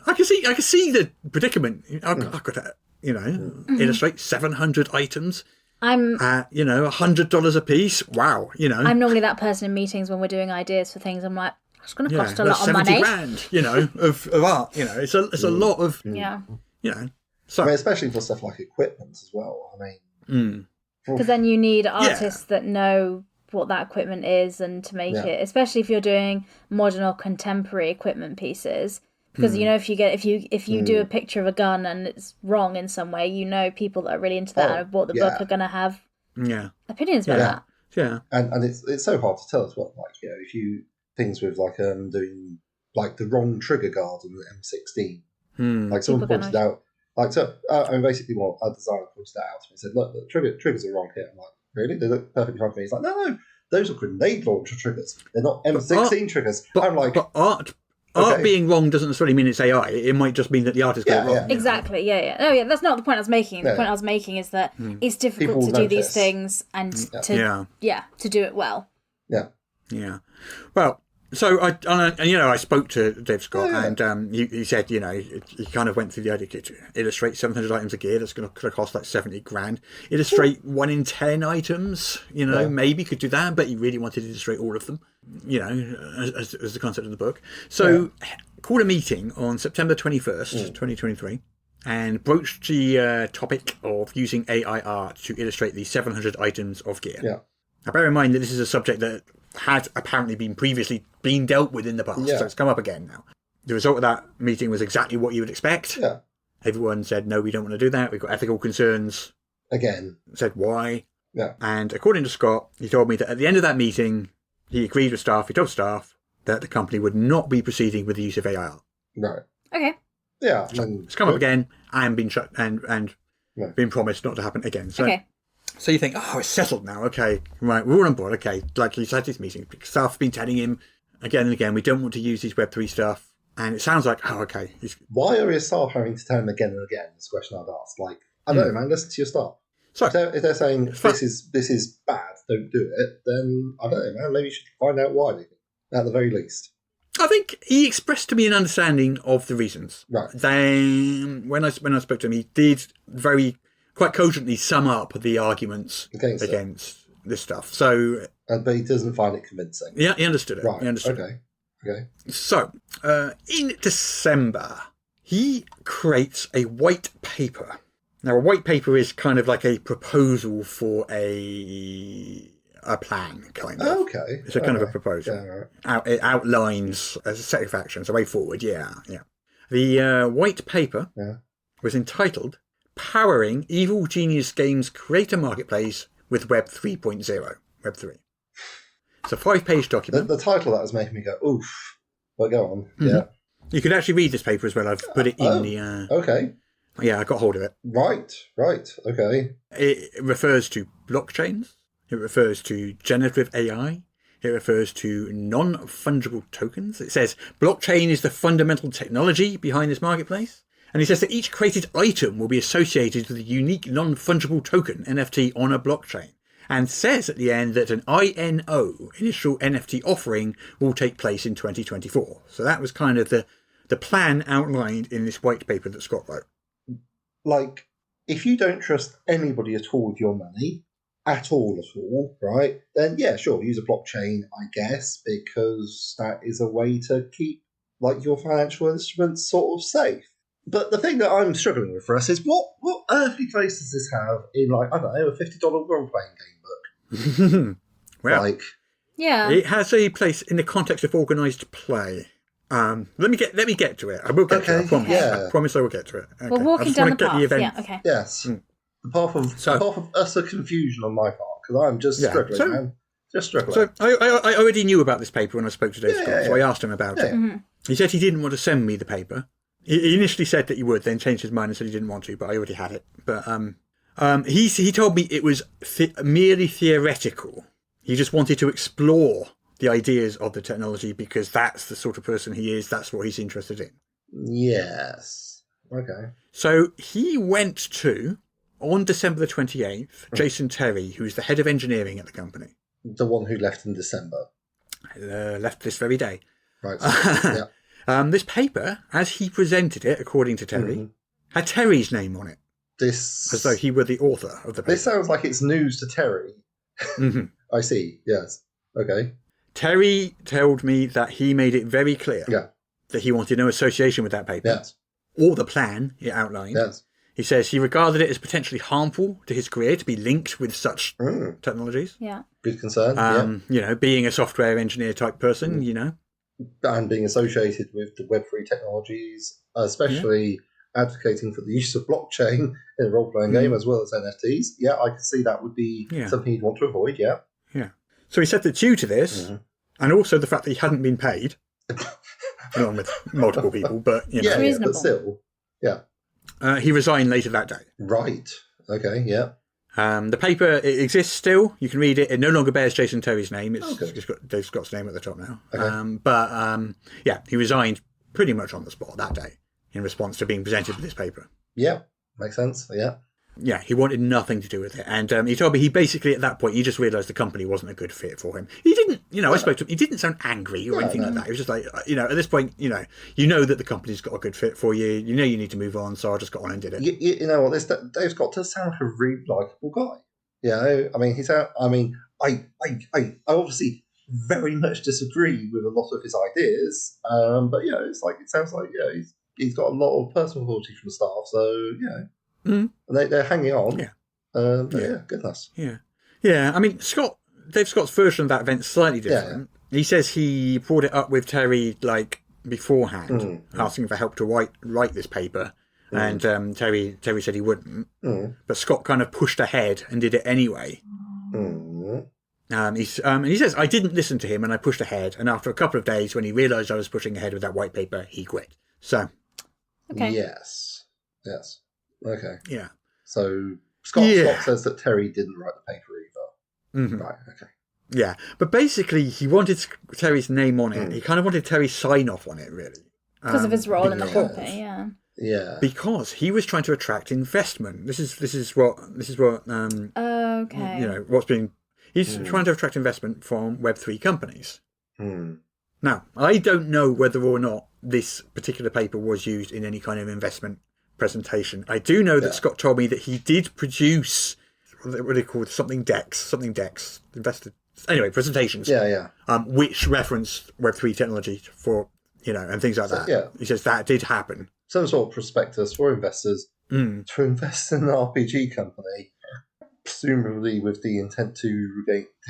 I can see the predicament. I could, illustrate 700 items. I'm $100 a piece. Wow, I'm normally that person in meetings when we're doing ideas for things. I'm like, it's going to cost a lot of 70 money. grand, of art. It's a lot of So, I mean, especially for stuff like equipment as well. I mean, because then you need artists that know what that equipment is and to make it, especially if you're doing modern or contemporary equipment pieces. Because if you do a picture of a gun and it's wrong in some way, people that are really into that and have bought the book are going to have opinions about that. Yeah, and it's so hard to tell as well. Like if you things with like doing like the wrong trigger guard on the M16, like someone pointed out. Basically, what a designer pointed that out to me. He said, "Look, the triggers are wrong here." I'm like, "Really? They look perfectly fine to me." He's like, "No, those are grenade launcher triggers. They're not M16 triggers." I'm like, "But art being wrong doesn't necessarily mean it's AI. It might just mean that the artist got it wrong." Exactly. Yeah. Oh, yeah. That's not the point I was making. The point I was making is that it's difficult to do these things and to do it well. Yeah. Well. So I spoke to Dave Scott and he said he kind of went through the idea to illustrate 700 items of gear that's going to cost like 70 grand. Illustrate 1 in 10 items, maybe could do that, but he really wanted to illustrate all of them, as the concept of the book. So called a meeting on September 21st, 2023, and broached the topic of using AI art to illustrate the 700 items of gear. Yeah. Now bear in mind that this is a subject that had apparently been dealt with in the past, so it's come up again now. The result of that meeting was exactly what you would expect. Yeah. Everyone said, no, we don't want to do that. We've got ethical concerns. Again. Said, why? Yeah. And according to Scott, he told me that at the end of that meeting, he agreed with staff, he told staff that the company would not be proceeding with the use of AI. Right. Okay. Yeah. It's come up again and been shut and been promised not to happen again. So, okay. So you think, it's settled now. Okay, right, we're all on board. Okay, like he's had this meeting. Staff's been telling him again and again, we don't want to use these Web3 stuff. And it sounds like, okay. Why are your staff having to tell him again and again? This question I'd ask. Like, I don't know, man, listen to your staff. So, if they're saying this is bad, don't do it, then I don't know, man, maybe you should find out why, at the very least. I think he expressed to me an understanding of the reasons. Right. Then, when I spoke to him, he did quite cogently sum up the arguments against this stuff. So, but he doesn't find it convincing. Yeah, he understood it. Right. He understood Okay. So, in December, he creates a white paper. Now, a white paper is kind of like a proposal for a plan, kind of. Okay. It's a kind of a proposal. Yeah, right. It outlines a set of actions, a way forward. Yeah. The white paper was entitled Powering Evil Genius Games Creator Marketplace with Web 3.0. Web 3. It's a 5-page document. The title of that was making me go, oof. But go on. Mm-hmm. Yeah. You can actually read this paper as well. I've put it in the... Okay. Yeah, I got hold of it. Right. Okay. It refers to blockchains. It refers to generative AI. It refers to non-fungible tokens. It says blockchain is the fundamental technology behind this marketplace. And he says that each created item will be associated with a unique non-fungible token, NFT, on a blockchain. And says at the end that an INO, initial NFT offering, will take place in 2024. So that was kind of the plan outlined in this white paper that Scott wrote. Like, if you don't trust anybody at all with your money, at all, right, then yeah, sure, use a blockchain, I guess, because that is a way to keep, like, your financial instruments sort of safe. But the thing that I'm struggling with for us is what earthly place does this have in, like, I don't know, a $50 role-playing game book? Well, like, yeah, it has a place in the context of organised play. Let me get to it. I will get to it. I promise. Yeah. I promise I will get to it. Okay. We're walking down the path. event. Yeah, okay. Yes. The path of utter confusion on my part, because I'm just struggling, man. Just struggling. So I already knew about this paper when I spoke to Dave Scott, so I asked him about it. Mm-hmm. He said he didn't want to send me the paper. He initially said that he would, then changed his mind and said he didn't want to, but I already had it. But he told me it was merely theoretical. He just wanted to explore the ideas of the technology because that's the sort of person he is. That's what he's interested in. Yes. Okay. So he went to, on December the 28th, Jason Terry, who's the head of engineering at the company. The one who left in December. Left this very day. Right. This paper, as he presented it, according to Terry, had Terry's name on it. As though he were the author of the paper. This sounds like it's news to Terry. I see. Yes. Okay. Terry told me that he made it very clear that he wanted no association with that paper. Yes. Or the plan it outlined. Yes. He says he regarded it as potentially harmful to his career to be linked with such technologies. Yeah. Good concern. You know, being a software engineer type person, you know. And being associated with the Web3 technologies, especially advocating for the use of blockchain in a role-playing game as well as NFTs. Yeah, I could see that would be something you'd want to avoid, yeah. So he said that due to this, and also the fact that he hadn't been paid, along with multiple people, but, you know. Reasonable. But still, he resigned later that day. Right. Okay, yeah. The paper it exists still. You can read it. It no longer bears Jason Terry's name. It's got Dave Scott's name at the top now. Okay. He resigned pretty much on the spot that day in response to being presented with this paper. Yeah, makes sense. Yeah. Yeah, he wanted nothing to do with it. And he told me he basically, at that point, he just realised the company wasn't a good fit for him. He didn't, I spoke to him, he didn't sound angry or anything like that. He was just like, at this point, you know that the company's got a good fit for you. You know you need to move on, so I just got on and did it. You know what, Dave Scott does sound like a really likeable guy. Yeah, I mean, I obviously very much disagree with a lot of his ideas, but it sounds like he's got a lot of personal loyalty from the staff, so they're hanging on. Goodness. Yeah. I mean, Dave Scott's version of that event's slightly different. He says he brought it up with Terry beforehand, asking for help to write this paper. And Terry said he wouldn't, but Scott kind of pushed ahead and did it anyway. And he says, I didn't listen to him and I pushed ahead. And after a couple of days, when he realised I was pushing ahead with that white paper, he quit. So, yes. Okay. Yeah. So Scott says that Terry didn't write the paper either. Right. Okay. Yeah, but basically, he wanted Terry's name on it. He kind of wanted Terry's sign off on it, really, because of his role in the company. Yeah. Because he was trying to attract investment. This is what okay. What's being. He's trying to attract investment from Web3 companies. Now, I don't know whether or not this particular paper was used in any kind of investment presentation. I do know that Scott told me that he did produce what are they called? Something decks, invested. Anyway, presentations. Which referenced Web3 technology for and things like that. Yeah. He says that did happen. Some sort of prospectus for investors to invest in an RPG company, presumably with the intent to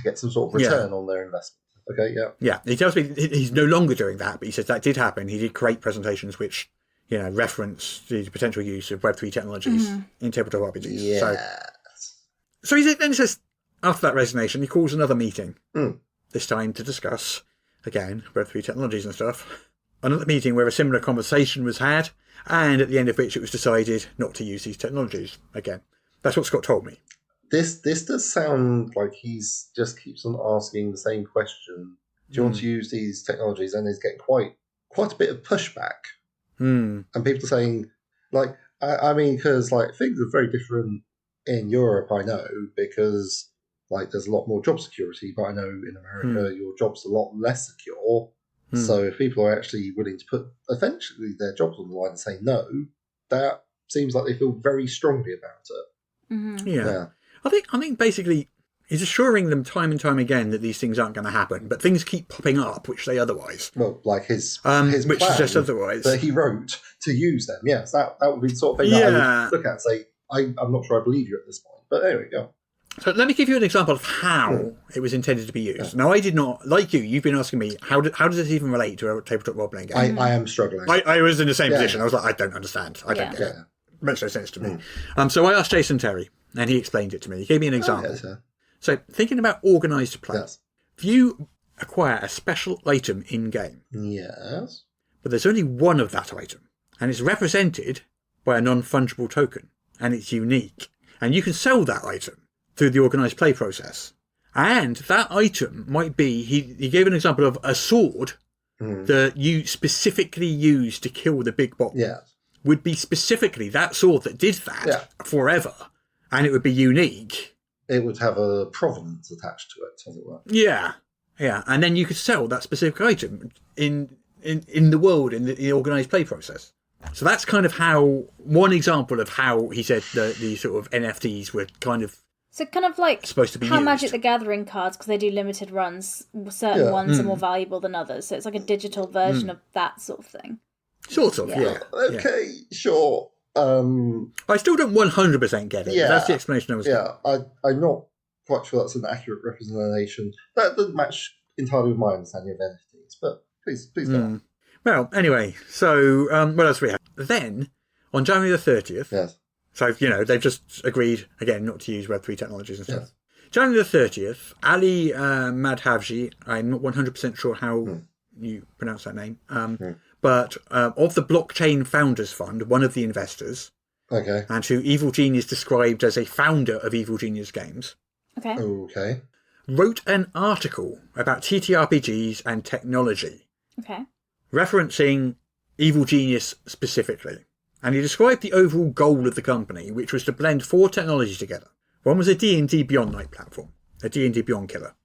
get some sort of return on their investment. Okay, yeah. He tells me he's no longer doing that, but he says that did happen. He did create presentations which reference the potential use of Web3 technologies in tabletop RPGs. Yes. So he says after that resignation, he calls another meeting. This time to discuss again Web3 technologies and stuff. Another meeting where a similar conversation was had, and at the end of which it was decided not to use these technologies again. That's what Scott told me. This does sound like he's just keeps on asking the same question. Do you want to use these technologies? And he's getting quite a bit of pushback. And people are saying, because things are very different in Europe, I know, because there's a lot more job security, but I know in America your job's a lot less secure. So if people are actually willing to put eventually their jobs on the line and say no, that seems like they feel very strongly about it. Yeah. I think basically he's assuring them time and time again that these things aren't going to happen, but things keep popping up which they otherwise. Well, like his which plan suggests otherwise that he wrote to use them. Yes, that would be the sort of thing that I would look at and say, I'm not sure I believe you at this point. But there we go. So let me give you an example of how it was intended to be used. Now, I did not, like you, you've been asking me, how does this even relate to a tabletop role-playing game? I am struggling. I was in the same position. I was like, I don't understand. I don't get it. Makes no sense to me. So I asked Jason Terry, and he explained it to me. He gave me an example. So thinking about organised play, if you acquire a special item in-game, yes, but there's only one of that item, and it's represented by a non-fungible token, and it's unique, and you can sell that item through the organised play process. And that item might be, he gave an example of a sword that you specifically use to kill the big boss. Would be specifically that sword that did that forever, and it would be unique. It would have a provenance attached to it, as it were. Yeah, and then you could sell that specific item in the world, in the organised play process. So that's kind of how, one example of how he said the sort of NFTs were kind of like supposed to be how used. Magic the Gathering cards, because they do limited runs, certain ones are more valuable than others. So it's like a digital version of that sort of thing. Sort of, yeah. Okay, sure. I still don't 100% get it. That's the explanation I was getting. I'm not quite sure that's an accurate representation. That doesn't match entirely with my understanding of NFTs, but please go on. Well, anyway, so what else we have? Then, on January the 30th, so, they've just agreed, again, not to use Web3 technologies and stuff. January the 30th, Ali Madhavji, I'm not 100% sure how you pronounce that name, but of the Blockchain Founders Fund, one of the investors, and who Evil Genius described as a founder of Evil Genius Games, wrote an article about TTRPGs and technology, referencing Evil Genius specifically. And he described the overall goal of the company, which was to blend 4 technologies together. One was a D&D Beyond-like platform, a D&D Beyond killer.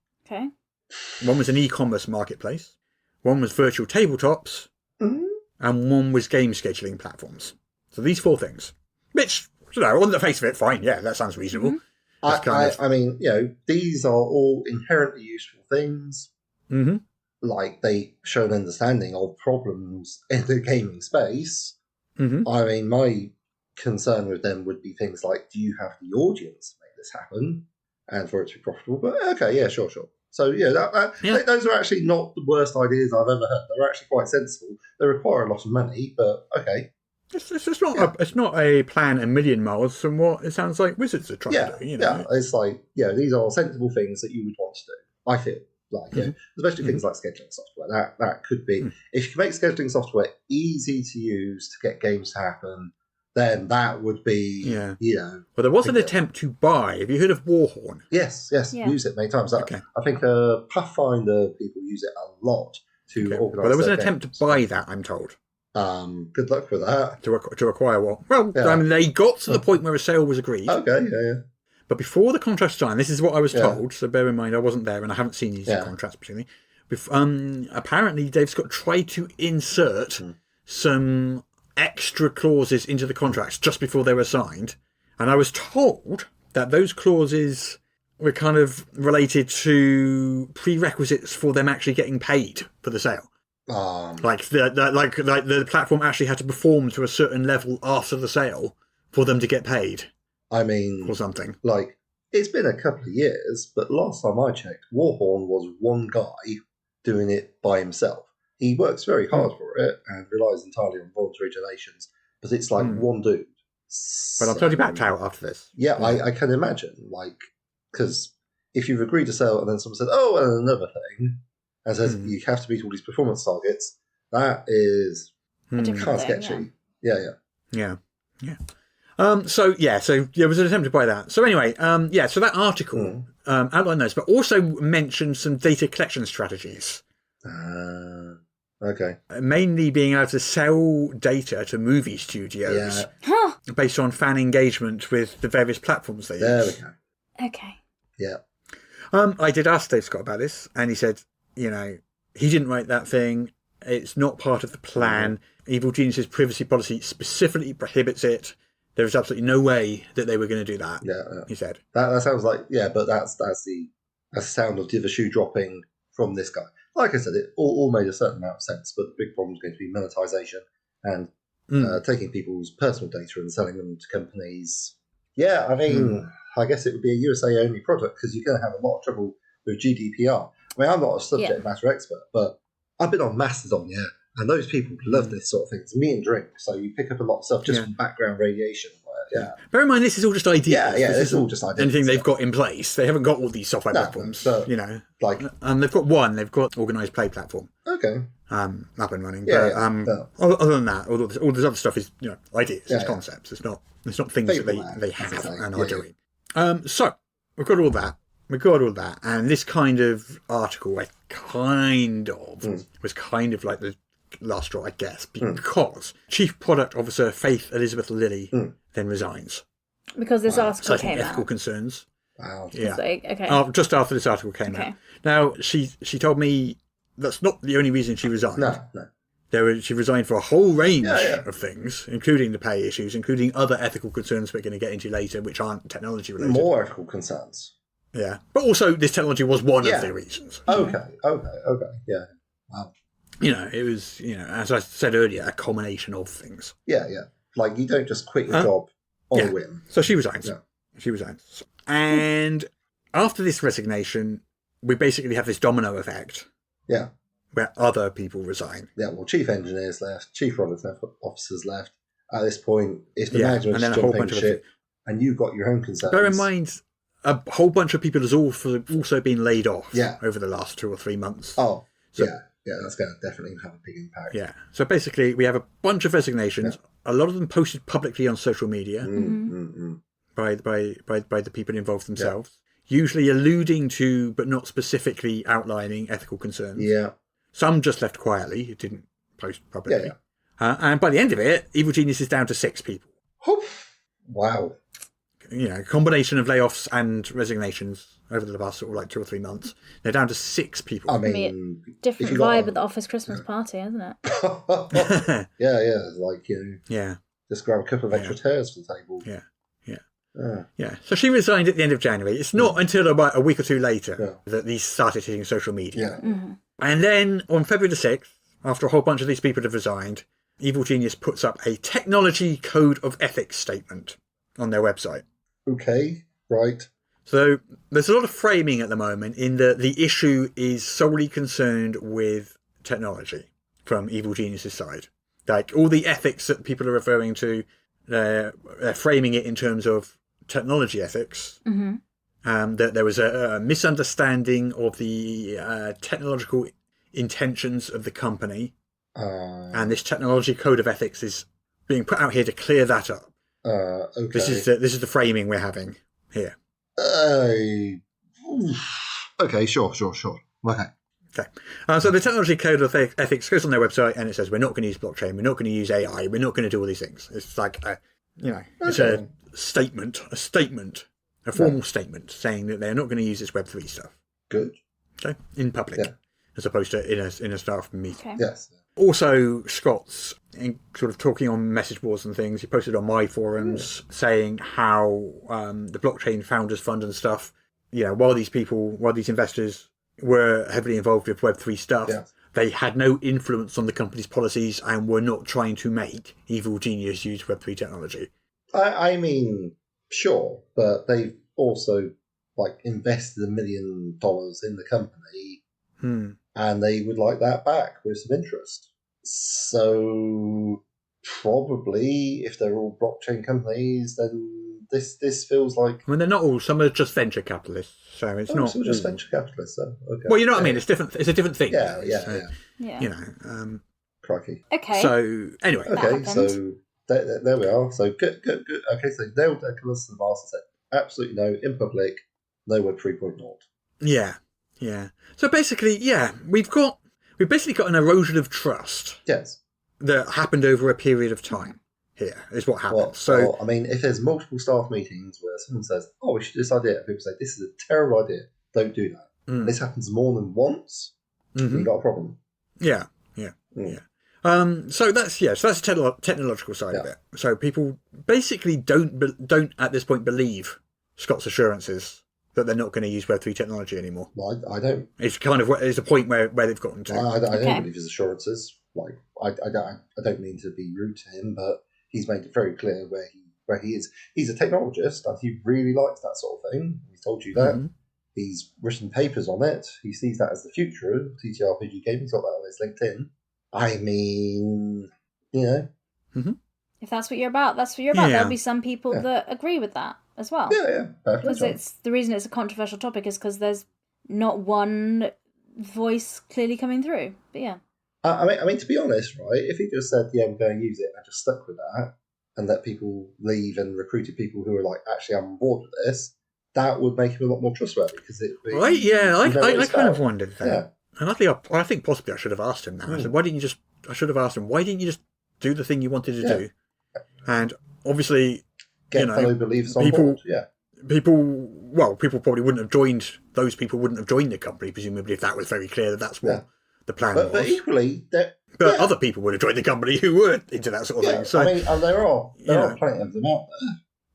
One was an e-commerce marketplace. One was virtual tabletops. And one was game scheduling platforms. So these 4 things. Which, on the face of it, fine, that sounds reasonable. I mean, these are all inherently useful things. Like, they show an understanding of problems in the gaming space. I mean, my concern with them would be things like, do you have the audience to make this happen and for it to be profitable? But sure. So those are actually not the worst ideas I've ever heard. They're actually quite sensible. They require a lot of money, but okay. It's not a plan a million miles from what it sounds like Wizards are trying to do. It's like these are sensible things that you would want to do. I feel like especially things like scheduling software. That could be if you can make scheduling software easy to use to get games to happen, then that would be Well, there was an attempt to buy. Have you heard of Warhorn? Yes, use it many times. I think Pathfinder people use it a lot to organise. Well, there was an attempt to buy that, I'm told. Good luck with that. To acquire what? Well, I mean, they got to the point where a sale was agreed. But before the contract signed, this is what I was told, so bear in mind I wasn't there and I haven't seen these contracts particularly. Apparently, Dave Scott tried to insert some extra clauses into the contracts just before they were signed, and I was told that those clauses were kind of related to prerequisites for them actually getting paid for the sale. Like the platform actually had to perform to a certain level after the sale for them to get paid. I mean, or something. Like, it's been a couple of years, but last time I checked, Warhorn was one guy doing it by himself. He works very hard for it and relies entirely on voluntary donations, but it's like one dude. But I'm totally backed out after this. Yeah, I can imagine. Like, because if you've agreed to sell and then someone says, oh, and another thing, and says you have to meet all these performance targets, that is kind of sketchy. Yeah. So there was an attempt to buy that. So anyway, so that article outlined those, but also mentioned some data collection strategies. Mainly being able to sell data to movie studios based on fan engagement with the various platforms they use. There we go. Okay. Yeah. I did ask Dave Scott about this, and he said, he didn't write that thing. It's not part of the plan. Evil Genius's privacy policy specifically prohibits it. There was absolutely no way that they were going to do that. He said. That sounds like, but that's the sound of the shoe dropping from this guy. Like I said, it all made a certain amount of sense, but the big problem is going to be monetization and taking people's personal data and selling them to companies. Yeah, I mean, I guess it would be a USA only product because you're going to have a lot of trouble with GDPR. I mean, I'm not a subject matter expert, but I've been on Mastodon, and those people love this sort of thing. It's meat and drink, so you pick up a lot of stuff just from background radiation. Bear in mind, this is all just ideas. Yeah, this is all just ideas. Anything they've got in place. They haven't got all these software platforms, but, they've got one. They've got organised play platform. Okay. Up and running. But other than that, all this other stuff is ideas. It's concepts. It's not things that they have and are doing. So we've got all that. And this kind of article, was kind of like the last straw, I guess, because Chief Product Officer Faith Elizabeth Lilly then resigns. Because this article came out. Ethical concerns. Wow. Yeah. Okay. Just after this article came out. Now, she told me that's not the only reason she resigned. No. She resigned for a whole range of things, including the pay issues, including other ethical concerns we're going to get into later, which aren't technology related. More ethical concerns. Yeah. But also, this technology was one of the reasons. Okay. Yeah. Wow. It was, as I said earlier, a combination of things. Yeah. Like, you don't just quit your job on a whim. So she resigns. Yeah. She resigns. And after this resignation, we basically have this domino effect. Yeah. Where other people resign. Yeah, well, chief engineers left, chief product officers left. At this point, if the management's jumping shit, and you've got your own concerns. Bear in mind, a whole bunch of people has also been laid off over the last 2 or 3 months. Oh, so, yeah, that's going to definitely have a big impact. Yeah, so basically, we have a bunch of resignations. Yeah. A lot of them posted publicly on social media by the people involved themselves, usually alluding to, but not specifically outlining, ethical concerns. Yeah. Some just left quietly, who didn't post publicly. And by the end of it, Evil Genius is down to 6 people. Wow. A combination of layoffs and resignations over the past 2 or 3 months. They're down to 6 people. I mean, different vibe at the office Christmas party, isn't it? Like, just grab a couple of extra chairs for the table. Yeah. So she resigned at the end of January. It's not until about a week or 2 later that these started hitting social media. And then on February the 6th, after a whole bunch of these people have resigned, Evil Genius puts up a technology code of ethics statement on their website. Okay, right. So there's a lot of framing at the moment in that the issue is solely concerned with technology from Evil Genius's side. Like all the ethics that people are referring to, they're framing it in terms of technology ethics. That there was a misunderstanding of the technological intentions of the company. And this technology code of ethics is being put out here to clear that up. Okay. This is the framing we're having here. Okay, sure. Okay. So the technology code of ethics goes on their website and it says we're not going to use blockchain, we're not going to use AI, we're not going to do all these things. It's like it's a statement, a formal statement saying that they're not going to use this Web3 stuff. Good. Okay, in public, as opposed to in a staff meeting. Okay. Yes. Also, Scott's sort of talking on message boards and things. He posted on my forums saying how the blockchain founders fund and stuff, while these investors were heavily involved with Web3 stuff, they had no influence on the company's policies and were not trying to make Evil Genius use Web3 technology. I mean, sure, but they've also invested $1 million in the company. And they would like that back with some interest. So probably, if they're all blockchain companies, then this feels like... I mean, they're not all. Some are just venture capitalists, so it's not... Some are just venture capitalists, though. Okay. Well, you know what I mean? It's different. It's a different thing. Yeah. Crikey. Okay. So, anyway. Okay, so there we are. So, good. Okay, so nailed Nicholas to the master said, absolutely no, in public, no Web 3.0. Yeah. So basically, we've basically got an erosion of trust. Yes. That happened over a period of time. Here is what happened. Well, I mean, if there's multiple staff meetings where someone says, "Oh, we should do this idea," and people say, "This is a terrible idea. Don't do that." And this happens more than once. You've got a problem. Yeah. So that's the technological side of it. So people basically don't at this point believe Scott's assurances that they're not going to use Web3 technology anymore. Well, I don't. It's a point where they've gotten to. I don't believe his assurances. I don't mean to be rude to him, but he's made it very clear where he where he's a technologist and he really likes that sort of thing. He's told you that. Mm-hmm. He's written papers on it. He sees that as the future of TTRPG gaming. He's got that on his LinkedIn. I mean, Mm-hmm. If that's what you're about, that's what you're about. There'll be some people that agree with that as well. Yeah. Because the reason it's a controversial topic is because there's not one voice clearly coming through. But yeah. I mean, to be honest, right, if he just said, we're going to use it, and just stuck with that, and let people leave and recruited people who are like, actually, I'm on board with this, that would make him a lot more trustworthy. Because right, yeah, I kind of wondered that. Yeah. And I think possibly I should have asked him that. I said, why didn't you just do the thing you wanted to do? And obviously, get fellow believers on board. People probably wouldn't have joined. Those people wouldn't have joined the company, presumably, if that was very clear that that's what the plan was. But equally, other people would have joined the company who were into that sort of thing. So I mean, and there are plenty of them out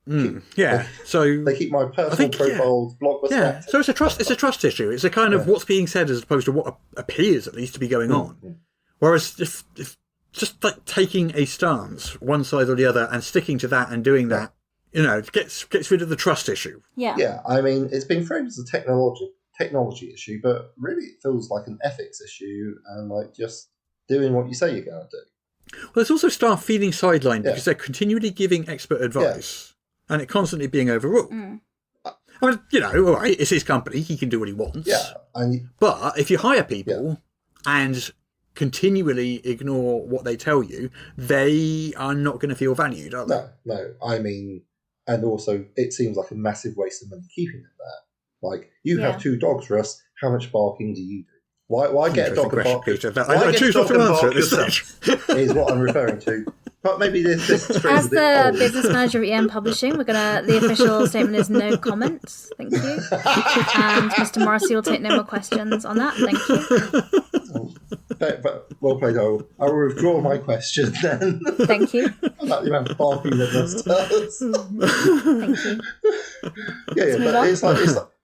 there. So they keep my personal profile blog. So it's a trust issue. It's a kind of what's being said as opposed to what appears at least to be going on. Whereas if just like taking a stance, one side or the other, and sticking to that and doing that, gets rid of the trust issue. Yeah. Yeah, I mean, it's been framed as a technology issue, but really it feels like an ethics issue and like just doing what you say you're going to do. Well, there's also staff feeling sidelined because they're continually giving expert advice and it constantly being overruled. I mean, all right, it's his company, he can do what he wants. Yeah. But if you hire people and continually ignore what they tell you, they are not going to feel valued, are they? No. I mean, and also it seems like a massive waste of money keeping them there. Like, you have 2 dogs, Russ. How much barking do you do? Why get a dog and bark? Peter, I choose not to answer at this stage. Is what I'm referring to. But maybe this is as the business manager of EM Publishing, the official statement is no comments. Thank you. And Mr. Morrissey will take no more questions on that. Thank you. But well played, I will withdraw my question then. Thank you. About the amount of barking that Russ does. Thank you.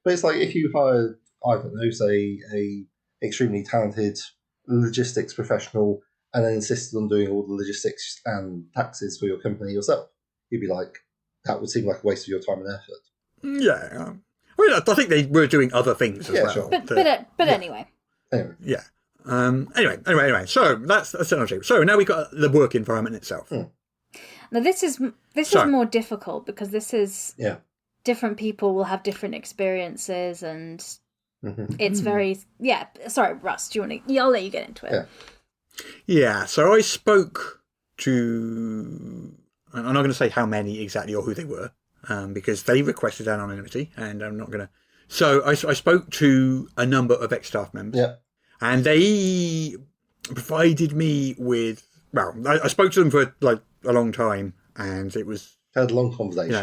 But it's like if you hired, I don't know, say a extremely talented logistics professional and then insisted on doing all the logistics and taxes for your company yourself, you'd be like, that would seem like a waste of your time and effort. Yeah. I mean, I think they were doing other things as well. Sure. But anyway. Yeah. Anyway. So that's technology. So now we've got the work environment itself. Now this is more difficult because this is different people will have different experiences and it's very Sorry, Russ. Do you want to? I'll let you get into it. Yeah. So I spoke to. I'm not going to say how many exactly or who they were because they requested anonymity, and I'm not going to. So I spoke to a number of ex-staff members. Yeah. And they provided me with, I spoke to them for like a long time, and it was had a long conversation.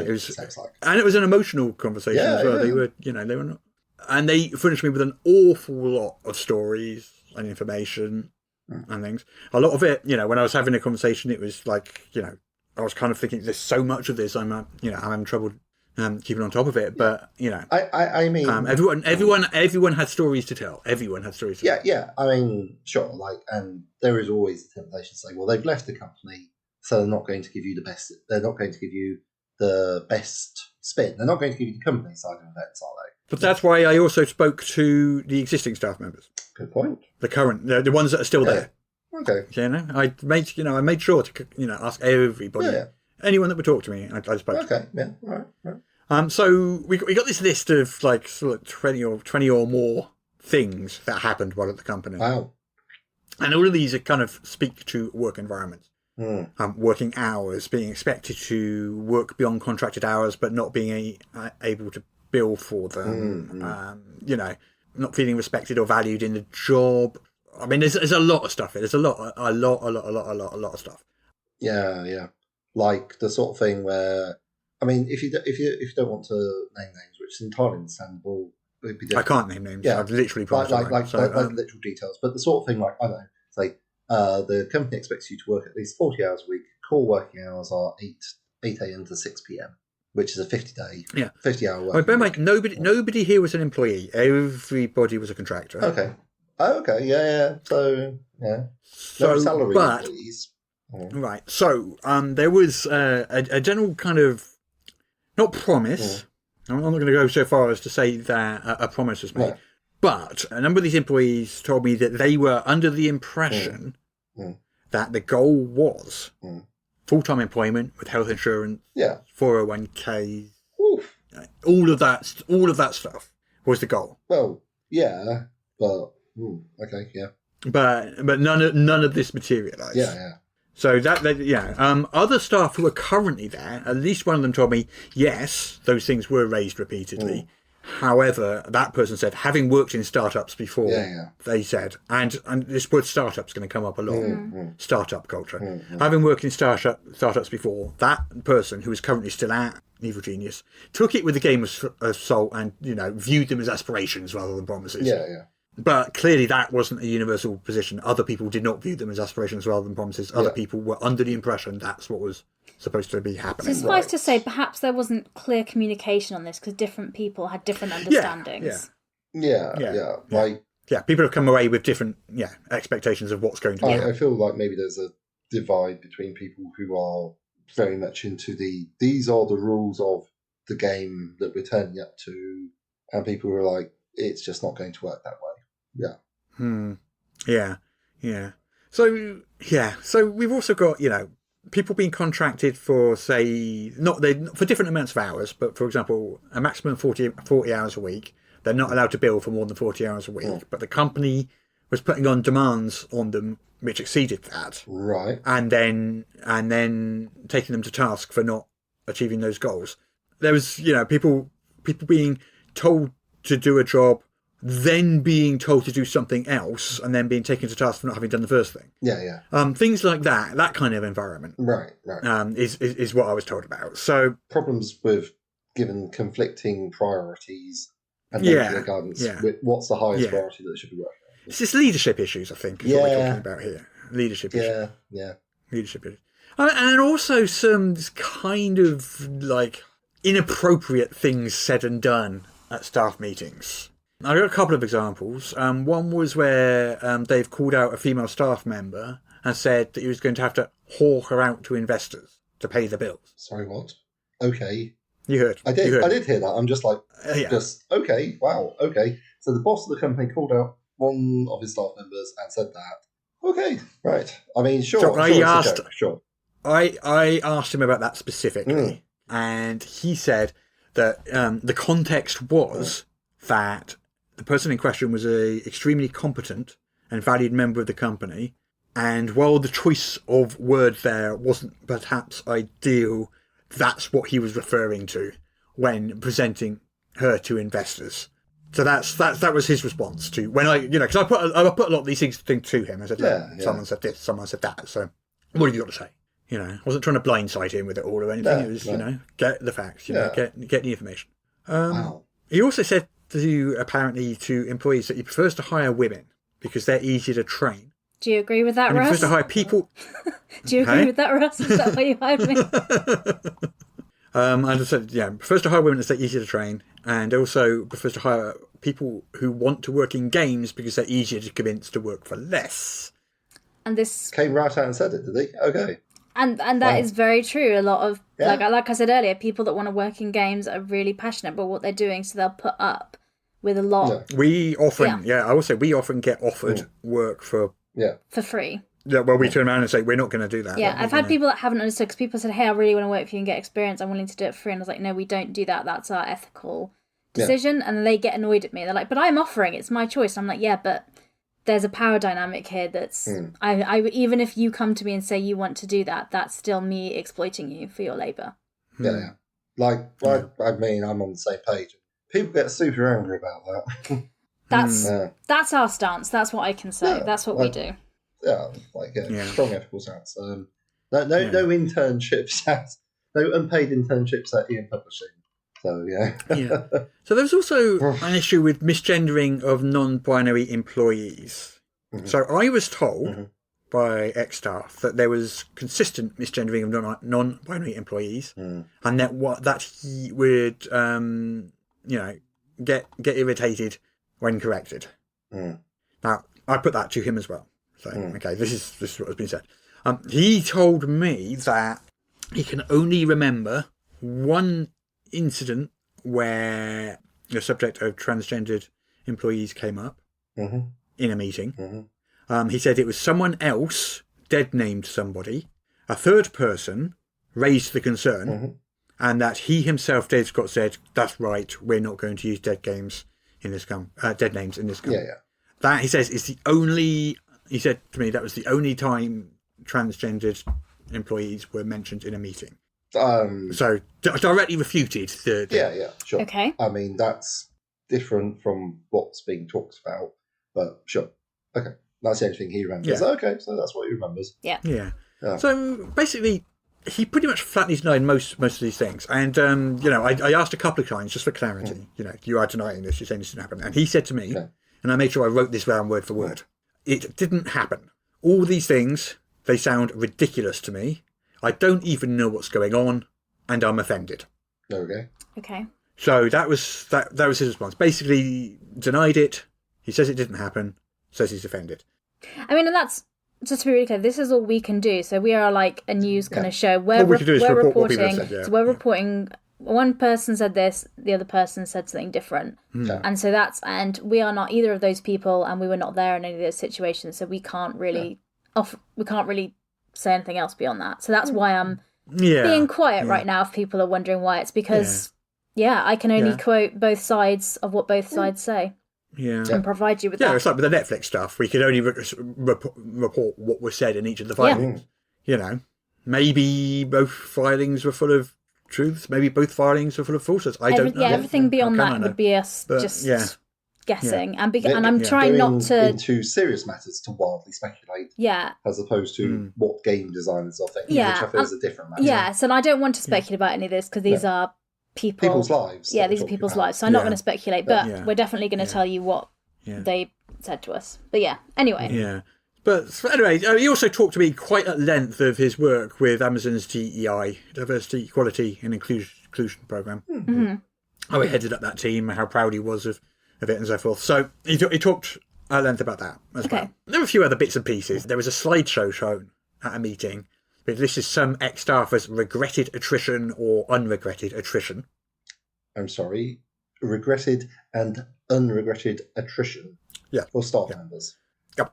And it was an emotional conversation as well. They were, they were not, and they furnished me with an awful lot of stories and information and things. A lot of it, when I was having a conversation, it was like, I was kind of thinking, there's so much of this, I'm having trouble. Keeping on top of it, but I mean, everyone had stories to tell. Everyone had stories to tell. Yeah. I mean, sure. And there is always the temptation to say, well, they've left the company, so they're not going to give you the best. They're not going to give you the best spin. They're not going to give you the company side of events, are they? But that's why I also spoke to the existing staff members. Good point. The current, the ones that are still there. Okay. I made sure to ask everybody. Anyone that would talk to me, I spoke. Okay, yeah, all right. So we got this list of like sort of 20 or more things that happened while at the company. Wow. And all of these are kind of speak to work environments. Working hours, being expected to work beyond contracted hours, but not being able to bill for them. Not feeling respected or valued in the job. I mean, there's a lot of stuff here. There's a lot of stuff. Yeah. Like the sort of thing where, I mean, if you don't want to name names, which is entirely understandable, it'd be different. I can't name names. Yeah, I've literally promised. Like literal details, but the sort of thing like, I don't know, say the company expects you to work at least 40 hours a week. Core working hours are 8 a.m. to 6 p.m., which is a 50-hour work. But nobody here was an employee. Everybody was a contractor. Okay. Oh, okay. Yeah. So no salary employees. Right. So there was a general kind of not promise. I'm not going to go so far as to say that a promise was made, but a number of these employees told me that they were under the impression that the goal was full-time employment with health insurance, 401k, all of that stuff was the goal. Well, yeah, but okay, yeah. But none of this materialised. Yeah. So other staff who are currently there, at least one of them told me, yes, those things were raised repeatedly. However, that person said, having worked in startups before, they said, and this word startup's going to come up a lot, startup culture. Having worked in startups before, that person who is currently still at Evil Genius took it with a grain of salt and, viewed them as aspirations rather than promises. Yeah. But clearly that wasn't a universal position. Other people did not view them as aspirations rather than promises. Other people were under the impression that's what was supposed to be happening. So suffice to say, perhaps there wasn't clear communication on this because different people had different understandings. Yeah. People have come away with different expectations of what's going to happen. I feel like maybe there's a divide between people who are very much into these are the rules of the game that we're turning up to, and people who are like, it's just not going to work that way. Yeah. So we've also got, people being contracted for, say, for different amounts of hours, but for example, a maximum of 40 hours a week. They're not allowed to bill for more than 40 hours a week, but the company was putting on demands on them which exceeded that. Right. And then taking them to task for not achieving those goals. There was, people being told to do a job, then being told to do something else, and then being taken to task for not having done the first thing. Yeah. Things like that kind of environment. Right. Is what I was told about. So problems with given conflicting priorities and the guidance. What's the highest priority that should be working on? It's just leadership issues, I think, is what we're talking about here. Leadership issues. Yeah. Leadership issues. And also some kind of inappropriate things said and done at staff meetings. I got a couple of examples. One was where they've called out a female staff member and said that he was going to have to haul her out to investors to pay the bills. Sorry, what? Okay. You heard. I did hear that. I'm just like, okay, wow, okay. So the boss of the company called out one of his staff members and said that. Okay, right. I mean, sure. I asked him about that specifically, and he said that the context was that the person in question was a extremely competent and valued member of the company, and while the choice of word there wasn't perhaps ideal, that's what he was referring to when presenting her to investors. So that was his response to when because I put a lot of these things to him. I said, someone said this, someone said that. So what have you got to say? I wasn't trying to blindside him with it all or anything. It was, get the facts, get the information. Wow. He also said apparently to employees that he prefers to hire women because they're easier to train. Do you agree with that, and Russ? He prefers to hire people. Do you agree with that, Russ? Is that why you hired me? I just said, prefers to hire women as they're easier to train, and also prefers to hire people who want to work in games because they're easier to convince to work for less. And this came right out and said it, did he? Okay. And that is very true. A lot of like I said earlier, people that want to work in games are really passionate about what they're doing, so they'll put up with a lot. We often, I will say, we often get offered work for free. Yeah, well, we turn around and say, we're not going to do that. Yeah, I've had people that haven't understood, because people said, hey, I really want to work for you and get experience. I'm willing to do it for free. And I was like, no, we don't do that. That's our ethical decision. And they get annoyed at me. They're like, but I'm offering. It's my choice. And I'm like, yeah, but there's a power dynamic here that's... I even if you come to me and say you want to do that, that's still me exploiting you for your labour. Yeah. I mean, I'm on the same page. People get super angry about that. That's our stance. That's what I can say. That's what we do. Strong ethical stance. No internships no unpaid internships at E&amp Publishing. So So there's also an issue with misgendering of non-binary employees. Mm-hmm. So I was told by ex-staff that there was consistent misgendering of non-binary employees, and that he would get irritated when corrected. Now I put that to him as well. So okay, this is what has been said. He told me that he can only remember one incident where the subject of transgendered employees came up in a meeting. He said it was someone else dead named somebody. A third person raised the concern, and that he himself, Dave Scott, said, "That's right, we're not going to use dead names in this dead names in this game." Yeah. That, he says, is the only. He said to me that was the only time transgendered employees were mentioned in a meeting. So directly refuted the. Yeah, sure. Okay. I mean, that's different from what's being talked about, but sure. Okay, that's the only thing he remembers. Yeah. Okay, so that's what he remembers. Yeah. So basically, he pretty much flatly denied most of these things. And, I asked a couple of times just for clarity, you are denying this, you're saying this didn't happen. And he said to me, and I made sure I wrote this down word for word, it didn't happen. All these things, they sound ridiculous to me. I don't even know what's going on, and I'm offended. There we go. Okay. So that was his response. Basically, denied it. He says it didn't happen. Says he's offended. I mean, and that's, just to be really clear, this is all we can do. So we are like a news kind of show. We're report what people reporting. have said, So we're reporting. One person said this, the other person said something different, and so and we are not either of those people, and we were not there in any of those situations, so we can't really say anything else beyond that. So that's why I'm being quiet right now. If people are wondering why, it's because I can only quote both sides of what both sides say. And provide you with that. Yeah, it's like with the Netflix stuff. We could only report what was said in each of the filings. Maybe both filings were full of truths. Maybe both filings were full of falsehoods. I don't know. Yeah, everything beyond that would be us guessing. And I'm trying not to... into serious matters to wildly speculate. Yeah. As opposed to what game designers are thinking, which I feel is a different matter. Yeah, so I don't want to speculate about any of this because these are people's lives. Yeah, these are people's lives. So I'm not going to speculate, but we're definitely going to tell you what they said to us. But anyway. Yeah. But anyway, he also talked to me quite at length of his work with Amazon's DEI, Diversity, Equality and Inclusion Program. How he headed up that team, how proud he was of it and so forth. So he talked at length about that as well. There were a few other bits and pieces. There was a slideshow shown at a meeting. But this is some ex-staffers' regretted attrition or unregretted attrition. I'm sorry, regretted and unregretted attrition for staff members. Yep.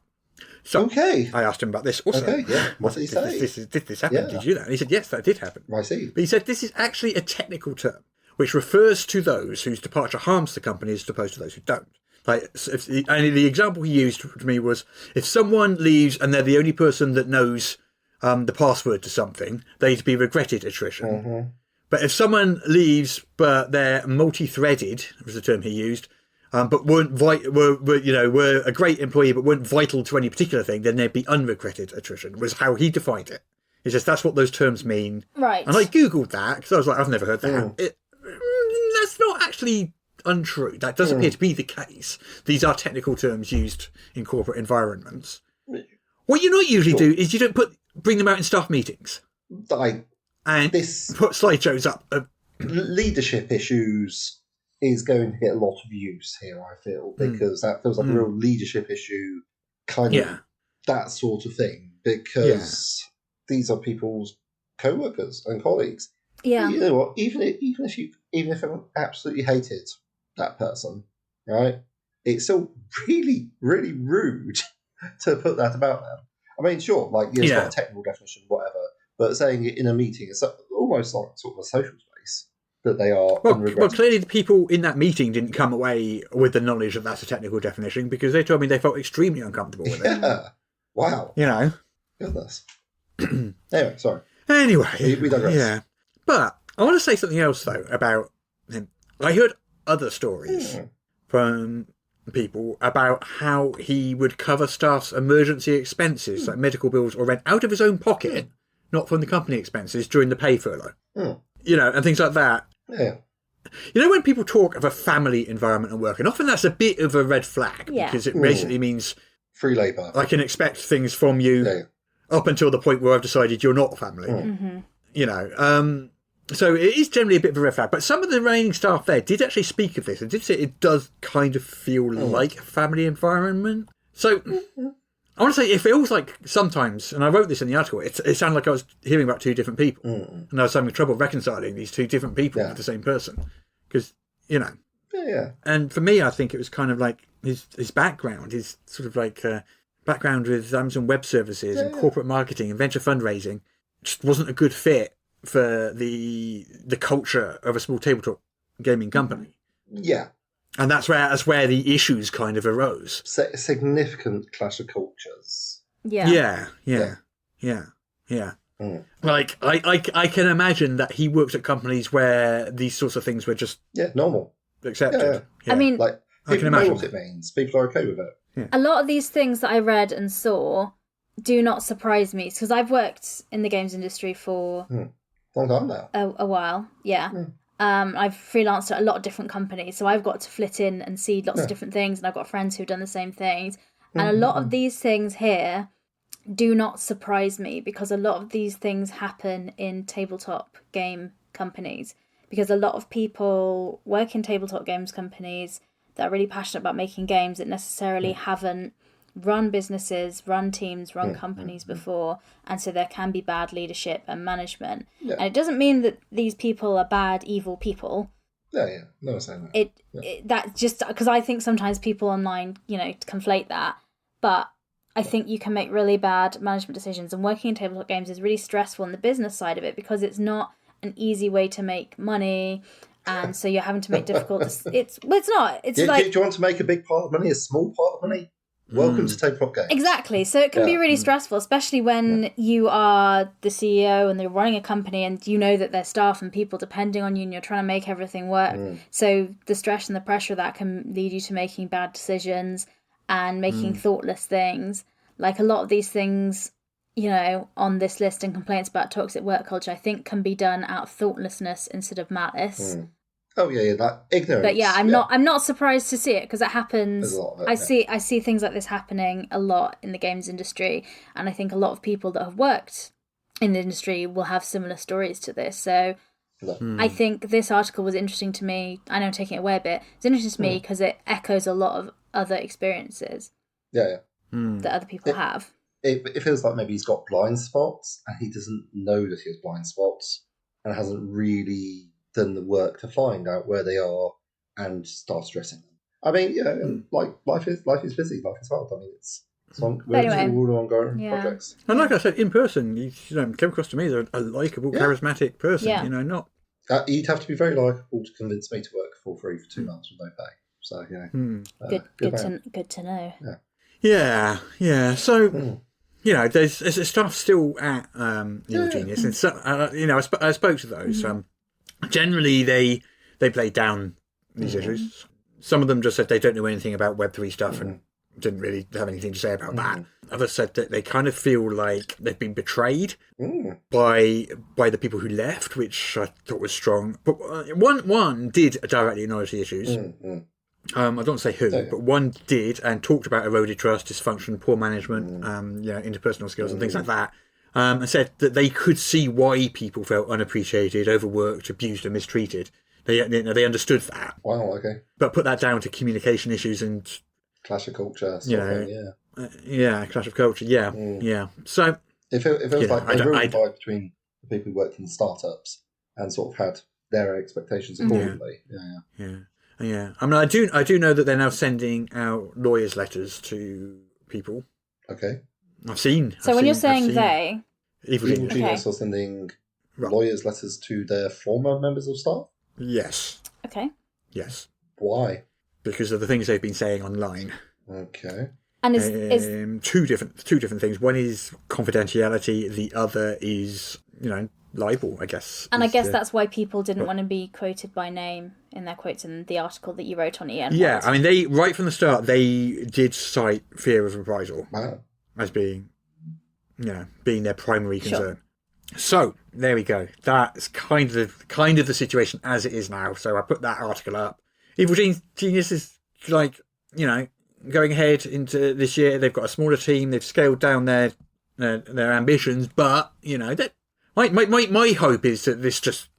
So okay. I asked him about this also. Okay, yeah. What did he say? Did this happen? Did you know? And he said, yes, that did happen. I see. But he said this is actually a technical term, which refers to those whose departure harms the company as opposed to those who don't. And the example he used to me was, if someone leaves and they're the only person that knows the password to something, they'd be regretted attrition. But if someone leaves but they're multi-threaded, was the term he used, but were a great employee but weren't vital to any particular thing, then they'd be unregretted attrition, was how he defined it. He says that's what those terms mean. Right. And I googled that because I was like, I've never heard that. That's not actually untrue. That does appear to be the case. These are technical terms used in corporate environments. What you not usually do is you don't bring them out in staff meetings. Put slideshows up. Leadership issues is going to get a lot of use here, I feel, because that feels like a real leadership issue, kind of that sort of thing, because these are people's co-workers and colleagues. Yeah. You know what? Even if everyone absolutely hated that person, right? It's still really, really rude to put that about them. I mean, sure, it's got a technical definition, whatever, but saying it in a meeting is almost like sort of a social space that they are unregretted. Well, clearly the people in that meeting didn't come away with the knowledge that that's a technical definition, because they told me they felt extremely uncomfortable with it. Yeah. Wow. Goodness. Anyway, sorry. Anyway. We digress. Yeah. But I want to say something else, though, about him. I heard other stories from people about how he would cover staff's emergency expenses, like medical bills or rent, out of his own pocket, not from the company expenses, during the pay furlough. And things like that. Yeah. When people talk of a family environment at work, and often that's a bit of a red flag, because it basically means free labour. I can expect things from you up until the point where I've decided you're not family. So it is generally a bit of a red flag. But some of the remaining staff there did actually speak of this and did say it does kind of feel like a family environment. So I want to say it feels like sometimes, and I wrote this in the article, it sounded like I was hearing about two different people, and I was having trouble reconciling these two different people with the same person, because And for me, I think it was kind of like his background, his sort of like background with Amazon Web Services and corporate marketing and venture fundraising, just wasn't a good fit for the culture of a small tabletop gaming company. Yeah. And that's where the issues kind of arose. Significant clash of cultures. Yeah. Like I can imagine that he worked at companies where these sorts of things were just normal, accepted. I mean, like people know what it means. People are okay with it. A lot of these things that I read and saw do not surprise me because I've worked in the games industry for long time now. A while. I've freelanced at a lot of different companies, so I've got to flit in and see lots of different things, and I've got friends who've done the same things. And a lot of these things here do not surprise me because a lot of these things happen in tabletop game companies because a lot of people work in tabletop games companies that are really passionate about making games that necessarily haven't run businesses, run teams, run companies before, and so there can be bad leadership and management. And it doesn't mean that these people are bad, evil people. No, I'm saying that. That just because I think sometimes people online, conflate that, but I think you can make really bad management decisions, and working in tabletop games is really stressful on the business side of it because it's not an easy way to make money. And so you're having to make difficult. It's not. It's do like. Do you want to make a big part of money, a small part of money? Welcome to tabletop games. Exactly. So it can be really stressful, especially when you are the CEO and they're running a company and you know that there's staff and people depending on you and you're trying to make everything work. So the stress and the pressure that can lead you to making bad decisions and making thoughtless things. Like a lot of these things, on this list and complaints about toxic work culture, I think can be done out of thoughtlessness instead of malice. Oh yeah, that ignorance. But I'm not surprised to see it because it happens. I see things like this happening a lot in the games industry, and I think a lot of people that have worked in the industry will have similar stories to this. So I think this article was interesting to me. I know I'm taking it away a bit. It's interesting to me because it echoes a lot of other experiences that other people have. It feels like maybe he's got blind spots and he doesn't know that he has blind spots and hasn't really done the work to find out where they are and start stressing them. I mean, like life is busy, life is hard. I mean, it's all ongoing projects. And like I said, in person, you came across to me as a likeable, charismatic person. Not. You'd have to be very likeable to convince me to work for free for 2 months with no pay. So good to know. Yeah. So. There's staff still at Evil Genius, and so I spoke to those. Generally, they play down these issues. Some of them just said they don't know anything about Web3 stuff and didn't really have anything to say about that. Others said that they kind of feel like they've been betrayed by the people who left, which I thought was strong. But one did directly acknowledge the issues. I don't want to say who, but one did and talked about eroded trust, dysfunction, poor management, interpersonal skills and things like that. And said that they could see why people felt unappreciated, overworked, abused and mistreated. They understood that. Wow, okay. But put that down to communication issues and... clash of culture. Clash of culture, yeah. So... It feels like a real divide between the people who worked in startups and sort of had their expectations accordingly. Yeah. I mean, I do know that they're now sending out lawyers' letters to people. Okay. When you're saying they... Evil Genius are sending lawyers' letters to their former members of staff? Yes. Okay. Yes. Why? Because of the things they've been saying online. Okay. And is two different things. One is confidentiality. The other is, libel, I guess. And I guess that's why people didn't want to be quoted by name in their quotes in the article that you wrote on EN. Yeah, I mean, they right from the start, they did cite fear of reprisal as being their primary concern. So there we go. That's kind of the situation as it is now. So I put that article up. Evil Genius is going ahead into this year. They've got a smaller team. They've scaled down their ambitions, but that my hope is that this just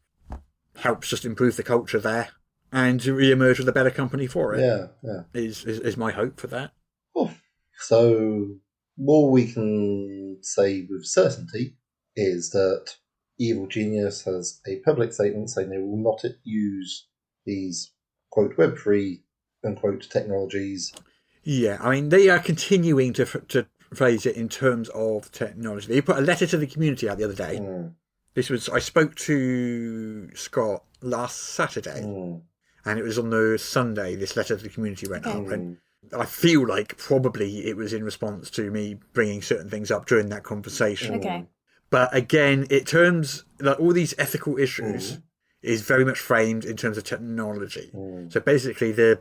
helps just improve the culture there and to re-emerge with a better company for it. Yeah. Is my hope for that. Oh, so all we can say with certainty is that Evil Genius has a public statement saying they will not use these, quote, web-free, unquote, technologies. Yeah, I mean, they are continuing to phrase it in terms of technology. They put a letter to the community out the other day. I spoke to Scott last Saturday, and it was on the Sunday this letter to the community went up. And I feel like probably it was in response to me bringing certain things up during that conversation. Okay. But again, it turns like all these ethical issues is very much framed in terms of technology. So basically, that's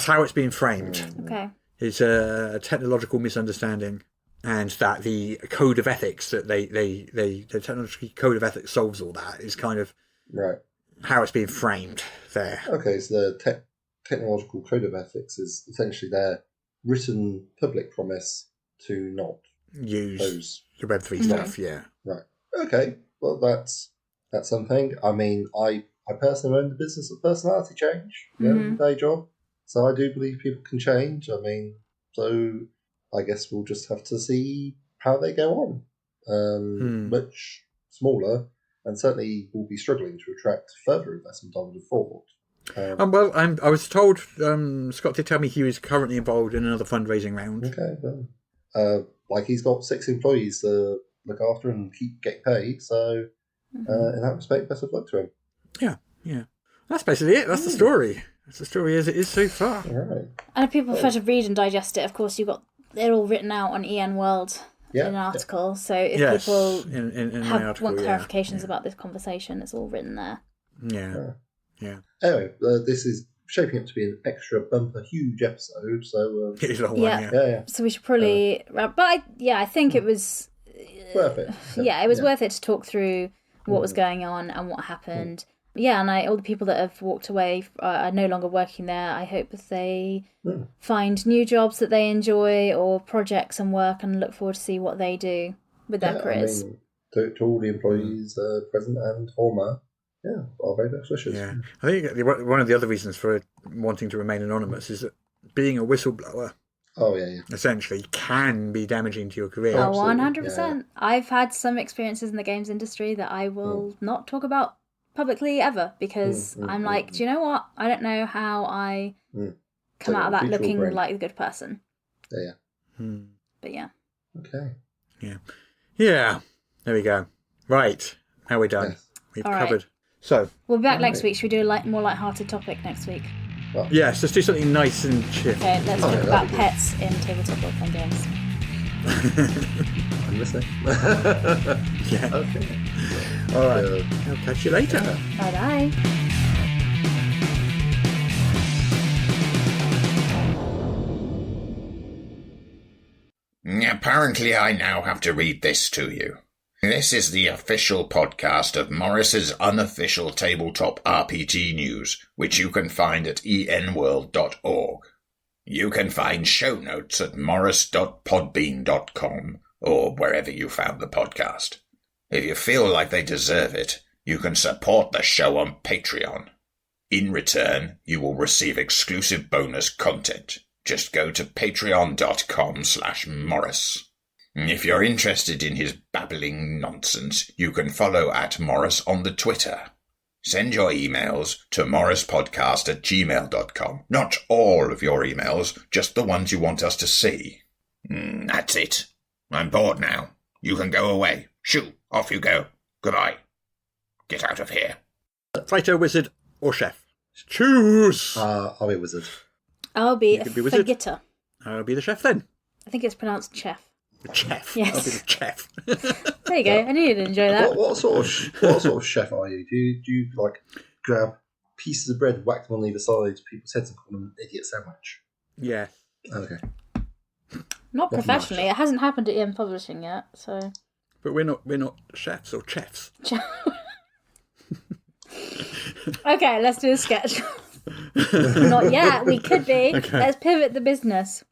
how it's being framed. Okay. It's a technological misunderstanding, and that the code of ethics that the technological code of ethics solves all that is kind of how it's being framed there. Okay, so the technological code of ethics is essentially their written public promise to not use the Web3 stuff. Yeah. Right. Okay. Well, that's something. I mean, I personally own the business of personality change, day job. So I do believe people can change. I mean, so I guess we'll just have to see how they go on. Much smaller, and certainly will be struggling to attract further investment, I would have thought. I was told, Scott did tell me he was currently involved in another fundraising round. Okay, well, like he's got 6 employees to look after and keep getting paid, so in that respect, best of luck to him. Yeah. That's basically it. That's the story. That's the story as it is so far. Right. And if people prefer to read and digest it, of course, they're all written out on EN World in an article. So if people want clarifications about this conversation, it's all written there. Yeah. Anyway, this is shaping up to be an extra bumper, huge episode. So it is a long one. Yeah. So we should probably wrap. But I think it was worth it. Yeah, it was worth it to talk through what was going on and what happened. Yeah, and all the people that have walked away are no longer working there. I hope that they find new jobs that they enjoy or projects and work, and look forward to see what they do with their careers. I mean, to all the employees, present and former, our very best wishes. Yeah, I think one of the other reasons for wanting to remain anonymous is that being a whistleblower, essentially, can be damaging to your career. Oh, 100%. I've had some experiences in the games industry that I will not talk about publicly ever, because I'm like, do you know what? I don't know how I come out of that looking like a good person. But yeah. Okay. Yeah. There we go. Right. How are we done? Yes. We've All covered. Right. So. We'll be back next week. Should we do a more light-hearted topic next week? Well, yes, let's do something nice and chill. Okay, let's talk about pets in tabletop role-playing games. I'm listening. Yeah. Okay. All right. I'll catch you later. Bye-bye. Apparently I now have to read this to you. This is the official podcast of Morrus's unofficial tabletop RPG news, which you can find at enworld.org. You can find show notes at morrus.podbean.com or wherever you found the podcast. If you feel like they deserve it, you can support the show on Patreon. In return, you will receive exclusive bonus content. Just go to patreon.com/Morrus. If you're interested in his babbling nonsense, you can follow at Morrus on the Twitter. Send your emails to morruspodcast@gmail.com. Not all of your emails, just the ones you want us to see. That's it. I'm bored now. You can go away. Shoo, off you go. Goodbye. Get out of here. Fighter, wizard, or chef? Choose! I'll be a wizard. I'll be a wizard. Fagitta. I'll be the chef then. I think it's pronounced chef. The chef. Yes. I'll be the chef. There you go. I knew you'd enjoy that. What sort of chef are you? Do you like grab pieces of bread, whack them on either side of people's heads, and call them an idiot sandwich? Yeah. Okay. Not professionally. It hasn't happened at EM Publishing yet, so. But we're not chefs or chefs. Okay, let's do a sketch. Not yet. We could be. Okay. Let's pivot the business.